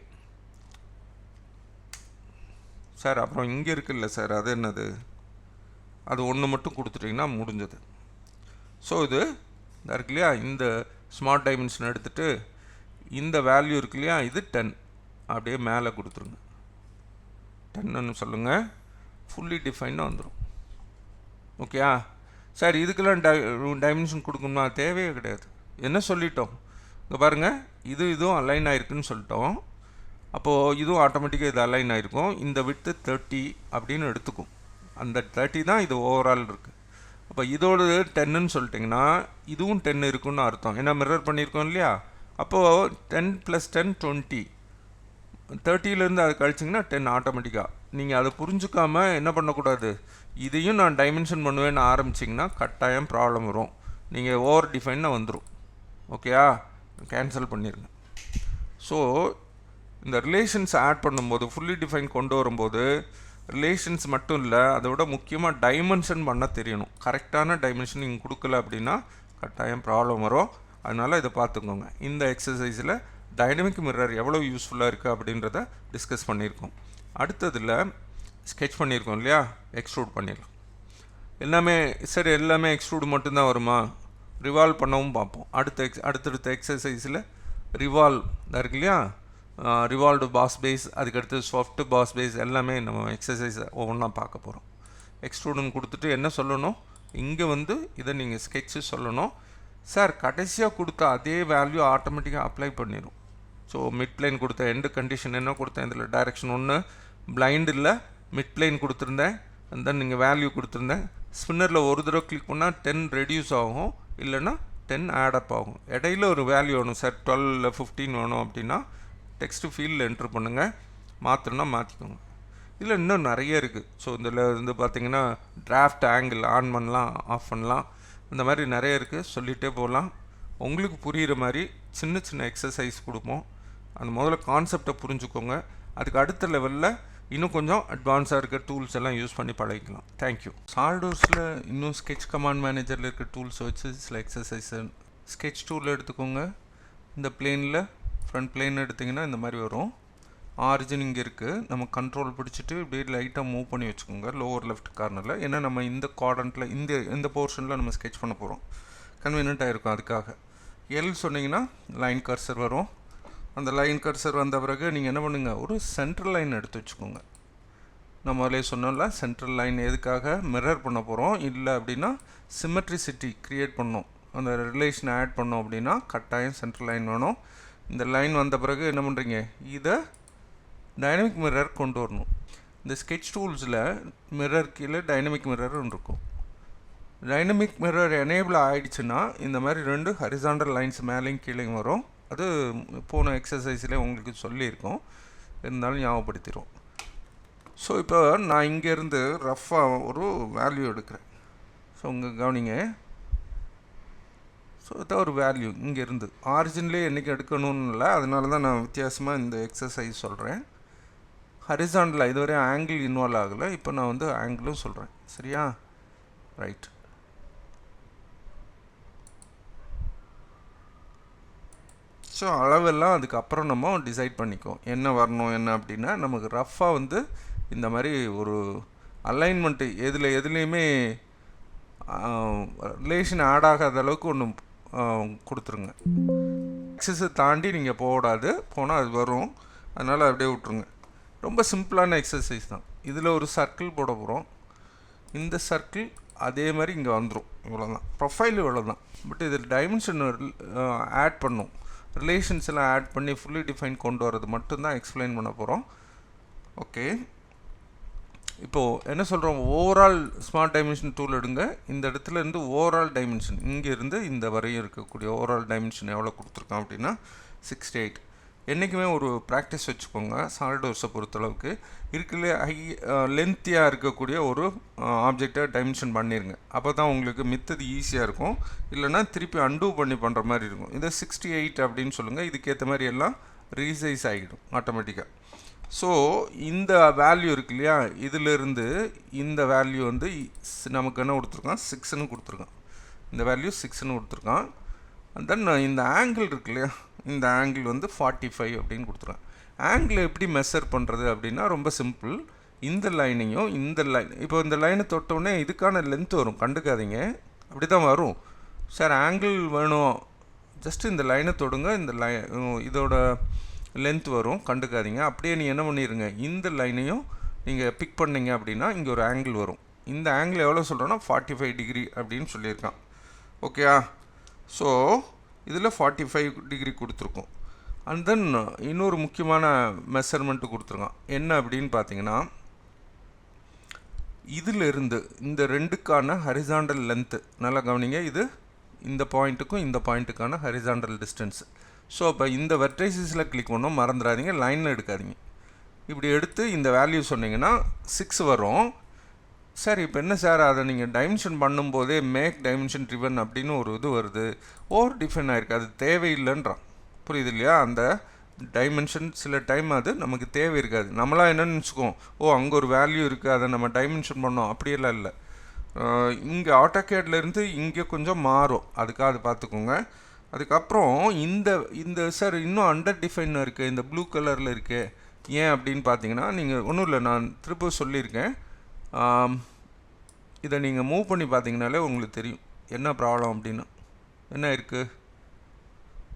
Speaker 2: சார், அப்புறம் இங்கே இருக்குல்ல சார், அது என்னது? அது ஒன்று மட்டும் கொடுத்துட்டிங்கன்னா முடிஞ்சது. ஸோ இது இருக்கு இல்லையா, இந்த ஸ்மார்ட் டைமென்ஷன் எடுத்துகிட்டு இந்த வேல்யூ இருக்கு இல்லையா, இது 10 அப்படியே மேலே கொடுத்துருங்க. 10ன்னு சொல்லுங்கள், ஃபுல்லி டிஃபைனாக வந்துடும். ஓகேயா சார்? இதுக்கெல்லாம் டைமென்ஷன் கொடுக்கணும்னா தேவையே கிடையாது. என்ன சொல்லிட்டோம்? இங்கே பாருங்கள், இதுவும் அலைன் ஆகிருக்குன்னு சொல்லிட்டோம். அப்போது இதுவும் ஆட்டோமேட்டிக்காக இது அலைன் ஆகிருக்கும். இந்த விட்டு 30 அப்படின்னு எடுத்துக்கும். அந்த 30 தான் இது ஓவரால் இருக்குது. அப்போ இதோடு 10ன்னு சொல்லிட்டிங்கன்னா இதுவும் 10 இருக்குன்னு அர்த்தம். ஏன்னா மிரர் பண்ணியிருக்கோம் இல்லையா. அப்போது 10 + 10 20. 30லேருந்து அது கழிச்சிங்கன்னா 10 ஆட்டோமேட்டிக்காக. நீங்கள் அதை புரிஞ்சுக்காமல் என்ன பண்ணக்கூடாது, இதையும் நான் டைமென்ஷன் பண்ணுவேன்னு ஆரம்பிச்சிங்கன்னா கட்டாயம் ப்ராப்ளம் வரும். நீங்கள் ஓவர் டிஃபைனாக வந்துடும். ஓகேயா, கேன்சல் பண்ணிடுங்க. ஸோ இந்த ரிலேஷன்ஸ் ஆட் பண்ணும்போது, ஃபுல்லி டிஃபைன் கொண்டு வரும்போது ரிலேஷன்ஸ் மட்டும் இல்லை, அதை விட முக்கியமாக டைமென்ஷன் பண்ண தெரியணும். கரெக்டான டைமென்ஷன் நீங்கள் கொடுக்கல அப்படின்னா கட்டாயம் ப்ராப்ளம் வரும். அதனால் இதை பார்த்துக்கோங்க. இந்த எக்ஸசைஸில் டைனமிக் மிரர் எவ்வளோ யூஸ்ஃபுல்லாக இருக்குது அப்படின்றத டிஸ்கஸ் பண்ணியிருக்கோம். அடுத்ததில் ஸ்கெட்ச் பண்ணியிருக்கோம் இல்லையா, எக்ஸ்ட்ரூட் பண்ணிடலாம். எல்லாமே எக்ஸ்ட்ரூட் மட்டும்தான் வருமா? ரிவால்வ் பண்ணவும் பார்ப்போம். அடுத்தடுத்த எக்ஸசைஸில் ரிவால்வ் இருக்கு இல்லையா, ரிவால்வ்டு பாஸ் பேஸ், அதுக்கடுத்து சாஃப்ட் பாஸ் பேஸ், எல்லாமே நம்ம எக்ஸசைஸை ஒவ்வொன்றா பார்க்க போகிறோம். எக்ஸ்ட்ரூடுன்னு கொடுத்துட்டு என்ன சொல்லணும், இங்கே வந்து இதை நீங்கள் ஸ்கெட்சு சொல்லணும். சார் கடைசியாக கொடுத்த அதே வேல்யூ ஆட்டோமேட்டிக்காக அப்ளை பண்ணிடும். ஸோ மிட் பிளைன் கொடுத்த எண்டு கண்டிஷன் என்ன கொடுத்தேன், இதில் டைரெக்ஷன் 1, பிளைண்ட் இல்லை மிட் பிளைன் கொடுத்துருந்தேன், அண்ட் தென் நீங்கள் வேல்யூ கொடுத்துருந்தேன். ஸ்பின்னரில் ஒரு தடவை கிளிக் பண்ணால் 10 ரெடியூஸ் ஆகும், இல்லைன்னா 10 ஆடப் ஆகும். இடையில ஒரு வேல்யூ வேணும் சார், 12 இல்லை 15 வேணும் அப்படின்னா டெக்ஸ்ட் ஃபீல்டில் என்ட்ரு பண்ணுங்கள், மாற்றணும்னா மாற்றிக்கோங்க. இதில் இன்னும் நிறைய இருக்குது. ஸோ இதில் வந்து பார்த்திங்கன்னா டிராஃப்ட் ஆங்கிள் ஆன் பண்ணலாம், ஆஃப் பண்ணலாம், இந்த மாதிரி நிறைய இருக்குது, சொல்லிகிட்டே போகலாம். உங்களுக்கு புரிகிற மாதிரி சின்ன சின்ன எக்ஸசைஸ் கொடுப்போம். அந்த முதல்ல கான்செப்டை புரிஞ்சுக்கோங்க. அதுக்கு அடுத்த லெவலில் இன்னும் கொஞ்சம் அட்வான்ஸாக இருக்க டூல்ஸ் எல்லாம் யூஸ் பண்ணி பழகிக்கலாம். தேங்க்யூ. சால்டோர்ஸில் இன்னும் ஸ்கெட்ச் கமாண்ட் மேனேஜரில் இருக்க டூல்ஸ் வச்சு சில எக்ஸசைஸ். ஸ்கெட்ச் டூலில் எடுத்துக்கோங்க. இந்த பிளேனில் ஃப்ரண்ட் பிளேன் எடுத்திங்கன்னா இந்த மாதிரி வரும். ஆரிஜின் இங்கே இருக்குது. நம்ம கண்ட்ரோல் பிடிச்சிட்டு இப்படியே லைட்டாக மூவ் பண்ணி வச்சுக்கோங்க லோவர் லெஃப்ட் கார்னரில். ஏன்னா நம்ம இந்த குவாட்ரண்ட்டில் இந்த போர்ஷனில் நம்ம ஸ்கெட்ச் பண்ண போகிறோம். கன்வீனியண்ட்டாக இருக்கும். அதுக்காக எல் சொன்னிங்கன்னா லைன் கர்சர் வரும். அந்த லைன் கர்சர் வந்த பிறகு நீங்கள் என்ன பண்ணுங்கள், ஒரு சென்ட்ரல் லைன் எடுத்து வச்சுக்கோங்க. நம்ம அதிலே சொன்னோம்ல, சென்ட்ரல் லைன் எதுக்காக, மிரர் பண்ண போகிறோம். இல்லை அப்படின்னா சிமெட்ரிசிட்டி க்ரியேட் பண்ணோம், அந்த ரிலேஷனை ஆட் பண்ணோம் அப்படின்னா கட்டாயம் சென்ட்ரல் லைன் வேணும். இந்த லைன் வந்த பிறகு என்ன பண்ணுறீங்க, இதை டைனமிக் மிரர் கொண்டு வரணும். இந்த ஸ்கெட்ச் டூல்ஸில் மிரர் கீழே டைனமிக் மிரர் ஒன்று இருக்கும். டைனமிக் மிரர் எனேபிள் ஆகிடுச்சுன்னா இந்த மாதிரி 2 ஹரிசாண்டல் லைன்ஸ் மேலேயும் கீழேயும் வரும்.
Speaker 1: அது போன எக்ஸசைஸ்லேயே உங்களுக்கு சொல்லியிருக்கோம், இருந்தாலும் ஞாபகப்படுத்திடுவோம். ஸோ இப்போ நான் இங்கேருந்து ரஃப்பாக ஒரு வேல்யூ எடுக்கிறேன். ஸோ உங்கள் கவனிங்க. ஸோ இதான் ஒரு வேல்யூ இங்கேருந்து ஆரிஜின்லேயே என்றைக்கு எடுக்கணும்னு இல்லை, அதனால தான் நான் வித்தியாசமாக இந்த எக்ஸசைஸ் சொல்கிறேன். ஹரிசாண்டலாக இதுவரை ஆங்கிள் இன்வால்வ் ஆகலை, இப்போ நான் வந்து ஆங்கிளும் சொல்கிறேன். சரியா? ரைட். ஸோ அளவெல்லாம் அதுக்கப்புறம் நம்ம டிசைட் பண்ணிக்குவோம் என்ன வரணும் என்ன அப்படின்னா. நமக்கு ரஃப்பாக வந்து இந்த மாதிரி ஒரு அலைன்மெண்ட்டு எதுலேயுமே ரிலேஷன் ஆட் ஆகாத அளவுக்கு ஒன்று கொடுத்துருங்க. எக்ஸஸை தாண்டி நீங்கள் போடாது, போனால் அது வரும், அதனால் அப்படியே விட்ருங்க. ரொம்ப சிம்பிளான எக்ஸசைஸ் தான். இதில் ஒரு சர்க்கிள் போட போகிறோம். இந்த சர்க்கிள் அதே மாதிரி இங்கே வந்துடும். இவ்வளோதான் ப்ரொஃபைல், இவ்வளோதான். பட் இதில் டைமென்ஷன் ஆட் பண்ணும், ரிலேஷன்ஸ் எல்லாம் ஆட் பண்ணி ஃபுல்லி டிஃபைன் கொண்டு வரது மட்டும்தான் எக்ஸ்பிளைன் பண்ண போகிறோம். ஓகே, இப்போது என்ன சொல்கிறோம், ஓவரால் ஸ்மார்ட் டைமென்ஷன் டூல் எடுங்க. இந்த இடத்துல இருந்து ஓவரால் டைமென்ஷன் இங்கேருந்து இந்த வரையும் இருக்கக்கூடிய ஓவரால் டைமென்ஷன் எவ்வளோ கொடுத்துருக்கோம் அப்படின்னா 68. என்றைக்குமே ஒரு ப்ராக்டிஸ் வச்சுக்கோங்க. சாலிட்வொர்க்ஸை பொறுத்தளவுக்கு இருக்கிறதுலே லென்த்தியாக இருக்கக்கூடிய ஒரு ஆப்ஜெக்டை டைமென்ஷன் பண்ணிடுங்க. அப்போ தான் உங்களுக்கு மித்தது ஈஸியாக இருக்கும். இல்லைனா திருப்பி அன்டூ பண்ணி பண்ணுற மாதிரி இருக்கும். இதை 68 அப்படின்னு சொல்லுங்கள். இதுக்கேற்ற மாதிரி எல்லாம் ரீசைஸ் ஆகிடும் ஆட்டோமேட்டிக்காக. ஸோ இந்த வேல்யூ இருக்கு இல்லையா, இதிலிருந்து இந்த வேல்யூ வந்து நமக்கு என்ன கொடுத்துருக்கான், 6ன்னு கொடுத்துருக்கான். இந்த வேல்யூ 6ன்னு கொடுத்துருக்கான். அண்ட் தென் இந்த ஆங்கிள் இருக்கு இல்லையா, இந்த ஆங்கிள் வந்து 45 அப்படின்னு கொடுத்துருக்கான். ஆங்கிளை எப்படி மெஷர் பண்ணுறது அப்படின்னா ரொம்ப சிம்பிள். இந்த லைனையும் இந்த லைன், இப்போ இந்த லைனை தொட்டோடனே இதுக்கான லென்த் வரும், கண்டுக்காதீங்க, அப்படி தான் வரும். சார் ஆங்கிள் வேணும், ஜஸ்ட் இந்த லைனை தொடுங்க, இந்த இதோட லென்த் வரும், கண்டுக்காதீங்க. அப்படியே நீ என்ன பண்ணிடுங்க, இந்த லைனையும் நீங்கள் பிக் பண்ணிங்க அப்படின்னா இங்கே ஒரு ஆங்கிள் வரும். இந்த ஆங்கிள் எவ்வளோ சொல்கிறோன்னா 45 டிகிரி அப்படின்னு சொல்லியிருக்கான். ஓகேயா? ஸோ இதில் 45 டிகிரி கொடுத்துருக்கோம். அண்ட் தென் இன்னொரு முக்கியமான மெஷர்மெண்ட்டு கொடுத்துருக்கான். என்ன அப்படின்னு பார்த்தீங்கன்னா, இதிலிருந்து இந்த ரெண்டுக்கான ஹரிசாண்டல் லென்த்து நல்லா கவனிங்க. இது இந்த பாயிண்ட்டுக்கும் இந்த பாயிண்ட்டுக்கான ஹரிசாண்டல் டிஸ்டன்ஸு. ஸோ அப்போ இந்த வெர்டைசஸில் கிளிக் பண்ணோம், மறந்துடாதீங்க, லைனில் எடுக்காதீங்க. இப்படி எடுத்து இந்த வேல்யூ சொன்னீங்கன்னா 6 வரும். சார் இப்போ என்ன சார், அதை நீங்கள் டைமென்ஷன் பண்ணும்போதே மேக் டைமென்ஷன் ட்ரிவன் அப்படின்னு ஒரு இது வருது, ஓவர் டிஃபைன் ஆகிருக்கு, அது தேவையில்லைன்றான். புரியுது இல்லையா? அந்த டைமென்ஷன் சில டைம் அது நமக்கு தேவை இருக்காது. நம்மளாம் என்னென்னு நினச்சிக்குவோம், ஓ அங்கே ஒரு வேல்யூ இருக்குது, அதை நம்ம டைமென்ஷன் பண்ணோம், அப்படியெல்லாம் இல்லை. இங்கே ஆட்டோகேட்லேருந்து இங்கே கொஞ்சம் மாறும், அதுக்காக அது பார்த்துக்கோங்க. அதுக்கப்புறம் இந்த சார் இன்னும் அண்டர் டிஃபைன் இருக்குது, இந்த ப்ளூ கலரில் இருக்குது. ஏன் அப்படின்னு பார்த்தீங்கன்னா, நீங்கள் ஒன்றும் இல்லை, நான் திரும்ப சொல்லியிருக்கேன், இதை நீங்கள் மூவ் பண்ணி பார்த்தீங்கனாலே உங்களுக்கு தெரியும் என்ன ப்ராப்ளம் அப்படின்னு. என்ன இருக்குது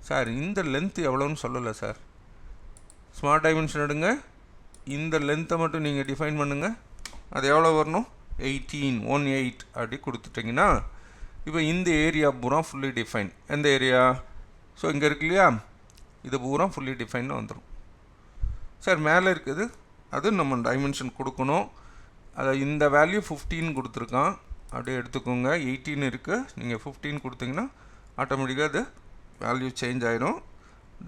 Speaker 1: சார், இந்த லென்த் எவ்வளோன்னு சொல்லலை சார். ஸ்மார்ட் டைமென்ஷன் எடுங்க, இந்த லென்த்தை மட்டும் நீங்கள் டிஃபைன் பண்ணுங்கள், அது எவ்வளோ வரணும், 18 அப்படி கொடுத்துட்டிங்கன்னா இப்போ இந்த ஏரியா பூரா ஃபுல்லி டிஃபைன். எந்த ஏரியா, ஸோ இங்கே இருக்கு இல்லையா, இது பூரா ஃபுல்லி டிஃபைன்னு வந்துடும். சார் மேலே இருக்குது, அது நம்ம டைமென்ஷன் கொடுக்கணும். அதை இந்த வேல்யூ 15 கொடுத்துருக்கான், அப்படியே எடுத்துக்கோங்க. 18 இருக்குது, நீங்கள் 15 கொடுத்தீங்கன்னா ஆட்டோமேட்டிக்காக அது வேல்யூ சேஞ்ச் ஆகிடும்.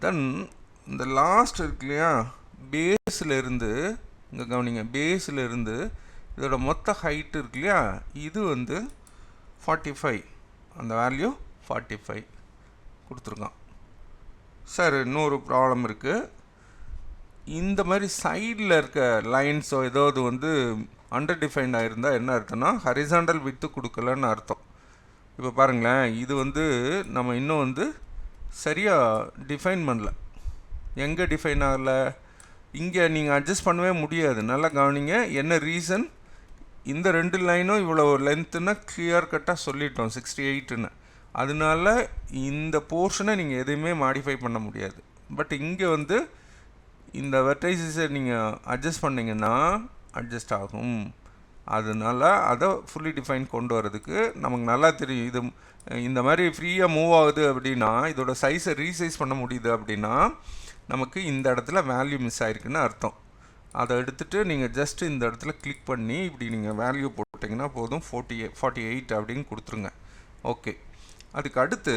Speaker 1: தென் இந்த லாஸ்ட் இருக்கு இல்லையா, பேஸில் இருந்து இங்கே கவனிங்க, பேஸில் இருந்து இதோட மொத்த ஹைட்டு இருக்கு இல்லையா, இது வந்து 45, அந்த வேல்யூ 45 கொடுத்துருக்கான். சார் இன்னொரு ப்ராப்ளம் இருக்குது, இந்த மாதிரி சைடில் இருக்க லைன்ஸோ ஏதாவது வந்து அண்டர் டிஃபைன்ட் ஆகிருந்தால் என்ன அர்த்தம்னா ஹரிசாண்டல் வித்து கொடுக்கலன்னு அர்த்தம். இப்போ பாருங்களேன், இது வந்து நம்ம இன்னும் வந்து சரியாக டிஃபைன் பண்ணல. எங்கே டிஃபைன் ஆகலை, இங்கே நீங்கள் அட்ஜஸ்ட் பண்ணவே முடியாது. நல்லா கவனிங்க, என்ன ரீசன், இந்த ரெண்டு லைனும் இவ்வளோ லென்த்துன்னா கிளியர் கட்டாக சொல்லிட்டோம் 68ன்னு. அதனால இந்த போர்ஷனை நீங்கள் எதுவுமே மாடிஃபை பண்ண முடியாது. பட் இங்கே வந்து இந்த வெர்டைசஸை நீங்கள் அட்ஜஸ்ட் பண்ணிங்கன்னா அட்ஜஸ்ட் ஆகும். அதனால் அதை ஃபுல்லி டிஃபைன் கொண்டு வரதுக்கு நமக்கு நல்லா தெரியும். இது இந்த மாதிரி ஃப்ரீயாக மூவ் ஆகுது அப்படின்னா, இதோட சைஸை ரீசைஸ் பண்ண முடியுது அப்படின்னா நமக்கு இந்த இடத்துல வேல்யூ மிஸ் ஆகிருக்குன்னு அர்த்தம். அதை எடுத்துகிட்டு நீங்கள் ஜஸ்ட்டு இந்த இடத்துல கிளிக் பண்ணி இப்படி நீங்கள் வேல்யூ போட்டிங்கன்னா போதும், 48 அப்படின்னு கொடுத்துருங்க. ஓகே, அதுக்கு அடுத்து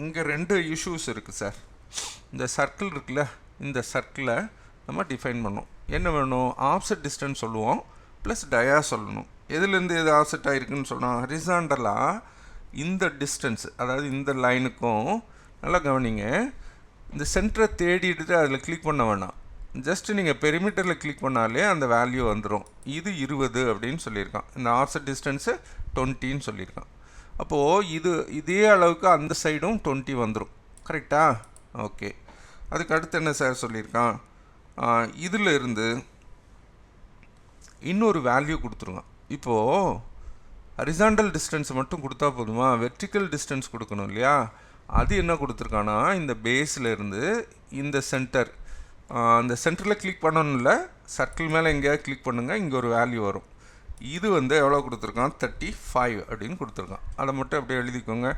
Speaker 1: இங்கே 2 இஷ்யூஸ் இருக்குது சார்.
Speaker 2: இந்த சர்க்கிள் இருக்குல்ல, இந்த சர்க்கிளை நம்ம டிஃபைன் பண்ணோம். என்ன வேணும்? ஆஃப்செட் டிஸ்டன்ஸ் சொல்லுவோம், ப்ளஸ் டயா சொல்லணும். எதுலேருந்து எது ஆஃப்செட் ஆகிருக்குன்னு சொன்னால் ஹரிசாண்டலாக இந்த டிஸ்டன்ஸ், அதாவது இந்த லைனுக்கும் நல்லா கவனிங்க, இந்த சென்டரை தேடிட்டு அதில் கிளிக் பண்ண வேணாம். ஜஸ்ட்டு நீங்கள் பெரிமீட்டரில் கிளிக் பண்ணாலே அந்த வேல்யூ வந்துடும். இது 20 அப்படின்னு சொல்லியிருக்கான். இந்த ஆஃப்செட் டிஸ்டன்ஸு 20ன்னு சொல்லியிருக்கான். அப்போது இதே அளவுக்கு அந்த சைடும் 20 வந்துடும். கரெக்டா? ஓகே. அதுக்கு அடுத்து என்ன சார் சொல்லியிருக்கான்? இதில் இருந்து இன்னொரு வேல்யூ கொடுத்துருங்க. இப்போது ஹரிசாண்டல் டிஸ்டன்ஸ் மட்டும் கொடுத்தா போதுமா? வெர்டிக்கல் டிஸ்டன்ஸ் கொடுக்கணும் இல்லையா? அது என்ன கொடுத்துருக்கானா, இந்த பேஸில் இருந்து இந்த சென்டர், அந்த சென்டரில் கிளிக் பண்ணணும்ல, சர்க்கிள் மேலே எங்கேயாவது கிளிக் பண்ணுங்கள், இங்கே ஒரு வேல்யூ வரும். இது எவ்வளோ கொடுத்துருக்கான்? 35 அப்படின்னு கொடுத்துருக்கான். அதை மட்டும் அப்படியே எழுதிக்கோங்க.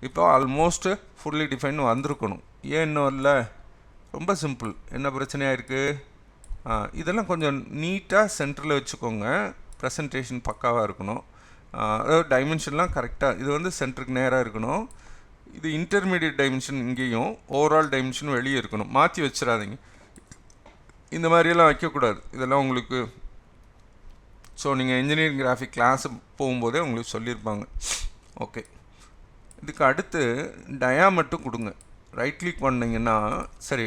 Speaker 2: இப்போ ஆல்மோஸ்ட்டு ஃபுல்லி டிஃபைன் வந்திருக்கணும். ஏன் இன்னும் இல்லை? ரொம்ப சிம்பிள். என்ன பிரச்சனையாக இருக்குது? இதெல்லாம் கொஞ்சம் நீட்டாக சென்டரில் வச்சுக்கோங்க. ப்ரெசன்டேஷன் பக்காவாக இருக்கணும். அதாவது டைமென்ஷன்லாம் கரெக்டாக, இது சென்டருக்கு நேராக இருக்கணும். இது இன்டர்மீடியட் டைமென்ஷன் இங்கேயும், ஓவரால் டைமென்ஷன் வெளியே இருக்கணும். மாற்றி வச்சிடாதீங்க. இந்த மாதிரியெல்லாம் வைக்கக்கூடாது. இதெல்லாம் உங்களுக்கு நீங்கள் இன்ஜினியரிங் கிராஃபிக் கிளாஸ் போகும்போதே உங்களுக்கு சொல்லியிருப்பாங்க. ஓகே. இதுக்கு அடுத்து டயா மட்டும் கொடுங்க. ரைட் கிளிக் பண்ணிங்கன்னா சரி,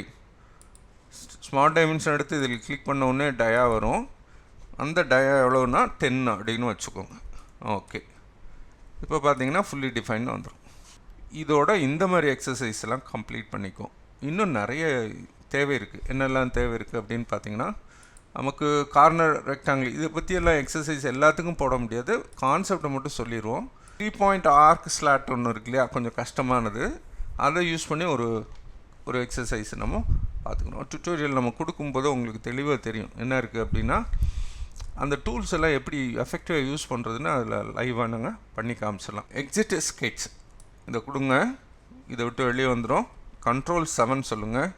Speaker 2: ஸ்மார்ட் டைமென்ஷன் எடுத்து இதில் கிளிக் பண்ண உடனே டயா வரும். அந்த டயா எவ்வளோன்னா 10 அப்படின்னு வச்சுக்கோங்க. ஓகே. இப்போ பார்த்தீங்கன்னா ஃபுல்லி டிஃபைன் வந்துடும். இதோட இந்த மாதிரி எக்ஸசைஸ் எல்லாம் கம்ப்ளீட் பண்ணிக்கும். இன்னும் நிறைய தேவை இருக்குது. என்னெல்லாம் தேவை இருக்குது அப்படின்னு பார்த்தீங்கன்னா, நமக்கு கார்னர் ரெக்டாங்கிள் இதை பற்றியெல்லாம் எக்ஸசைஸ் எல்லாத்துக்கும் போட முடியாது. கான்செப்டை மட்டும் சொல்லிடுவோம். 3 பாயிண்ட் ஆர்க் ஸ்லாட் ஒன்று இருக்கு இல்லையா, கொஞ்சம் கஷ்டமானது. அதை யூஸ் பண்ணி ஒரு எக்ஸசைஸ் நம்ம பார்த்துக்கணும். டுட்டோரியல் நம்ம கொடுக்கும்போது உங்களுக்கு தெளிவாக தெரியும் என்ன இருக்குது அப்படின்னா, அந்த டூல்ஸ் எல்லாம் எப்படி எஃபெக்டிவாக யூஸ் பண்ணுறதுன்னு அதில் லைவாக நாங்கள் பண்ணி காமிச்சிடலாம். எக்ஸிட் ஸ்கெட்ச் இதை கொடுங்க. இதை விட்டு வெளியே வந்துடும். Control 7 சொல்லுங்கள்.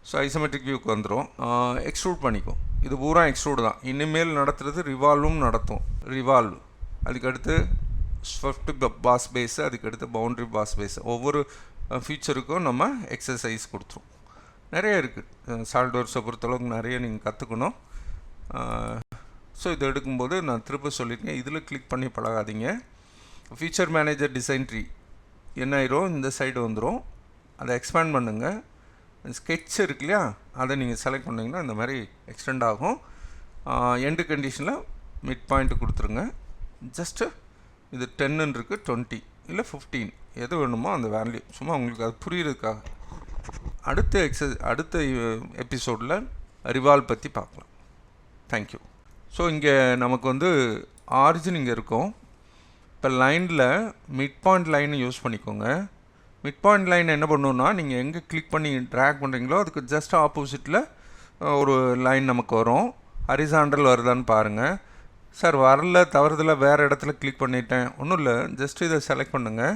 Speaker 2: ஸோ ஐசோமெட்ரிக் வியூக்கு வந்துடும். எக்ஸ்ட்ரூட் பண்ணிக்கும். இது பூரா எக்ஸ்ட்ரூட் தான். இனிமேல் நடத்துகிறது ரிவால்வும் நடத்தும். ரிவால்வ், அதுக்கடுத்து ஸ்விஃப்ட் பாஸ் பேஸு, அதுக்கடுத்து பவுண்ட்ரி பாஸ் பேஸு. ஒவ்வொரு ஃபீச்சருக்கும் நம்ம எக்ஸசைஸ் கொடுத்துரும். நிறைய இருக்குது. சால்ட்வர்ஸை பொறுத்தளவுக்கு நிறைய நீங்கள் கற்றுக்கணும். ஸோ இதை எடுக்கும்போது நான் திரும்ப சொல்லியிருக்கேன், இதில் கிளிக் பண்ணி பழகாதீங்க. ஃபீச்சர் மேனேஜர் டிசைன் ட்ரீ என்ன ஆயிரும்? இந்த சைடு வந்துடும். அதை எக்ஸ்பேண்ட் பண்ணுங்கள். ஸ்கெட்ச் இருக்கு இல்லையா, அதை நீங்கள் செலக்ட் பண்ணிங்கன்னா இந்த மாதிரி எக்ஸ்டெண்ட் ஆகும். எண்டு கண்டிஷனில் மிட் பாயிண்ட் கொடுத்துருங்க. ஜஸ்ட்டு இது 10 இருக்குது, 20 இல்லை 15 எது வேணுமோ அந்த வேல்யூ. சும்மா உங்களுக்கு அது புரியுறதுக்காக. அடுத்த எபிசோடில் ரிவால்வ் பற்றி பார்க்கலாம். தேங்க்யூ. ஸோ இங்கே நமக்கு ஆரிஜின் இங்கே இருக்கும். இப்போ லைனில் மிட் பாயிண்ட் லைன் யூஸ் பண்ணிக்கோங்க. மிட் பாயிண்ட் லைன் என்ன பண்ணணுன்னா, நீங்கள் எங்கே கிளிக் பண்ணி ட்ராக் பண்ணுறீங்களோ அதுக்கு ஜஸ்ட் ஆப்போசிட்டில் ஒரு லைன் நமக்கு வரும். ஹரிசாண்டல் வருதான்னு பாருங்கள். சார் வரல, தவறுதல வேறு இடத்துல கிளிக் பண்ணிட்டேன். ஒன்றும் இல்லை, ஜஸ்ட் இதை செலக்ட் பண்ணுங்கள்,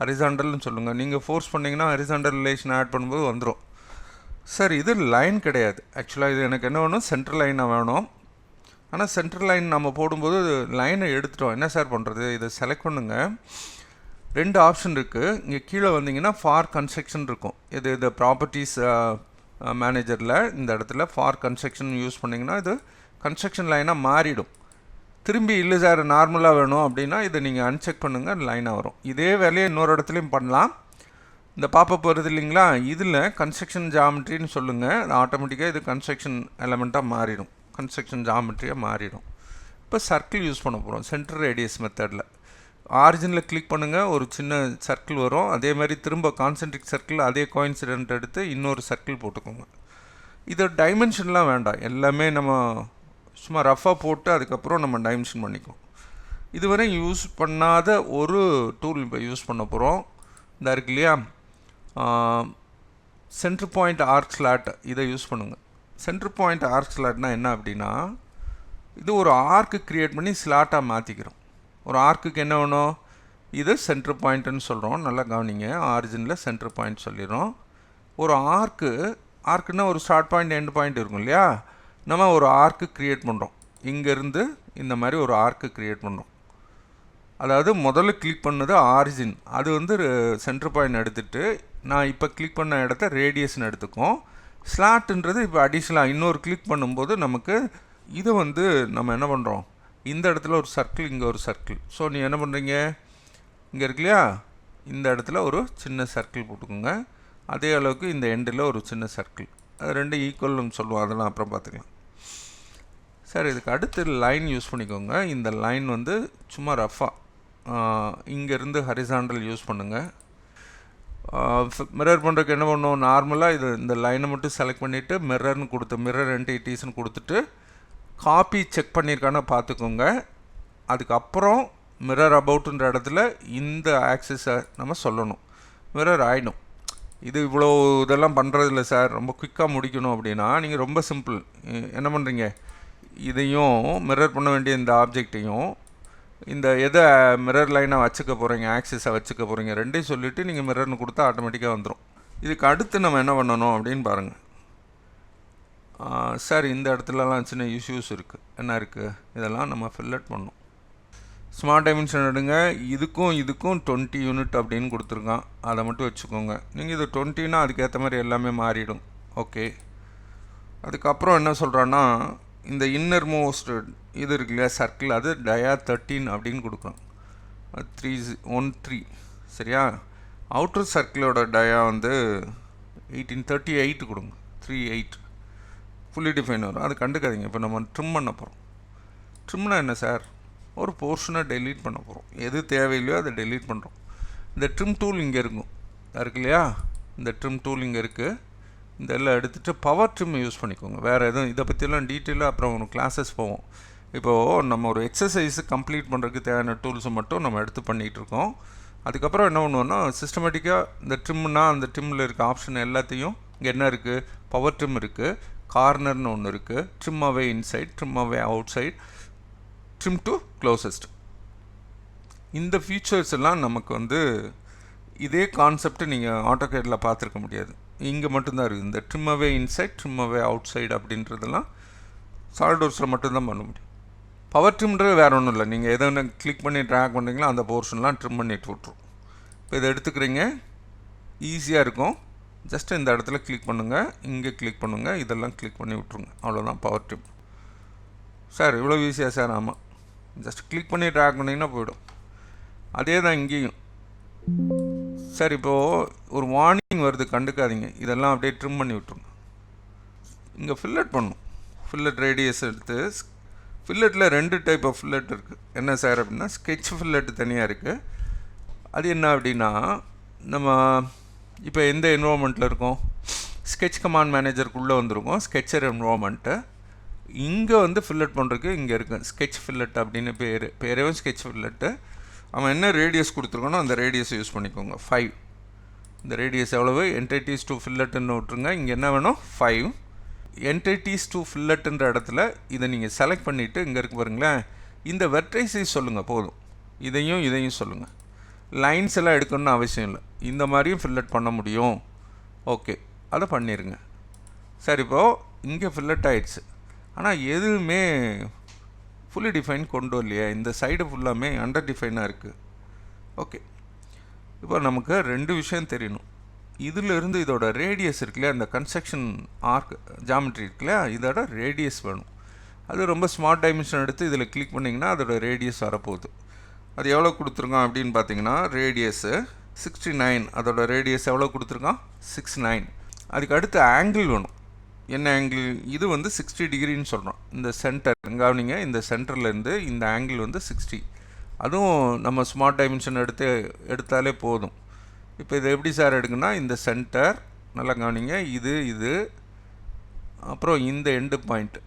Speaker 2: ஹரிசாண்டல்னு சொல்லுங்கள். நீங்கள் ஃபோர்ஸ் பண்ணிங்கன்னா ஹரிசாண்டல் ரிலேஷன் ஆட் பண்ணும்போது வந்துடும். சார் இது லைன் கிடையாது. ஆக்சுவலாக இது எனக்கு என்ன வேணும்? சென்ட்ரல் லைனாக வேணும். ஆனால் சென்ட்ரல் லைன் நம்ம போடும்போது லைனை எடுத்துட்டோம். என்ன சார் பண்ணுறது? இதை செலக்ட் பண்ணுங்கள். 2 ஆப்ஷன் இருக்குது. இங்கே கீழே வந்தீங்கன்னா ஃபார் கன்ஸ்ட்ரக்ஷன் இருக்கும். இது ப்ராப்பர்ட்டிஸ் மேனேஜரில் இந்த இடத்துல ஃபார் கன்ஸ்ட்ரக்ஷன் யூஸ் பண்ணிங்கன்னா இது கன்ஸ்ட்ரக்ஷன் லைனாக மாறிடும். திரும்பி இல்லை சார் நார்மலாக வேணும் அப்படின்னா இதை நீங்கள் அன்செக் பண்ணுங்கள், லைனாக வரும். இதே வேலையை இன்னொரு இடத்துலையும் பண்ணலாம். இந்த பாப்பப் வருது இல்லைங்களா, இதில் கன்ஸ்ட்ரக்ஷன் ஜாமெட்ரின்னு சொல்லுங்கள். அது ஆட்டோமேட்டிக்காக இது கன்ஸ்ட்ரக்ஷன் எலமெண்ட்டாக மாறிடும், கன்ஸ்ட்ரக்ஷன் ஜாமெட்ரியாக மாறிடும். இப்போ சர்க்கிள் யூஸ் பண்ண போகிறோம் சென்டர் ரேடியஸ் மெத்தடில். ஆரிஜினில் கிளிக் பண்ணுங்கள், ஒரு சின்ன சர்க்கிள் வரும். அதே மாதிரி திரும்ப கான்சென்ட்ரிக் சர்க்கிள் அதே கோயின்சிடென்ட் எடுத்து இன்னொரு சர்க்கிள் போட்டுக்கோங்க. இது டைமென்ஷன்லாம் வேண்டாம், எல்லாமே நம்ம சும்மா ரஃபாக போட்டு அதுக்கப்புறம் நம்ம டைமென்ஷன் பண்ணிக்குவோம். இதுவரை யூஸ் பண்ணாத ஒரு டூல் இப்போ யூஸ் பண்ண போகிறோம். இந்த இருக்கு இல்லையா, சென்டர் பாயிண்ட் ஆர்க் ஸ்லாட், இதை யூஸ் பண்ணுங்கள். சென்டர் பாயிண்ட் ஆர்க் ஸ்லாட்னால் என்ன அப்படின்னா, இது ஒரு ஆர்க்கு க்ரியேட் பண்ணி ஸ்லாட்டாக மாற்றிக்கிறோம். ஒரு ஆர்க்குக்கு என்ன வேணும்? இது சென்டர் பாயிண்ட்டுன்னு சொல்கிறோம். நல்லா கவனிங்க, ஆரிஜினில் சென்டர் பாயிண்ட் சொல்லிடுறோம். ஒரு ஆர்க்குன்னா ஒரு ஸ்டார்ட் பாயிண்ட் எண்ட் பாயிண்ட் இருக்கும் இல்லையா, நம்ம ஒரு ஆர்க்கு க்ரியேட் பண்ணுறோம். இங்கேருந்து இந்த மாதிரி ஒரு ஆர்க்கு க்ரியேட் பண்ணுறோம். அதாவது முதல்ல கிளிக் பண்ணது ஆரிஜின், அது சென்டர் பாயிண்ட் எடுத்துகிட்டு நான் இப்போ கிளிக் பண்ண இடத்த ரேடியஸ்னு எடுத்துக்கோம். ஸ்லாட்டுன்றது இப்போ அடிஷ்னலாக இன்னொரு கிளிக் பண்ணும்போது நமக்கு இதை வந்து நம்ம என்ன பண்ணுறோம், இந்த இடத்துல ஒரு சர்க்கிள், இங்கே ஒரு சர்க்கிள். ஸோ நீ என்ன பண்ணுறீங்க, இங்கே இருக்கு இல்லையா, இந்த இடத்துல ஒரு சின்ன சர்க்கிள் போட்டுக்கோங்க. அதே அளவுக்கு இந்த எண்டில் ஒரு சின்ன சர்க்கிள். அது ரெண்டு ஈக்குவல்னு சொல்லுவோம், அதெல்லாம் அப்புறம் பார்த்துக்கலாம். சார் இதுக்கு அடுத்து லைன் யூஸ் பண்ணிக்கோங்க. இந்த லைன் வந்து சும்மா ரஃபாக இங்கேருந்து ஹரிசாண்டல் யூஸ் பண்ணுங்கள். மிரர் பண்ணுறதுக்கு என்ன பண்ணுவோம், நார்மலாக இது இந்த லைனை மட்டும் செலக்ட் பண்ணிவிட்டு மிரர்னு கொடுத்து மிரர் என்டிட்டிஸ்னு கொடுத்துட்டு காப்பி செக் பண்ணியிருக்கான்னு பார்த்துக்கோங்க. அதுக்கப்புறம் மிரர் அபவுட்ன்ற இடத்துல இந்த ஆக்சிஸை நம்ம சொல்லணும், மிரர் ஆகிடும். இது இவ்வளோ இதெல்லாம் பண்ணுறதில்ல சார், ரொம்ப குயிக்காக முடிக்கணும் அப்படின்னா நீங்கள் ரொம்ப சிம்பிள் என்ன பண்ணுறீங்க, இதையும் மிரர் பண்ண வேண்டிய இந்த ஆப்ஜெக்டையும் இந்த எதை மிரர் லைனை வச்சுக்க போகிறீங்க, ஆக்சிஸை வச்சுக்க போகிறீங்க, ரெண்டையும் சொல்லிவிட்டு நீங்கள் மிரர்னு கொடுத்தா ஆட்டோமேட்டிக்காக வந்துடும். இதுக்கு அடுத்து நம்ம என்ன பண்ணணும் அப்படின்னு பாருங்கள். சார் இந்த இடத்துலலாம் சின்ன இஷ்யூஸ் இருக்குது. என்ன இருக்குது, இதெல்லாம் நம்ம ஃபில்லட் பண்ணணும். ஸ்மார்ட் டைமென்ஷன் எடுங்க. இதுக்கும் 20 யூனிட் அப்படின்னு கொடுத்துருக்கான், அதை மட்டும் வச்சுக்கோங்க. நீங்கள் இது 20னா அதுக்கேற்ற மாதிரி எல்லாமே மாறிடும். ஓகே, அதுக்கப்புறம் என்ன சொல்கிறான்னா இந்த இன்னர் மோஸ்ட் இது இருக்கு இல்லையா சர்க்கிள், அது டயா 13 அப்படின்னு கொடுக்குறோம். 313 சரியா. அவுட்டர் சர்க்கிளோட டயா வந்து 1838 கொடுங்க. 38 ஃபுல்லி டிஃபைன் வரும், அது கண்டுக்காதீங்க. இப்போ நம்ம ட்ரிம் பண்ண போகிறோம். ட்ரிம்னா என்ன சார், ஒரு போர்ஷனை டெலீட் பண்ண போகிறோம். எது தேவையில்லையோ அதை டெலீட் பண்ணுறோம். இந்த ட்ரிம் டூல் இங்கே இருக்கும், இருக்கு இல்லையா, இந்த ட்ரிம் டூல் இங்கே இருக்குது. இந்த எல்லாம் எடுத்துகிட்டு பவர் ட்ரிம் யூஸ் பண்ணிக்கோங்க. வேறு எதுவும் இதை பற்றிலாம் டீட்டெயிலாக அப்புறம் ஒரு கிளாஸஸ் போவோம். இப்போது நம்ம ஒரு எக்ஸசைஸு கம்ப்ளீட் பண்ணுறதுக்கு தேவையான டூல்ஸை மட்டும் நம்ம எடுத்து பண்ணிகிட்ருக்கோம். அதுக்கப்புறம் என்ன பண்ணுவோன்னா சிஸ்டமேட்டிக்காக இந்த ட்ரிம்னா அந்த ட்ரிம்மில் இருக்க ஆப்ஷன் எல்லாத்தையும் இங்கே என்ன இருக்குது, பவர் ட்ரிம் இருக்குது, கார்னர்னு ஒன்று இருக்குது, trim away inside, trim away outside, trim to closest. இந்த ஃபீச்சர்ஸ் எல்லாம் நமக்கு வந்து இதே கான்செப்ட் நீங்கள் ஆட்டோகேடில் பார்த்துருக்க முடியாது, இங்கே மட்டும்தான் இருக்குது. இந்த trim away inside, trim away out side அப்படின்றதெல்லாம் சாலிட்வொர்க்ஸில் மட்டும்தான் பண்ண முடியும். பவர் ட்ரிம்ன்றது வேறு ஒன்றும் இல்லை, நீங்கள் எதை ஒன்று கிளிக் பண்ணி ட்ராக் பண்ணுறீங்களோ அந்த போர்ஷன்லாம் ட்ரிம் பண்ணிட்டு விட்ரும். இப்போ இதை எடுத்துக்கிறீங்க, ஈஸியாக இருக்கும். ஜஸ்ட் இந்த இடத்துல கிளிக் பண்ணுங்கள், இங்கே கிளிக் பண்ணுங்கள், இதெல்லாம் கிளிக் பண்ணி விட்ருங்க, அவ்வளோதான் பவர் ட்ரிம். சார் இவ்வளோ ஈஸியாக சார்? ஆமாம், ஜஸ்ட் கிளிக் பண்ணி ட்ராக் பண்ணிங்கன்னா போயிடும். அதே தான் இங்கேயும். சார் இப்போது ஒரு வார்னிங் வருது, கண்டுக்காதீங்க, இதெல்லாம் அப்படியே ட்ரிம் பண்ணி விட்ருங்க. இங்கே ஃபில்லட் பண்ணணும். ஃபில்லட் ரேடியஸ் எடுத்து ஃபில்லட்டில் 2 டைப் ஆஃப் ஃபில்லட் இருக்குது. என்ன சார் அப்படின்னா, ஸ்கெட்ச் ஃபில்லட் தனியாக இருக்குது. அது என்ன அப்படின்னா, நம்ம இப்போ எந்த என்வரான்மெண்ட்டில் இருக்கோம், ஸ்கெட்ச் கமாண்ட் மேனேஜருக்குள்ளே வந்துருக்கோம், ஸ்கெட்சர் என்வரான்மெண்ட்டு. இங்கே வந்து ஃபில்லட் பண்ணுறதுக்கு இங்கே இருக்குது ஸ்கெட்ச் ஃபில்லட் அப்படின்னு பேரே ஸ்கெட்ச் ஃபில்லட்டு. அவன் என்ன ரேடியஸ் கொடுத்துருக்கானோ அந்த ரேடியஸை யூஸ் பண்ணிக்கோங்க, 5. இந்த ரேடியஸ் எவ்வளவு, என்டிட்டிஸ் டு ஃபில்லட்டுன்னு விட்ருங்க. இங்கே என்ன வேணும், 5. என்டிட்டிஸ் டு ஃபில்லட்டுன்ற இடத்துல இதை நீங்கள் செலக்ட் பண்ணிவிட்டு இங்கே இருக்கு பாருங்களேன், இந்த வெர்டைஸை சொல்லுங்கள் போதும். இதையும் சொல்லுங்கள். லைன்ஸ் எல்லாம் எடுக்கணும்னு அவசியம் இல்லை, இந்த மாதிரியும் ஃபில்லட் பண்ண முடியும். ஓகே, அதை பண்ணிடுங்க. சரி, இப்போது இங்கே ஃபில்லட் ஆகிடுச்சு. ஆனால் எதுவுமே ஃபுல்லி டிஃபைன் கொண்டு வரலையே, இந்த சைடு ஃபுல்லாமே அண்டர் டிஃபைனாக இருக்குது. ஓகே, இப்போ நமக்கு 2 விஷயம் தெரியணும். இதிலிருந்து இதோட ரேடியஸ் இருக்குல்லையா, இந்த கன்ஸ்ட்ரக்ஷன் ஆர்க் ஜாமெட்ரி இருக்குல்லையா, இதோட ரேடியஸ் வேணும். அது ரொம்ப ஸ்மார்ட் டைமென்ஷன் எடுத்து இதில் கிளிக் பண்ணிங்கன்னா அதோட ரேடியஸ் வரப்போகுது. அது எவ்வளோ கொடுத்துருக்கான் அப்படின்னு பார்த்தீங்கன்னா, ரேடியஸு 69. அதோட ரேடியஸ் எவ்வளோ கொடுத்துருக்கான், 69. அதுக்கு அடுத்து ஆங்கிள் வேணும். என்ன ஆங்கிள், இது வந்து 60 டிகிரின்னு சொல்கிறோம். இந்த சென்டர் கவனிங்க, இந்த சென்டர்லேருந்து இந்த ஆங்கிள் வந்து 60. அதுவும் நம்ம ஸ்மார்ட் டைமென்ஷன் எடுத்தாலே போதும். இப்போ இதை எப்படி சார் எடுக்குன்னா, இந்த சென்டர் நல்லா கவனிங்க, இது அப்புறம் இந்த எண்டு பாயிண்ட்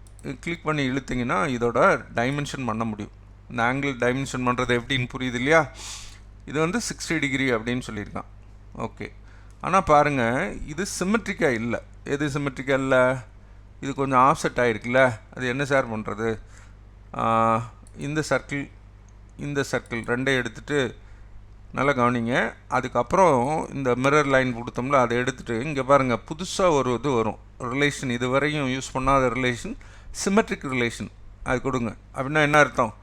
Speaker 2: கிளிக் பண்ணி இழுத்திங்கன்னா இதோட டைமென்ஷன் பண்ண முடியும். இந்த ஆங்கிள் டைமென்ஷன் பண்ணுறது எப்படின்னு புரியுது இல்லையா. இது வந்து 60 டிகிரி அப்படின்னு சொல்லியிருக்கான். ஓகே, ஆனால் பாருங்கள், இது சிமெட்ரிக்காக இல்லை. எது சிமெட்ரிக்காக இல்லை, இது கொஞ்சம் ஆஃப்செட் ஆகிருக்குல்ல. அது என்ன சார் பண்ணுறது, இந்த சர்க்கிள் ரெண்டையும் எடுத்துகிட்டு நல்லா கவனிங்க. அதுக்கப்புறம் இந்த மிரர் லைன் கொடுத்தோம்ல, அதை எடுத்துகிட்டு இங்கே பாருங்கள், புதுசாக ஒரு இது வரும் ரிலேஷன், இது வரையும் யூஸ் பண்ணாத ரிலேஷன், சிமெட்ரிக் ரிலேஷன். அது கொடுங்க. அப்படின்னா என்ன அர்த்தம்,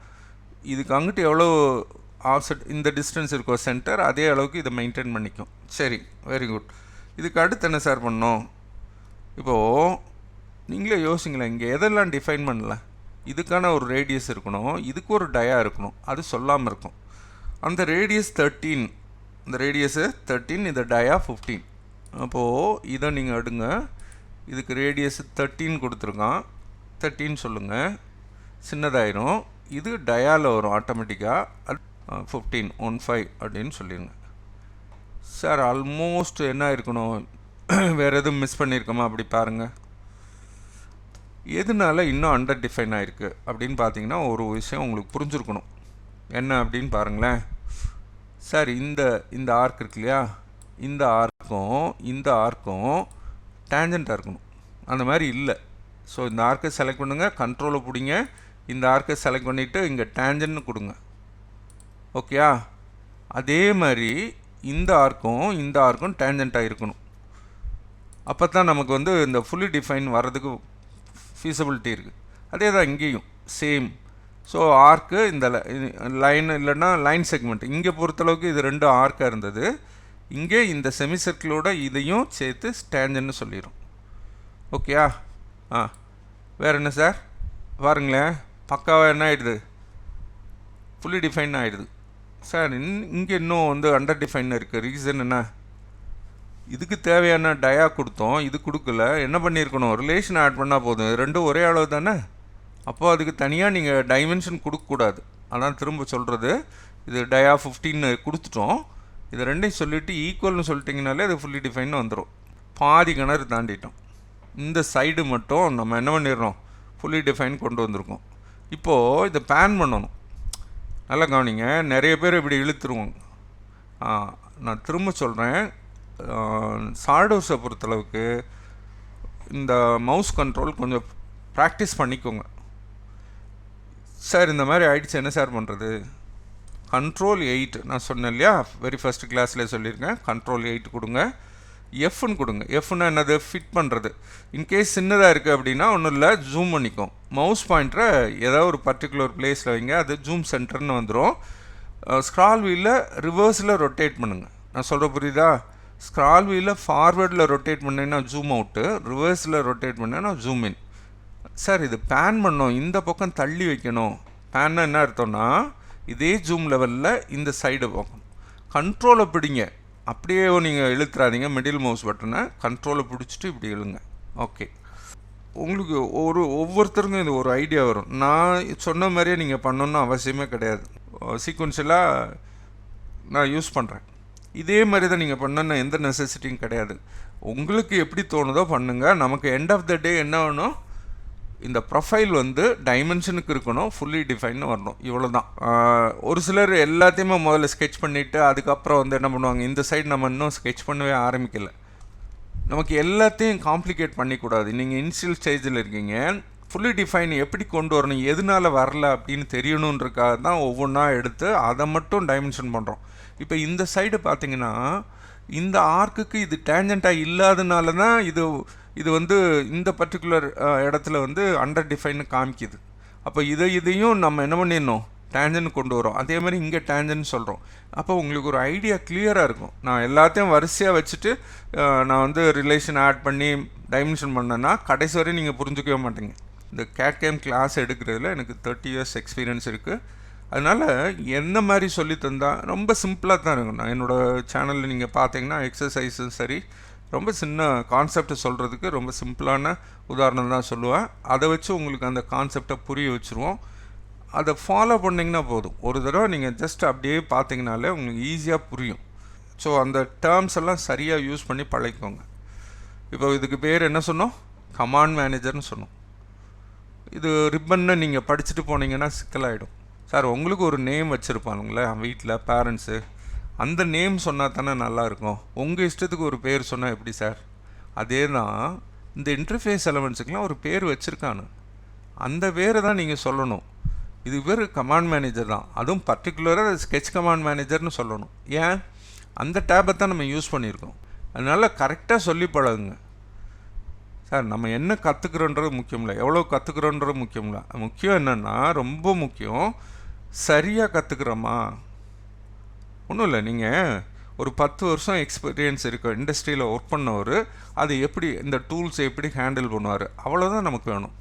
Speaker 2: இதுக்கு அங்கிட்டு எவ்வளோ ஆஃப்செட் இந்த டிஸ்டன்ஸ் இருக்கோ சென்டர், அதே அளவுக்கு இதை மெயின்டைன் பண்ணிக்கும். சரி, வெரி குட். இதுக்கு அடுத்து என்ன சார் பண்ணணும்? இப்போது நீங்களே யோசிங்களேன், இங்கே எதெல்லாம் டிஃபைன் பண்ணல? இதுக்கான ஒரு ரேடியஸ் இருக்கணும், இதுக்கு ஒரு டயா இருக்கணும், அது சொல்லாமல் இருக்கும். அந்த ரேடியஸ் 13, இந்த ரேடியஸு 13, இந்த டயா 15. அப்போது இதை நீங்கள் எடுங்க, இதுக்கு ரேடியஸ் 13 கொடுத்துருக்கான், 13 சொல்லுங்கள், சின்னதாயிரும். இது டயாவில் வரும் ஆட்டோமேட்டிக்காக, 15 அப்படின்னு சொல்லிடுங்க. சார் ஆல்மோஸ்ட் என்ன இருக்கணும், வேறு எதுவும் மிஸ் பண்ணியிருக்கோமா அப்படி பாருங்கள். எதனால இன்னும் அண்டர் டிஃபைன் ஆகிருக்கு அப்படின்னு பார்த்தீங்கன்னா ஒரு விஷயம் உங்களுக்கு புரிஞ்சுருக்கணும். என்ன அப்படின்னு பாருங்களேன். சார் இந்த ஆர்க் இருக்கு இல்லையா, இந்த ஆர்க்கும் டேஞ்சண்ட்டாக இருக்கணும், அந்த மாதிரி இல்லை. ஸோ இந்த ஆர்க்கை செலக்ட் பண்ணுங்கள், கண்ட்ரோலை பிடிங்க, இந்த ஆர்க்கை செலக்ட் பண்ணிவிட்டு இங்கே டேஞ்சன்னு கொடுங்க. ஓகேயா? அதே மாதிரி இந்த ஆர்க்கும் டேஞ்சண்ட்டாக இருக்கணும். அப்போ தான் நமக்கு வந்து இந்த ஃபுல்லி டிஃபைன் வர்றதுக்கு ஃபீஸபிலிட்டி இருக்குது. அதே தான் இங்கேயும் சேம். ஸோ ஆர்க்கு இந்த லைன் இல்லைன்னா லைன் செக்மெண்ட் இங்கே பொறுத்தளவுக்கு இது 2 ஆர்க்காக இருந்தது. இங்கே இந்த செமி சர்க்கிளோட இதையும் சேர்த்து டேஞ்சன்னு சொல்லிடும். ஓகேயா? வேறு என்ன சார் பாருங்களேன், பக்காவாக என்ன ஆகிடுது, ஃபுல்லி டிஃபைன் ஆகிடுது. சார் இங்கே இன்னும் வந்து அண்டர் டிஃபைன் இருக்குது. ரீசன் என்ன? இதுக்கு தேவையான டயா கொடுத்தோம், இது கொடுக்கல. என்ன பண்ணியிருக்கணும், ரிலேஷன் ஆட் பண்ணால் போதும். ரெண்டும் ஒரே அளவு தானே. அப்போ அதுக்கு தனியாக நீங்கள் டைமென்ஷன் கொடுக்கக்கூடாது. அதான் திரும்ப சொல்கிறது. இது டயா 15 கொடுத்துட்டோம், இது ரெண்டையும் சொல்லிவிட்டு ஈக்குவல்னு சொல்லிட்டிங்கனாலே அது ஃபுல்லி டிஃபைன் வந்துடும். பாதி கிணறு தாண்டிட்டோம். இந்த சைடு மட்டும் நம்ம என்ன பண்ணிடுறோம், ஃபுல்லி டிஃபைன் கொண்டு வந்திருக்கோம். இப்போது இதை பேன் பண்ணணும். நல்லா கவனிங்க, நிறைய பேர் இப்படி இழுத்துருவோங்க. நான் திரும்ப சொல்கிறேன், சார்டோஸை பொறுத்தளவுக்கு இந்த மவுஸ் கண்ட்ரோல் கொஞ்சம் ப்ராக்டிஸ் பண்ணிக்கோங்க. சார் இந்த மாதிரி ஆயிடுச்சு, என்ன சார் பண்ணுறது? கண்ட்ரோல் 8 நான் சொன்னேன் இல்லையா, வெரி ஃபஸ்ட் கிளாஸில் சொல்லியிருக்கேன். கண்ட்ரோல் 8 கொடுங்க, எஃப்னு கொடுங்க. எஃப்னா என்னது, ஃபிட் பண்ணுறது. இன்கேஸ் சின்னதாக இருக்குது அப்படின்னா ஒன்றும் இல்லை, ஜூம் பண்ணிக்கும். மவுஸ் பாயிண்டரை ஏதாவது ஒரு பர்டிகுலர் பிளேஸில் வைங்க, அது ஜூம் சென்டர்னு வந்துடும். ஸ்க்ரால் வீலில் ரிவர்ஸில் ரொட்டேட் பண்ணுங்கள். நான் சொல்கிற புரியுதா? ஸ்க்ரால் வீலில் ஃபார்வேர்டில் ரொட்டேட் பண்ணேன்னா ஜூம் அவுட்டு, ரிவர்ஸில் ரொட்டேட் பண்ணேன்னா ஜூம் இன். சார் இது பேன் பண்ணோம், இந்த பக்கம் தள்ளி வைக்கணும். பேன்னா என்ன அர்த்தம்னா இதே ஜூம் லெவலில் இந்த சைடு பார்க்கணும். கண்ட்ரோலை பிடிங்க, அப்படியே நீங்கள் இழுத்துறாதீங்க. மிடில் மவுஸ் பட்டனை கண்ட்ரோலை பிடிச்சிட்டு இப்படி இழுங்க. ஓகே, உங்களுக்கு ஒவ்வொருத்தருக்கும் இது ஒரு ஐடியா வரும். நான் சொன்ன மாதிரியே நீங்கள் பண்ணணுன்னு அவசியமே கிடையாது. சீக்வன்ஷியலாக நான் யூஸ் பண்ணுறேன். இதே மாதிரி தான் நீங்கள் பண்ணணுன்னு எந்த நெசசிட்டியும் கிடையாது. உங்களுக்கு எப்படி தோணுதோ பண்ணுங்கள். நமக்கு எண்ட் ஆஃப் த டே என்ன வேணும், இந்த ப்ரொஃபைல் வந்து டைமென்ஷனுக்கு இருக்கணும், ஃபுல்லி டிஃபைன்னு வரணும். இவ்வளோ தான். ஒரு சிலர் எல்லாத்தையுமே முதல்ல ஸ்கெட்ச் பண்ணிவிட்டு அதுக்கப்புறம் வந்து என்ன பண்ணுவாங்க, இந்த சைடு நம்ம இன்னும் ஸ்கெட்ச் பண்ணவே ஆரம்பிக்கலை. நமக்கு எல்லாத்தையும் காம்ப்ளிகேட் பண்ணிக்கூடாது. நீங்கள் இனிஷியல் ஸ்டேஜில் இருக்கீங்க, ஃபுல்லி டிஃபைன் எப்படி கொண்டு வரணும், எதனால வரல அப்படின்னு தெரியணுன்றக்காக தான் ஒவ்வொன்றா எடுத்து அதை மட்டும் டைமென்ஷன் பண்ணுறோம். இப்போ இந்த சைடு பார்த்தீங்கன்னா இந்த ஆர்க்குக்கு இது டேஞ்சண்ட்டாக இல்லாதனால தான் இது வந்து இந்த பர்டிகுலர் இடத்துல வந்து அண்டர் டிஃபைன்னு காமிக்குது. அப்போ இதையும் நம்ம என்ன பண்ணிடணும், டேஞ்சன் கொண்டு வரோம். அதே மாதிரி இங்கே டேஞ்சன் சொல்கிறோம். அப்போ உங்களுக்கு ஒரு ஐடியா கிளியராக இருக்கும். நான் எல்லாத்தையும் வரிசையாக வச்சுட்டு நான் வந்து ரிலேஷன் ஆட் பண்ணி டைமென்ஷன் பண்ணேன்னா கடைசி வரையும் நீங்கள் புரிஞ்சுக்கவே மாட்டீங்க. இந்த கேட்கேம் கிளாஸ் எடுக்கிறதுல எனக்கு 30 years எக்ஸ்பீரியன்ஸ் இருக்குது. அதனால் என்ன மாதிரி சொல்லி தந்தால் ரொம்ப சிம்பிளாக தான் இருக்கும். நான் என்னோடய சேனலில் நீங்கள் பார்த்தீங்கன்னா எக்ஸசைஸும் சரி, ரொம்ப சின்ன கான்செப்டை சொல்கிறதுக்கு ரொம்ப சிம்பிளான உதாரணம் தான் சொல்லுவேன். அதை வச்சு உங்களுக்கு அந்த கான்செப்டை புரிய வச்சுருவோம். அதை ஃபாலோ பண்ணிங்கன்னா போதும். ஒரு தடவை நீங்கள் ஜஸ்ட் அப்படியே பார்த்தீங்கனாலே உங்களுக்கு ஈஸியாக புரியும். ஸோ அந்த டேர்ம்ஸ் எல்லாம் சரியாக யூஸ் பண்ணி பழகிக்கோங்க. இப்போ இதுக்கு பேர் என்ன சொன்னோம், கமாண்ட் மேனேஜர்னு சொன்னோம். இது ரிப்பன்னு நீங்கள் படிச்சுட்டு போனீங்கன்னா சிக்கலாகிடும். சார் உங்களுக்கு ஒரு நேம் வச்சுருப்பானுங்களே வீட்டில் பேரண்ட்ஸு, அந்த நேம் சொன்னால் தானே நல்லாயிருக்கும். உங்கள் இஷ்டத்துக்கு ஒரு பேர் சொன்னால் எப்படி சார்? அதே தான் இந்த இன்டர்ஃபேஸ் எலமெண்ட்ஸுக்கெலாம் ஒரு பேர் வச்சுருக்கானு, அந்த பேரை தான் நீங்கள் சொல்லணும். இது பேர் கமாண்ட் மேனேஜர் தான், அதுவும் பர்டிகுலராக ஸ்கெட்ச் கமாண்ட் மேனேஜர்னு சொல்லணும். ஏன், அந்த டேபை தான் நம்ம யூஸ் பண்ணியிருக்கோம். அதனால் கரெக்டாக சொல்லி பழகுங்க. சார் நம்ம என்ன கற்றுக்குறோன்றது முக்கியம் இல்லை, எவ்வளோ கற்றுக்குறோன்றது முக்கியம் இல்லை. முக்கியம் என்னென்னா, ரொம்ப முக்கியம் சரியாக கற்றுக்குறோமா. ஒன்றும் இல்லை, நீங்கள் ஒரு 10 வருஷம் எக்ஸ்பீரியன்ஸ் இருக்கும் இண்டஸ்ட்ரியில் ஒர்க் பண்ணவர் அது எப்படி இந்த டூல்ஸை எப்படி ஹேண்டில் பண்ணுவார், அவ்வளோதான் நமக்கு வேணும்.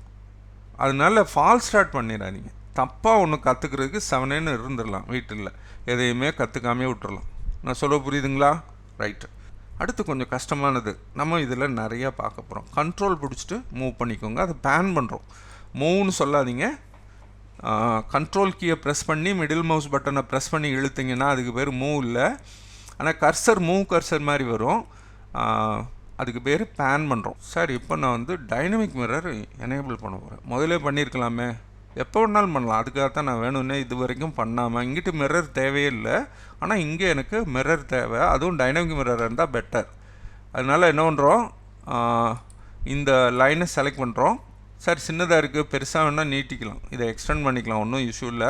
Speaker 2: அதனால ஃபால் ஸ்டார்ட் பண்ணிடாதீங்க. தப்பாக ஒன்று கற்றுக்கிறதுக்கு 7 இருந்துடலாம், வீட்டில் எதையுமே கற்றுக்காமே விட்டுறலாம். நான் சொல்ல புரியுதுங்களா? ரைட்டு. அடுத்து கொஞ்சம் கஷ்டமானது, நம்ம இதில் நிறையா பார்க்க போகிறோம். கண்ட்ரோல் பிடிச்சிட்டு மூவ் பண்ணிக்கோங்க. அதை பேன் பண்ணுறோம். மூவ்னு சொல்லாதீங்க. கண்ட்ரோல் கீயை ப்ரெஸ் பண்ணி மிடில் மவுஸ் பட்டனை ப்ரெஸ் பண்ணி இழுத்திங்கன்னா அதுக்கு பேர் மூவ் இல்லை. ஆனால் கர்சர் மூவ் கர்சர் மாதிரி வரும், அதுக்கு பேர் பேன் பண்ணுறோம். சார் இப்போ நான் வந்து டைனமிக் மிரர் எனேபிள் பண்ண போகிறேன். முதலே பண்ணியிருக்கலாமே, எப்போ வேணாலும் பண்ணலாம். அதுக்காக தான் நான் வேணும்னே இது வரைக்கும் பண்ணாமல். இங்கிட்டு மிரர் தேவையே இல்லை, ஆனால் இங்கே எனக்கு மிரர் தேவை, அதுவும் டைனமிக் மிரர் இருந்தால் பெட்டர். அதனால் என்ன பண்ணுறோம், இந்த லைனை செலக்ட் பண்ணுறோம். சார் சின்னதாக இருக்குது, பெருசாக வேணால் நீட்டிக்கலாம், இதை எக்ஸ்டெண்ட் பண்ணிக்கலாம், ஒன்றும் இஷ்யூ இல்லை.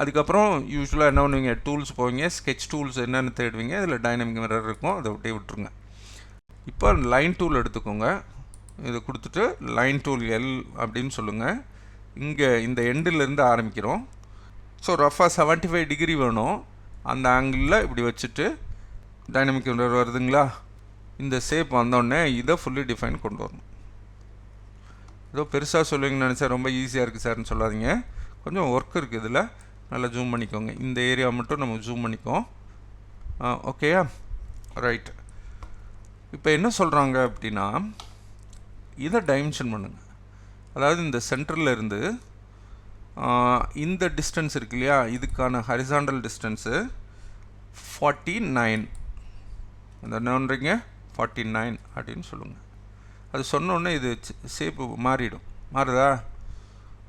Speaker 2: அதுக்கப்புறம் யூஸ்வலாக என்ன பண்ணுவீங்க, டூல்ஸ் போவீங்க, ஸ்கெட்ச் டூல்ஸ் என்னென்னு தேடுவீங்க, இதில் டைனமிக் மிரர் இருக்கும், அதை விட்டே விட்டுருங்க. இப்போ லைன் டூல் எடுத்துக்கோங்க. இதை கொடுத்துட்டு லைன் டூல் எல் அப்படின்னு சொல்லுங்கள். இங்கே இந்த எண்டிலேருந்து ஆரம்பிக்கிறோம். ஸோ ரஃபாக 75 டிகிரி வேணும். அந்த ஆங்கிளில் இப்படி வச்சுட்டு டைனமிக் மிரர் வருதுங்களா, இந்த ஷேப் வந்தோடனே இதை ஃபுல்லி டிஃபைன் கொண்டு வரணும். ஏதோ பெருசாக சொல்லுவீங்கன்னு நினச்சா ரொம்ப ஈஸியாக இருக்குது சார்னு சொல்லாதீங்க, கொஞ்சம் ஒர்க் இருக்குது இதில். நல்லா ஜூம் பண்ணிக்கோங்க. இந்த ஏரியா மட்டும் நம்ம ஜூம் பண்ணிக்கோம். ஓகேயா? ரைட். இப்போ என்ன சொல்கிறாங்க அப்படின்னா, இதை டைமென்ஷன் பண்ணுங்கள். அதாவது இந்த சென்டரில் இருந்து இந்த டிஸ்டன்ஸ் இருக்கு இல்லையா, இதுக்கான ஹரிசாண்டல் டிஸ்டன்ஸு 49. அந்த என்னன்றீங்க 49 அப்படின்னு சொல்லுங்கள். அது சொன்னோடனே இது ஷேப்பு மாறுதா?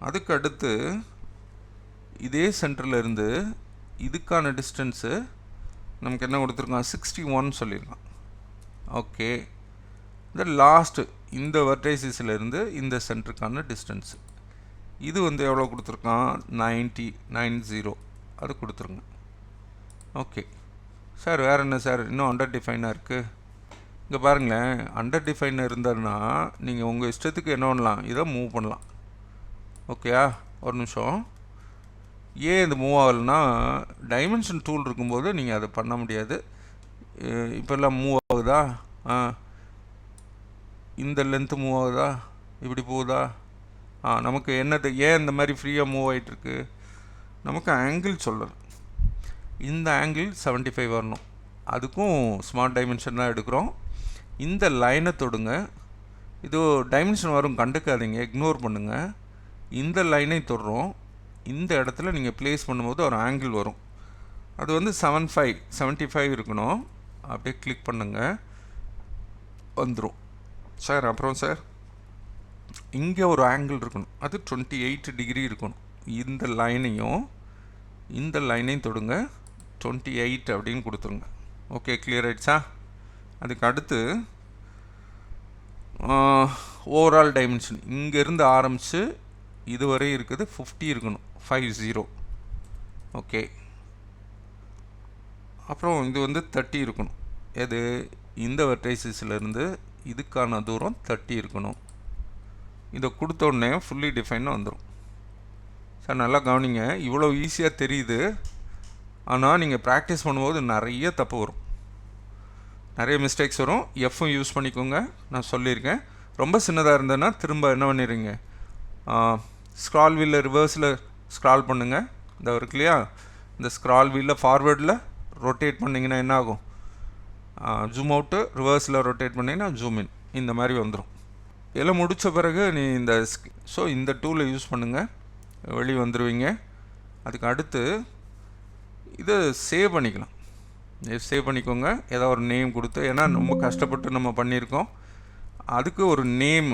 Speaker 2: அதுக்கு அடுத்து இதே சென்டரில் இருந்து இதுக்கான டிஸ்டன்ஸு நமக்கு என்ன கொடுத்துருக்கான், 61 சொல்லியிருக்கான். ஓகே. இந்த லாஸ்ட்டு இந்த வெர்டைசிஸில் இந்த சென்டருக்கான டிஸ்டன்ஸு இது வந்து எவ்வளோ கொடுத்துருக்கான், 90 அது கொடுத்துருங்க. ஓகே சார், வேறு என்ன சார் இன்னும் அண்டர் டிஃபைனாக இருக்குது? இங்கே பாருங்களேன், அண்டர் டிஃபைன் இருந்ததுன்னா நீங்கள் உங்கள் இஷ்டத்துக்கு என்ன பண்ணலாம், இதை மூவ் பண்ணலாம். ஓகேயா? ஒரு நிமிஷம். ஏன் இது மூவ் ஆகலைன்னா, டைமென்ஷன் டூல் இருக்கும்போது நீங்கள் அதை பண்ண முடியாது. இப்போல்லாம் மூவ் ஆகுதா, இந்த லென்த்து மூவ் ஆகுதா, இப்படி போகுதா, நமக்கு என்னது ஏன் இந்த மாதிரி ஃப்ரீயாக மூவ் ஆகிட்டுருக்கு, நமக்கு ஆங்கிள் சொல்லணும். இந்த ஆங்கிள் 75 வரணும். அதுக்கும் ஸ்மார்ட் டைமென்ஷன் தான் எடுக்கிறோம். இந்த லைனை தொடுங்க. இது டைமென்ஷன் வரும், கண்டுக்காதீங்க, இக்னோர் பண்ணுங்கள். இந்த லைனை தொடுறோம். இந்த இடத்துல நீங்கள் ப்ளேஸ் பண்ணும்போது ஒரு ஆங்கிள் வரும். அது வந்து 75 இருக்கணும். அப்படியே கிளிக் பண்ணுங்கள், வந்துடும். சார் அப்புறம் சார் இங்கே ஒரு ஆங்கிள் இருக்கணும், அது 28 டிகிரி இருக்கணும். இந்த லைனையும் தொடுங்க, 28 அப்படின்னு கொடுத்துருங்க. ஓகே, கிளியர் ஆகிடுச்சா? அதுக்கு அடுத்து ஓவரால் டைமென்ஷன் இங்கேருந்து ஆரம்பித்து இதுவரை இருக்குது 50 இருக்கணும், 50. ஓகே. அப்புறம் இது வந்து 30 இருக்கணும். எது, இந்த வெர்டைசிஸ்லேருந்து இதுக்கான தூரம் 30 இருக்கணும். இதை கொடுத்தோடனே ஃபுல்லி டிஃபைனாக வந்துடும். சார் நல்லா கவனிங்க, இவ்வளோ ஈஸியாக தெரியுது, ஆனால் நீங்கள் ப்ராக்டிஸ் பண்ணும்போது நிறைய தப்பு வரும், நிறைய மிஸ்டேக்ஸ் வரும். எஃப்பும் யூஸ் பண்ணிக்கோங்க, நான் சொல்லியிருக்கேன். ரொம்ப சின்னதாக இருந்ததுன்னா திரும்ப என்ன பண்ணிடுங்க, ஸ்க்ரால் வீலில் ரிவர்ஸில் ஸ்க்ரால் பண்ணுங்கள். இந்த இருக்கு இல்லையா, இந்த ஸ்க்ரால் வீலில் ஃபார்வேர்டில் ரொட்டேட் பண்ணிங்கன்னா என்ன ஆகும், ஜூம் அவுட்டு, ரிவர்ஸில் ரொட்டேட் பண்ணிங்கன்னா ஜூம் இன், இந்த மாதிரி வந்துடும். இதெல்லாம் முடித்த பிறகு நீ இந்த டூலை யூஸ் பண்ணுங்கள், வெளியே வந்துடுவீங்க. அதுக்கு அடுத்து இதை சேவ் பண்ணிக்கலாம். சேவ் பண்ணிக்கோங்க, ஏதோ ஒரு நேம் கொடுத்து, ஏன்னா ரொம்ப கஷ்டப்பட்டு நம்ம பண்ணியிருக்கோம். அதுக்கு ஒரு நேம்,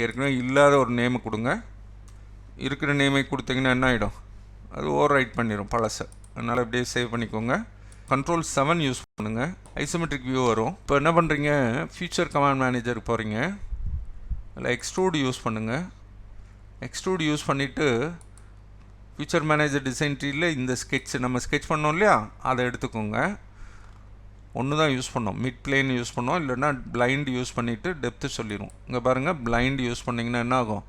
Speaker 2: ஏற்கனவே இல்லாத ஒரு நேமை கொடுங்க. இருக்கிற நேமை கொடுத்தீங்கன்னா என்ன ஆகிடும், அது ஓவர் ரைட் பண்ணிடும் பழசை. அதனால் அப்படியே சேவ் பண்ணிக்கோங்க. Ctrl 7 யூஸ் பண்ணுங்கள், ஐசோமெட்ரிக் வியூ வரும். இப்போ என்ன பண்ணுறீங்க, ஃபியூச்சர் கமாண்ட் மேனேஜருக்கு போகிறீங்க, அதில் எக்ஸ்ட்ரூட் யூஸ் பண்ணுங்கள். எக்ஸ்ட்ரூட் யூஸ் பண்ணிவிட்டு ஃபியூச்சர் மேனேஜர் டிசைன் ட்ரீயில் இந்த நம்ம ஸ்கெட்ச் பண்ணோம் இல்லையா, அதை எடுத்துக்கோங்க. ஒன்று தான் யூஸ் பண்ணோம், மிட் பிளேன் யூஸ் பண்ணோம், இல்லைன்னா பிளைண்ட் யூஸ் பண்ணிவிட்டு டெப்த்து சொல்லிடும். இங்கே பாருங்கள், பிளைண்ட் யூஸ் பண்ணிங்கன்னா என்ன ஆகும்,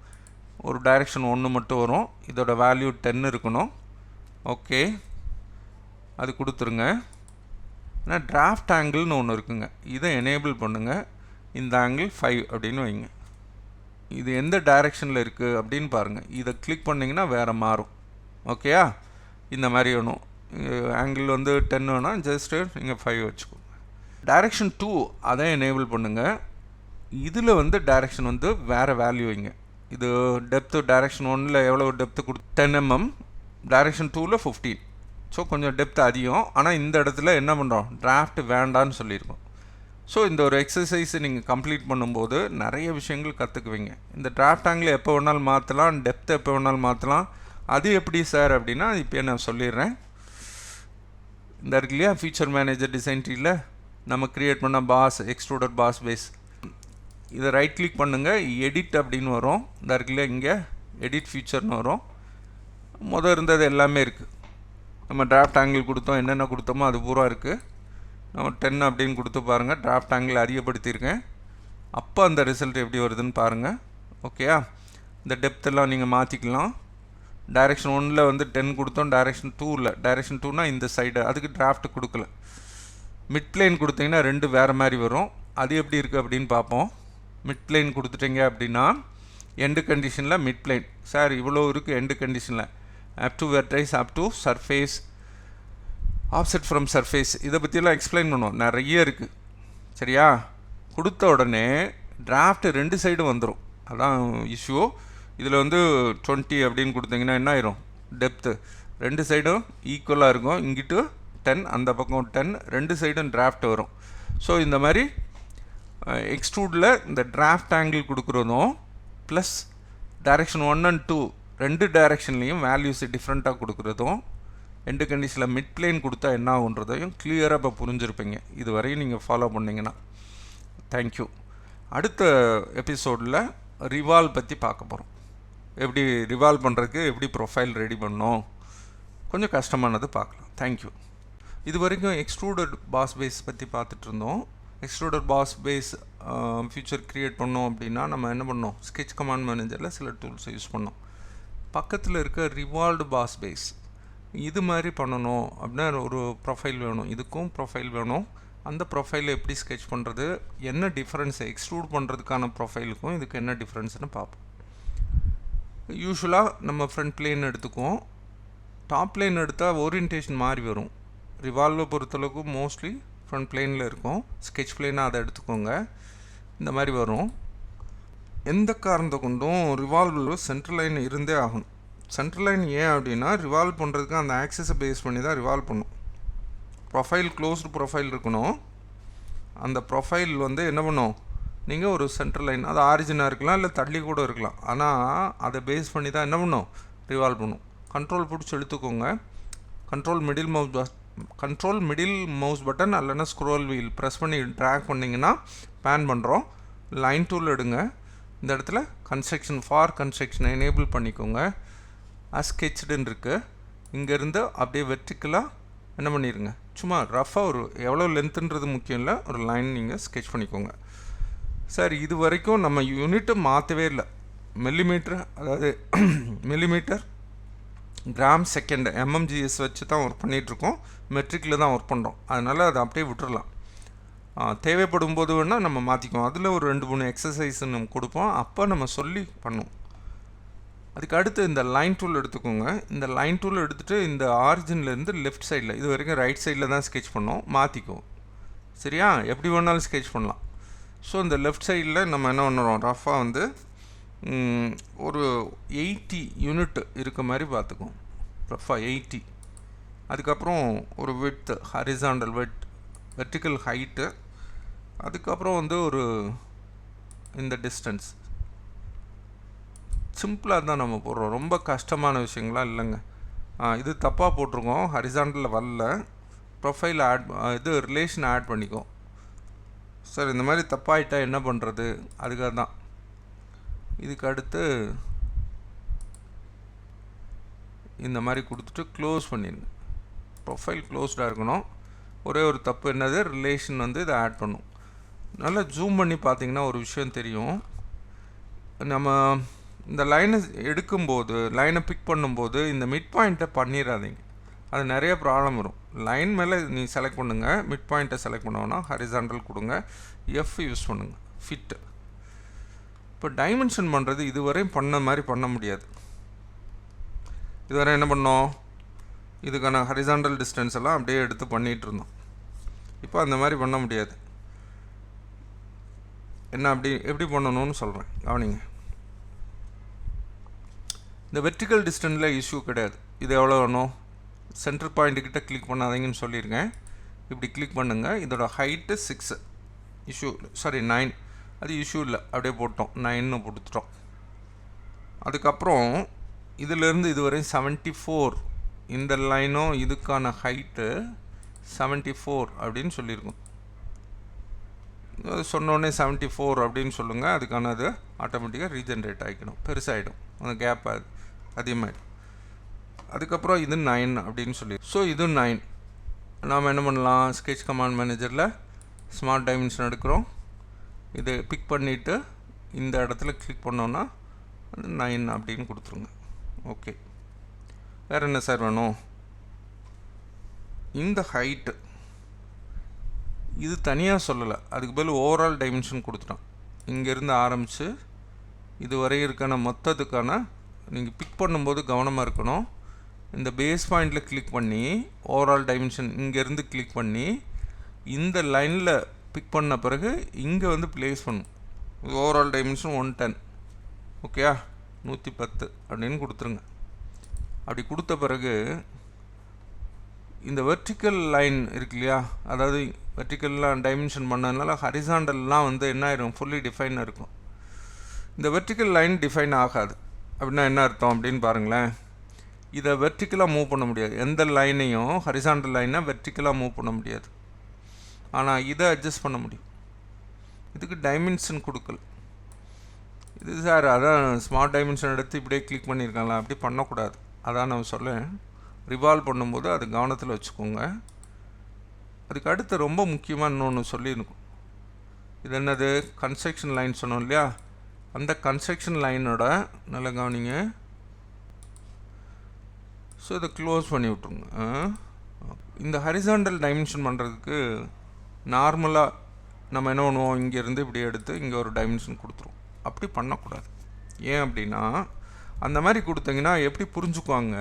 Speaker 2: ஒரு டைரெக்ஷன் 1 மட்டும் வரும். இதோட வேல்யூ 10 இருக்கணும். ஓகே, அது கொடுத்துருங்க. ஆனால் டிராஃப்ட் ஆங்கிள்னு ஒன்று இருக்குங்க, இதை எனேபிள் பண்ணுங்கள். இந்த ஆங்கிள் 5 அப்படின்னு வைங்க. இது எந்த டைரெக்ஷனில் இருக்குது அப்படின்னு பாருங்கள். இதை கிளிக் பண்ணிங்கன்னா வேறு மாறும். ஓகேயா? இந்த மாதிரி வேணும். ஆங்கிள் வந்து 10 வேணால் ஜஸ்ட்டு நீங்கள் 5 வச்சுக்கோங்க. டைரெக்ஷன் 2 அதை எனேபிள் பண்ணுங்கள். இதில் வந்து டைரெக்ஷன் வந்து வேறு வேல்யூ வைங்க. இது டெப்த்து டைரெக்ஷன் 1ல் எவ்வளோ டெப்த்து 10 mm, டைரெக்ஷன் 2ல் 15. ஸோ கொஞ்சம் டெப்த் அதிகம். ஆனால் இந்த இடத்துல என்ன பண்ணுறோம், டிராஃப்ட் வேண்டான்னு சொல்லியிருக்கோம். ஸோ இந்த ஒரு எக்ஸசைஸை நீங்கள் கம்ப்ளீட் பண்ணும்போது நிறைய விஷயங்கள் கற்றுக்குவீங்க. இந்த டிராஃப்ட் ஆங்கிள் எப்போ வேணாலும் மாற்றலாம், டெப்த் எப்போ வேணாலும் மாற்றலாம். அது எப்படி சார் அப்படின்னா இப்போ நான் சொல்லிடுறேன். இந்த இருக்கு இல்லையா ஃபீச்சர் மேனேஜர் டிசைன் ட்ரீல நம்ம க்ரியேட் பண்ண பாஸ், எக்ஸ்ட்ரூடட் பாஸ் பேஸ், இதை ரைட் கிளிக் பண்ணுங்கள், எடிட் அப்படின்னு வரும். இந்த இருக்கு இல்லையா இங்கே எடிட் ஃபீச்சர்னு வரும். இருந்தது எல்லாமே இருக்குது. நம்ம டிராஃப்ட் ஆங்கிள் கொடுத்தோம், என்னென்ன கொடுத்தோமோ அது பூரா இருக்குது. நம்ம 10 அப்படின்னு கொடுத்து பாருங்கள், டிராஃப்ட் ஆங்கிள் அதிகப்படுத்தியிருக்கேன். அப்போ அந்த ரிசல்ட் எப்படி வருதுன்னு பாருங்கள். ஓகேயா? இந்த டெப்த்தெல்லாம் நீங்கள் மாற்றிக்கலாம். டைரெக்ஷன் 1ல் வந்து 10 கொடுத்தோம், டைரெக்ஷன் 2ல், டைரெக்ஷன் 2னா இந்த சைடு, அதுக்கு டிராஃப்ட் கொடுக்கல. மிட் பிளேன் கொடுத்தீங்கன்னா 2 வேறு மாதிரி வரும். அது எப்படி இருக்குது அப்படின்னு பார்ப்போம். மிட் பிளேன் கொடுத்துட்டீங்க அப்படின்னா எண்டு கண்டிஷனில் மிட் பிளேன் சார் இவ்வளோ இருக்குது. எண்டு கண்டிஷனில் up to vertex, up to surface, offset from surface, இதை பற்றியெல்லாம் எக்ஸ்பிளைன் பண்ணுவோம். நிறைய இருக்குது. சரியா? கொடுத்த உடனே டிராஃப்ட் 2 சைடும் வந்துடும். அதான் இஷ்யூ. இதில் வந்து 20 அப்படின்னு கொடுத்தீங்கன்னா என்ன ஆயிரும், டெப்த்து 2 சைடும் ஈக்குவலாக இருக்கும். இங்கிட்டு 10, அந்த பக்கம் 10, 2 சைடும் டிராஃப்ட் வரும். ஸோ இந்த மாதிரி எக்ஸ்ட்ரூடில் இந்த டிராஃப்ட் ஆங்கிள் கொடுக்குறதும் ப்ளஸ் டைரெக்ஷன் 1 and 2 2 டைரெக்ஷன்லேயும் வேல்யூஸ் டிஃப்ரெண்ட்டாக கொடுக்குறதும், எண்டு கண்டிஷனில் மிட் பிளேன் கொடுத்தா என்ன ஆகுன்றதையும் கிளியராக இப்போ புரிஞ்சுருப்பீங்க. இது வரையும் நீங்கள் ஃபாலோ பண்ணிங்கன்னா. தேங்க்யூ. அடுத்த எபிசோடில் ரிவால்வ் பற்றி பார்க்க போகிறோம். எப்படி ரிவால்வ் பண்ணுறதுக்கு எப்படி ப்ரொஃபைல் ரெடி பண்ணோம், கொஞ்சம் கஷ்டமானது பார்க்கலாம். தேங்க்யூ. இது வரைக்கும் எக்ஸ்ட்ரூடட் பாஸ் பேஸ் பற்றி பார்த்துட்டு இருந்தோம். Extruded boss base feature create பண்ணோம் அப்படின்னா நம்ம என்ன பண்ணோம், ஸ்கெட்ச் கமாண்ட் மேனேஜரில் சில டூல்ஸை யூஸ் பண்ணோம். பக்கத்தில் இருக்க ரிவால்வ்டு பாஸ் பேஸ் இது மாதிரி பண்ணணும் அப்படின்னா ஒரு ப்ரொஃபைல் வேணும், இதுக்கும் ப்ரொஃபைல் வேணும். அந்த ப்ரொஃபைலை எப்படி ஸ்கெட்ச் பண்ணுறது, என்ன டிஃப்ரென்ஸ், எக்ஸ்ட்ரூட் பண்ணுறதுக்கான ப்ரொஃபைலுக்கும் இதுக்கு என்ன டிஃப்ரென்ஸ்னு பார்ப்போம். யூஸ்வலாக நம்ம ஃப்ரண்ட் பிளேன் எடுத்துக்குவோம். டாப் பிளேன் எடுத்தால் ஓரியன்டேஷன் மாறி வரும். ரிவால்வை பொறுத்தளவுக்கு மோஸ்ட்லி ஃப்ரண்ட் பிளேனில் இருக்கும். ஸ்கெட்ச் பிளேனாக அதை எடுத்துக்கோங்க. இந்த மாதிரி வரும். எந்த காரணத்தை கொண்டும் ரிவால்வில் சென்ட்ரல் லைன் இருந்தே ஆகணும். சென்ட்ரல் லைன் ஏன் அப்படின்னா ரிவால்வ் பண்ணுறதுக்கு அந்த ஆக்சஸை பேஸ் பண்ணி தான் ரிவால்வ் பண்ணும். ப்ரொஃபைல் க்ளோஸ்டு ப்ரொஃபைல் இருக்கணும். அந்த ப்ரொஃபைல் வந்து என்ன பண்ணும், நீங்கள் ஒரு சென்ட்ரல் லைன், அது ஆரிஜினாக இருக்கலாம் இல்லை தள்ளி கூட இருக்கலாம், ஆனால் அதை பேஸ் பண்ணி தான் என்ன பண்ணும், ரிவால்வ் பண்ணும். கண்ட்ரோல் பிடிச்சி எடுத்துக்கோங்க. கண்ட்ரோல் மிடில் மவுஸ் பட்டன் இல்லைன்னா ஸ்க்ரோல் வீல் ப்ரெஸ் பண்ணி ட்ராக் பண்ணிங்கன்னா பேன் பண்ணுறோம். லைன் டூல் எடுங்க. இந்த இடத்துல ஃபார் கன்ஸ்ட்ரக்ஷனை எனேபிள் பண்ணிக்கோங்க. ஸ்கெட்ச்டுன்னு இருக்குது. இங்கேருந்து அப்படியே வெர்டிக்கலாக என்ன பண்ணிடுங்க, சும்மா ரஃபாக ஒரு எவ்வளோ லென்த்துன்றது முக்கியம் இல்லை, ஒரு லைன் நீங்கள் ஸ்கெட்ச் பண்ணிக்கோங்க. சார் இது வரைக்கும் நம்ம யூனிட்டு மாற்றவே இல்லை. மில்லிமீட்டர், அதாவது மில்லிமீட்டர், கிராம், செகண்ட், MMGS வச்சு தான் ஒர்க் பண்ணிகிட்ருக்கோம். மெட்ரிக்கில் தான் ஒர்க் பண்ணுறோம். அதனால் அதை அப்படியே விட்டுடலாம். தேவைப்படும் போது வேணால் நம்ம மாற்றிக்குவோம். அதில் ஒரு 2-3 எக்ஸசைஸ் நம்ம கொடுப்போம். அப்போ நம்ம சொல்லி பண்ணுவோம். அதுக்கு அடுத்து இந்த லைன் டூல் எடுத்துக்கோங்க. இந்த லைன் டூல் எடுத்துகிட்டு இந்த ஆரிஜின்லேருந்து லெஃப்ட் சைடில், இது வரைக்கும் ரைட் சைடில் தான் ஸ்கெட்ச் பண்ணோம், மாற்றிக்குவோம். சரியா? எப்படி வேணாலும் ஸ்கெட்ச் பண்ணலாம். ஸோ இந்த லெஃப்ட் சைடில் நம்ம என்ன பண்ணுறோம், ரஃபாக வந்து ஒரு 80 யூனிட் இருக்க மாதிரி பார்த்துக்குவோம். ரஃபாக 80. அதுக்கப்புறம் ஒரு width, horizontal width, vertical height, அதுக்கப்புறம் வந்து ஒரு இந்த டிஸ்டன்ஸ். சிம்பிளாக தான் நம்ம போடுறோம், ரொம்ப கஷ்டமான விஷயங்களாம் இல்லைங்க. இது தப்பாக போட்டிருக்கோம், ஹரிசாண்டலில் வரல. ப்ரொஃபைல் இது ரிலேஷன் ஆட் பண்ணிக்கோ. சார் இந்த மாதிரி தப்பாகிட்டா என்ன பண்ணுறது, அதுக்காக தான். இதுக்கு அடுத்து இந்த மாதிரி கொடுத்துட்டு க்ளோஸ் பண்ணிடுங்க. ப்ரொஃபைல் க்ளோஸ்டாக இருக்கணும். ஒரே ஒரு தப்பு என்னது, ரிலேஷன் வந்து இதை ஆட் பண்ணும். நல்லா ஜூம் பண்ணி பார்த்தீங்கன்னா ஒரு விஷயம் தெரியும். நம்ம இந்த லைனை எடுக்கும்போது, லைனை பிக் பண்ணும்போது இந்த மிட் பாயிண்ட்டை பண்ணிடாதீங்க. அது நிறைய ப்ராப்ளம் வரும்.
Speaker 1: லைன் மேலே நீ செலக்ட் பண்ணுங்கள், மிட் பாயிண்ட்டை செலக்ட் பண்ணுவோன்னா ஹரிசாண்டல் கொடுங்க, எஃப் யூஸ் பண்ணுங்கள், ஃபிட்டு. இப்போ டைமென்ஷன் பண்ணுறது இதுவரையும் பண்ண மாதிரி பண்ண முடியாது. இதுவரை என்ன பண்ணோம், இதுக்கான ஹரிசாண்டல் டிஸ்டன்ஸ் எல்லாம் அப்படியே எடுத்து பண்ணிகிட்டு இருந்தோம். இப்போ அந்த மாதிரி பண்ண முடியாது. என்ன அப்படி எப்படி பண்ணணும்னு சொல்கிறேன், கவனிங்க. இந்த வெர்டிக்கல் டிஸ்டன்ஸில் இஷ்யூ கிடையாது. இது எவ்வளோ வேணும், சென்டர் பாயிண்ட்டுக்கிட்ட கிளிக் பண்ணாதீங்கன்னு சொல்லியிருக்கேன். இப்படி கிளிக் பண்ணுங்கள். இதோட ஹைட்டு 6, இஷ்யூ 9, அது இஷ்யூ இல்லை, அப்படியே போட்டோம், 9ன்னு கொடுத்துட்டோம். அதுக்கப்புறம் இதிலேருந்து இதுவரையும் 74, இந்த லைனும் இதுக்கான ஹைட்டு 74 அப்படின்னு சொல்லியிருக்கோம். சொன்னோடனே 74 அப்படின்னு சொல்லுங்கள், அதுக்கான அது ஆட்டோமேட்டிக்காக ரீஜென்ரேட் ஆகிக்கணும், பெருசாகிடும், அந்த கேப் அதிகமாகிடும். அதுக்கப்புறம் இது 9 அப்படின்னு சொல்லி, ஸோ இது 9. நாம் என்ன பண்ணலாம், ஸ்கெட்ச் கமாண்ட் மேனேஜரில் ஸ்மார்ட் டைமென்ஷன் எடுக்கிறோம், இதை பிக் பண்ணிவிட்டு இந்த இடத்துல கிளிக் பண்ணோன்னா அது 9 அப்படின்னு கொடுத்துருங்க. ஓகே, வேறு என்ன சார் வேணும், இந்த ஹைட்டு இது தனியாக சொல்லலை, அதுக்கு பதில் ஓவரால் டைமென்ஷன் கொடுத்துட்டோம். இங்கேருந்து ஆரம்பித்து இதுவரை இருக்கான மொத்தத்துக்கான நீங்கள் பிக் பண்ணும்போது கவனமாக இருக்கணும். இந்த பேஸ் பாயிண்டில் கிளிக் பண்ணி ஓவரால் டைமென்ஷன் இங்கேருந்து கிளிக் பண்ணி இந்த லைனில் பிக் பண்ண பிறகு இங்கே வந்து ப்ளேஸ் பண்ணும். ஓவரால் டைமென்ஷன் 110, ஓகேயா, 110 அப்படின்னு கொடுத்துருங்க. அப்படி கொடுத்த பிறகு இந்த வெர்டிக்கல் லைன் இருக்கு இல்லையா, அதாவது வெர்டிக்கல்லாம் டைமென்ஷன் பண்ணதுனால ஹரிசாண்டல்லாம் வந்து என்ன ஆயிரும், ஃபுல்லி டிஃபைனாக இருக்கும். இந்த வெர்டிக்கல் லைன் டிஃபைன் ஆகாது. அப்படின்னா என்ன அர்த்தம் அப்படின்னு பாருங்களேன். இதை வெர்டிக்கலாக மூவ் பண்ண முடியாது, எந்த லைனையும் ஹரிசாண்டல் லைனை வெர்டிக்கலாக மூவ் பண்ண முடியாது. ஆனால் இதை அட்ஜஸ்ட் பண்ண முடியும். இதுக்கு டைமென்ஷன் கொடுக்கல. இது சார் அதான் ஸ்மார்ட் டைமென்ஷன் எடுத்து இப்படியே கிளிக் பண்ணியிருக்காங்களா, அப்படி பண்ணக்கூடாது. அதான் நான் சொல்லேன், ரிவால்வ் பண்ணும்போது அது கவனத்தில் வச்சுக்கோங்க. அதுக்கு அடுத்து ரொம்ப முக்கியமாக இன்னொன்று சொல்லியிருக்கும். இது என்னது, கன்ஸ்ட்ரக்ஷன் லைன் சொன்னோம் இல்லையா, அந்த கன்ஸ்ட்ரக்ஷன் லைனோட நல்லா கவனிங்க. ஸோ இதை க்ளோஸ் பண்ணி விட்ருங்க. இந்த ஹரிசாண்டல் டைமென்ஷன் பண்ணுறதுக்கு நார்மலாக நம்ம என்ன பண்ணுவோம், இங்கேருந்து இப்படி எடுத்து இங்கே ஒரு டைமென்ஷன் கொடுத்துருவோம். அப்படி பண்ணக்கூடாது. ஏன் அப்படின்னா, அந்த மாதிரி கொடுத்தீங்கன்னா எப்படி புரிஞ்சுக்குவாங்க,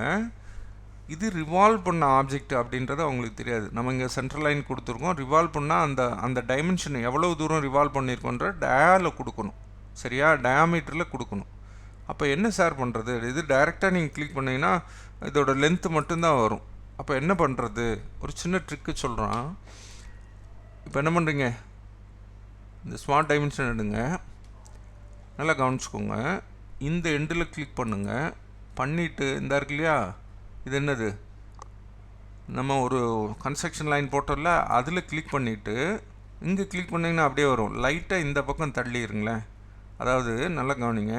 Speaker 1: இது ரிவால்வ் பண்ண ஆப்ஜெக்ட் அப்படின்றது அவங்களுக்கு தெரியாது. நம்ம இங்கே சென்ட்ரல் லைன் கொடுத்துருக்கோம், ரிவால்வ் பண்ணால் அந்த டைமென்ஷன் எவ்வளோ தூரம் ரிவால்வ் பண்ணியிருக்கோன்ற டயாவில் கொடுக்கணும், சரியா, டயாமீட்டரில் கொடுக்கணும். அப்போ என்ன சார் பண்ணுறது, இது டைரெக்டாக நீங்கள் கிளிக் பண்ணிங்கன்னா இதோட லென்த்து மட்டும்தான் வரும். அப்போ என்ன பண்ணுறது, ஒரு சின்ன ட்ரிக்கு சொல்கிறான். இப்போ என்ன பண்ணுறீங்க, இந்த ஸ்மார்ட் டைமென்ஷன் எடுங்க, நல்லா கவனிச்சுக்கோங்க. இந்த எண்டில் கிளிக் பண்ணுங்கள், பண்ணிவிட்டு இந்த இருக்கு இல்லையா, இது என்னது, நம்ம ஒரு கன்ஸ்ட்ரக்ஷன் லைன் போட்டோம்ல, அதில் கிளிக் பண்ணிவிட்டு இங்கே கிளிக் பண்ணிங்கன்னா அப்படியே வரும். லைட்டாக இந்த பக்கம் தள்ளிடுங்களேன். அதாவது நல்லா கவனிங்க,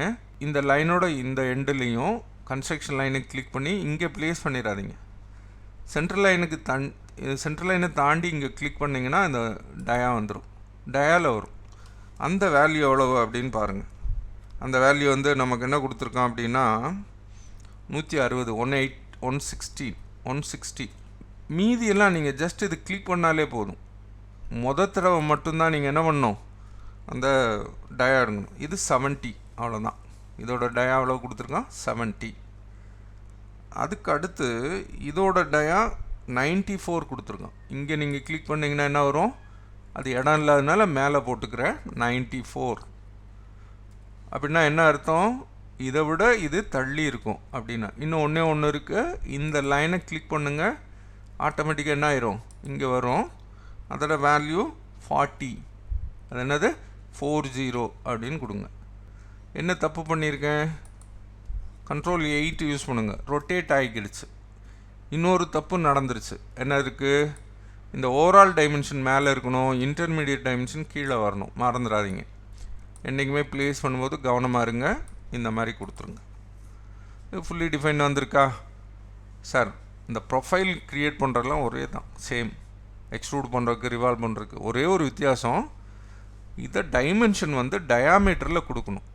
Speaker 1: இந்த லைனோட இந்த எண்டுலேயும் கன்ஸ்ட்ரக்ஷன் லைனை கிளிக் பண்ணி இங்கே ப்ளேஸ் பண்ணிடாதீங்க. சென்ட்ரல் லைனை தாண்டி இங்கே கிளிக் பண்ணிங்கன்னா இந்த டயா வந்துடும், டயாவில் வரும். அந்த வேல்யூ எவ்வளவு அப்படின்னு பாருங்கள். அந்த வேல்யூ வந்து நமக்கு என்ன கொடுத்துருக்கோம் அப்படின்னா 160, 160. மீதியெல்லாம் நீங்கள் ஜஸ்ட் இது கிளிக் பண்ணாலே போதும். தடவை மட்டும்தான் நீங்கள் என்ன பண்ணணும், அந்த டயா எடுக்கணும். இது 70, அவ்வளோதான். இதோட டயா எவ்வளோ கொடுத்துருக்கோம், 70. அதுக்கு அடுத்து இதோட டயா 94 கொடுத்துருக்கோம். இங்கே நீங்கள் கிளிக் பண்ணிங்கன்னா என்ன வரும், அது இடம் இல்லாததுனால மேலே போட்டுக்கிறேன் 94. அப்படின்னா என்ன அர்த்தம், இதை விட இது தள்ளி இருக்கும் அப்படின்னா. இன்னும் ஒன்று இருக்குது, இந்த லைனை கிளிக் பண்ணுங்கள், ஆட்டோமேட்டிக்காக என்ன ஆயிரும், இங்கே வரும். அதோட வேல்யூ 40, அது என்னது 40 அப்படின்னு கொடுங்க. என்ன தப்பு பண்ணியிருக்கேன், Ctrl 8 யூஸ் பண்ணுங்கள், ரொட்டேட் ஆகிக்கிடுச்சு. இன்னொரு தப்பு நடந்துருச்சு. என்ன இருக்குது, இந்த ஓவரால் டைமென்ஷன் மேலே இருக்கணும், இன்டர்மீடியட் டைமென்ஷன் கீழே வரணும், மறந்துடாதீங்க. என்றைக்குமே ப்ளேஸ் பண்ணும்போது கவனமாக இருங்க. இந்த மாதிரி கொடுத்துருங்க. இது ஃபுல்லி டிஃபைன் வந்திருக்கா சார். இந்த ப்ரொஃபைல் க்ரியேட் பண்ணுறதுலாம் ஒரே தான், சேம். எக்ஸ்ட்ரூட் பண்ணுறதுக்கு ரிவால்வ் பண்ணுறதுக்கு ஒரே ஒரு வித்தியாசம், இதை டைமென்ஷன் வந்து டயாமீட்டரில் கொடுக்கணும்.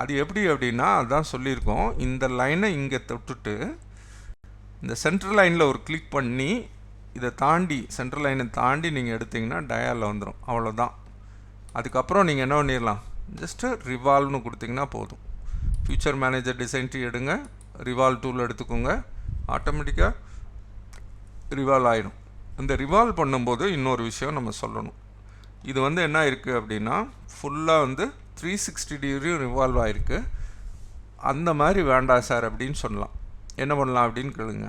Speaker 1: அது எப்படி அப்படின்னா, அதுதான் சொல்லியிருக்கோம். இந்த லைனை இங்கே தொட்டுட்டு இந்த சென்ட்ரல் லைனில் ஒரு கிளிக் பண்ணி இதை தாண்டி சென்ட்ரல் லைனை தாண்டி நீங்கள் எடுத்திங்கன்னா டயாலில் வந்துடும், அவ்வளோதான். அதுக்கப்புறம் நீங்கள் என்ன பண்ணிடலாம், ஜஸ்ட்டு ரிவால்வ்னு கொடுத்திங்கன்னா போதும். ஃபியூச்சர் மேனேஜர் டிசைன் ட்ரீ எடுங்க, ரிவால்வ் டூல் எடுத்துக்கோங்க, ஆட்டோமேட்டிக்காக ரிவால்வ் ஆகிடும். இந்த ரிவால்வ் பண்ணும்போது இன்னொரு விஷயம் நம்ம சொல்லணும். இது வந்து என்ன இருக்குது அப்படின்னா ஃபுல்லாக வந்து 360 டிகிரி ரிவால்வ் ஆகிருக்கு. அந்த மாதிரி வேண்டாம் சார் அப்படின்னு சொல்லலாம். என்ன பண்ணலாம் அப்படின்னு கேளுங்க.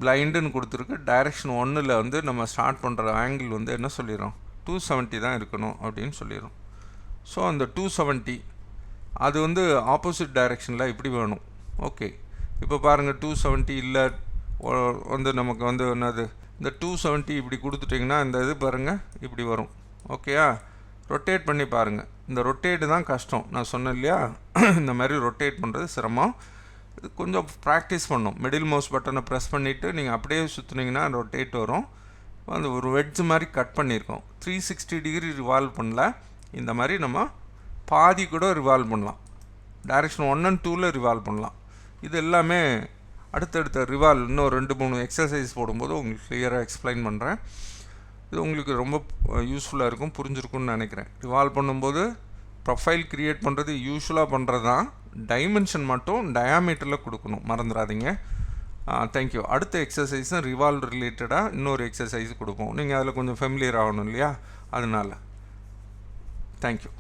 Speaker 1: பிளைண்டுன்னு கொடுத்துருக்கு. டைரெக்ஷன் 1ல் வந்து நம்ம ஸ்டார்ட் பண்ணுற ஆங்கிள் வந்து என்ன சொல்லிடுறோம், 270 தான் இருக்கணும் அப்படின்னு சொல்லிடுறோம். ஸோ அந்த 270 அது வந்து ஆப்போசிட் டைரெக்ஷனில் இப்படி வேணும். ஓகே, இப்போ பாருங்கள் 270 இல்லை வந்து நமக்கு வந்து என்னது, இந்த 270 இப்படி கொடுத்துட்டிங்கன்னா இந்த இது பாருங்கள் இப்படி வரும். ஓகேயா, ரொட்டேட் பண்ணி பாருங்கள். இந்த ரொட்டேட்டு தான் கஷ்டம், நான் சொன்னேன் இல்லையா, இந்த மாதிரி ரொட்டேட் பண்ணுறது சிரமம். இது கொஞ்சம் ப்ராக்டிஸ் பண்ணும். மிடில் மவுஸ் பட்டனை ப்ரெஸ் பண்ணிவிட்டு நீங்கள் அப்படியே சுற்றுனீங்கன்னா ரொட்டேட் வரும். அந்த ஒரு வெட்ஜ் மாதிரி கட் பண்ணியிருக்கோம். 360 டிகிரி ரிவால்வ் பண்ணல, இந்த மாதிரி நம்ம பாதி கூட ரிவால்வ் பண்ணலாம். டைரெக்ஷன் 1 and 2ல் ரிவால்வ் பண்ணலாம். இது எல்லாமே அடுத்தடுத்த ரிவால்வ் இன்னும் 2-3 எக்ஸசைஸ் போடும்போது உங்களுக்கு கிளியராக எக்ஸ்பிளைன் பண்ணுறேன். இது உங்களுக்கு ரொம்ப யூஸ்ஃபுல்லாக இருக்கும், புரிஞ்சிருக்கும்னு நினைக்கிறேன். ரிவால்வ் பண்ணும்போது ப்ரொஃபைல் க்ரியேட் பண்ணுறது யூஸ்வலாக பண்ணுறது தான். டைமென்ஷன் மட்டும் டயாமீட்டரில் கொடுக்கணும், மறந்துடாதீங்க. தேங்க்யூ. அடுத்த எக்ஸசைஸும் ரிவால்வ் ரிலேட்டடாக இன்னொரு எக்ஸசைஸ் கொடுப்போம். நீங்கள் அதில் கொஞ்சம் ஃபெமிலியர் ஆகணும் இல்லையா, அதனால் தேங்க்யூ.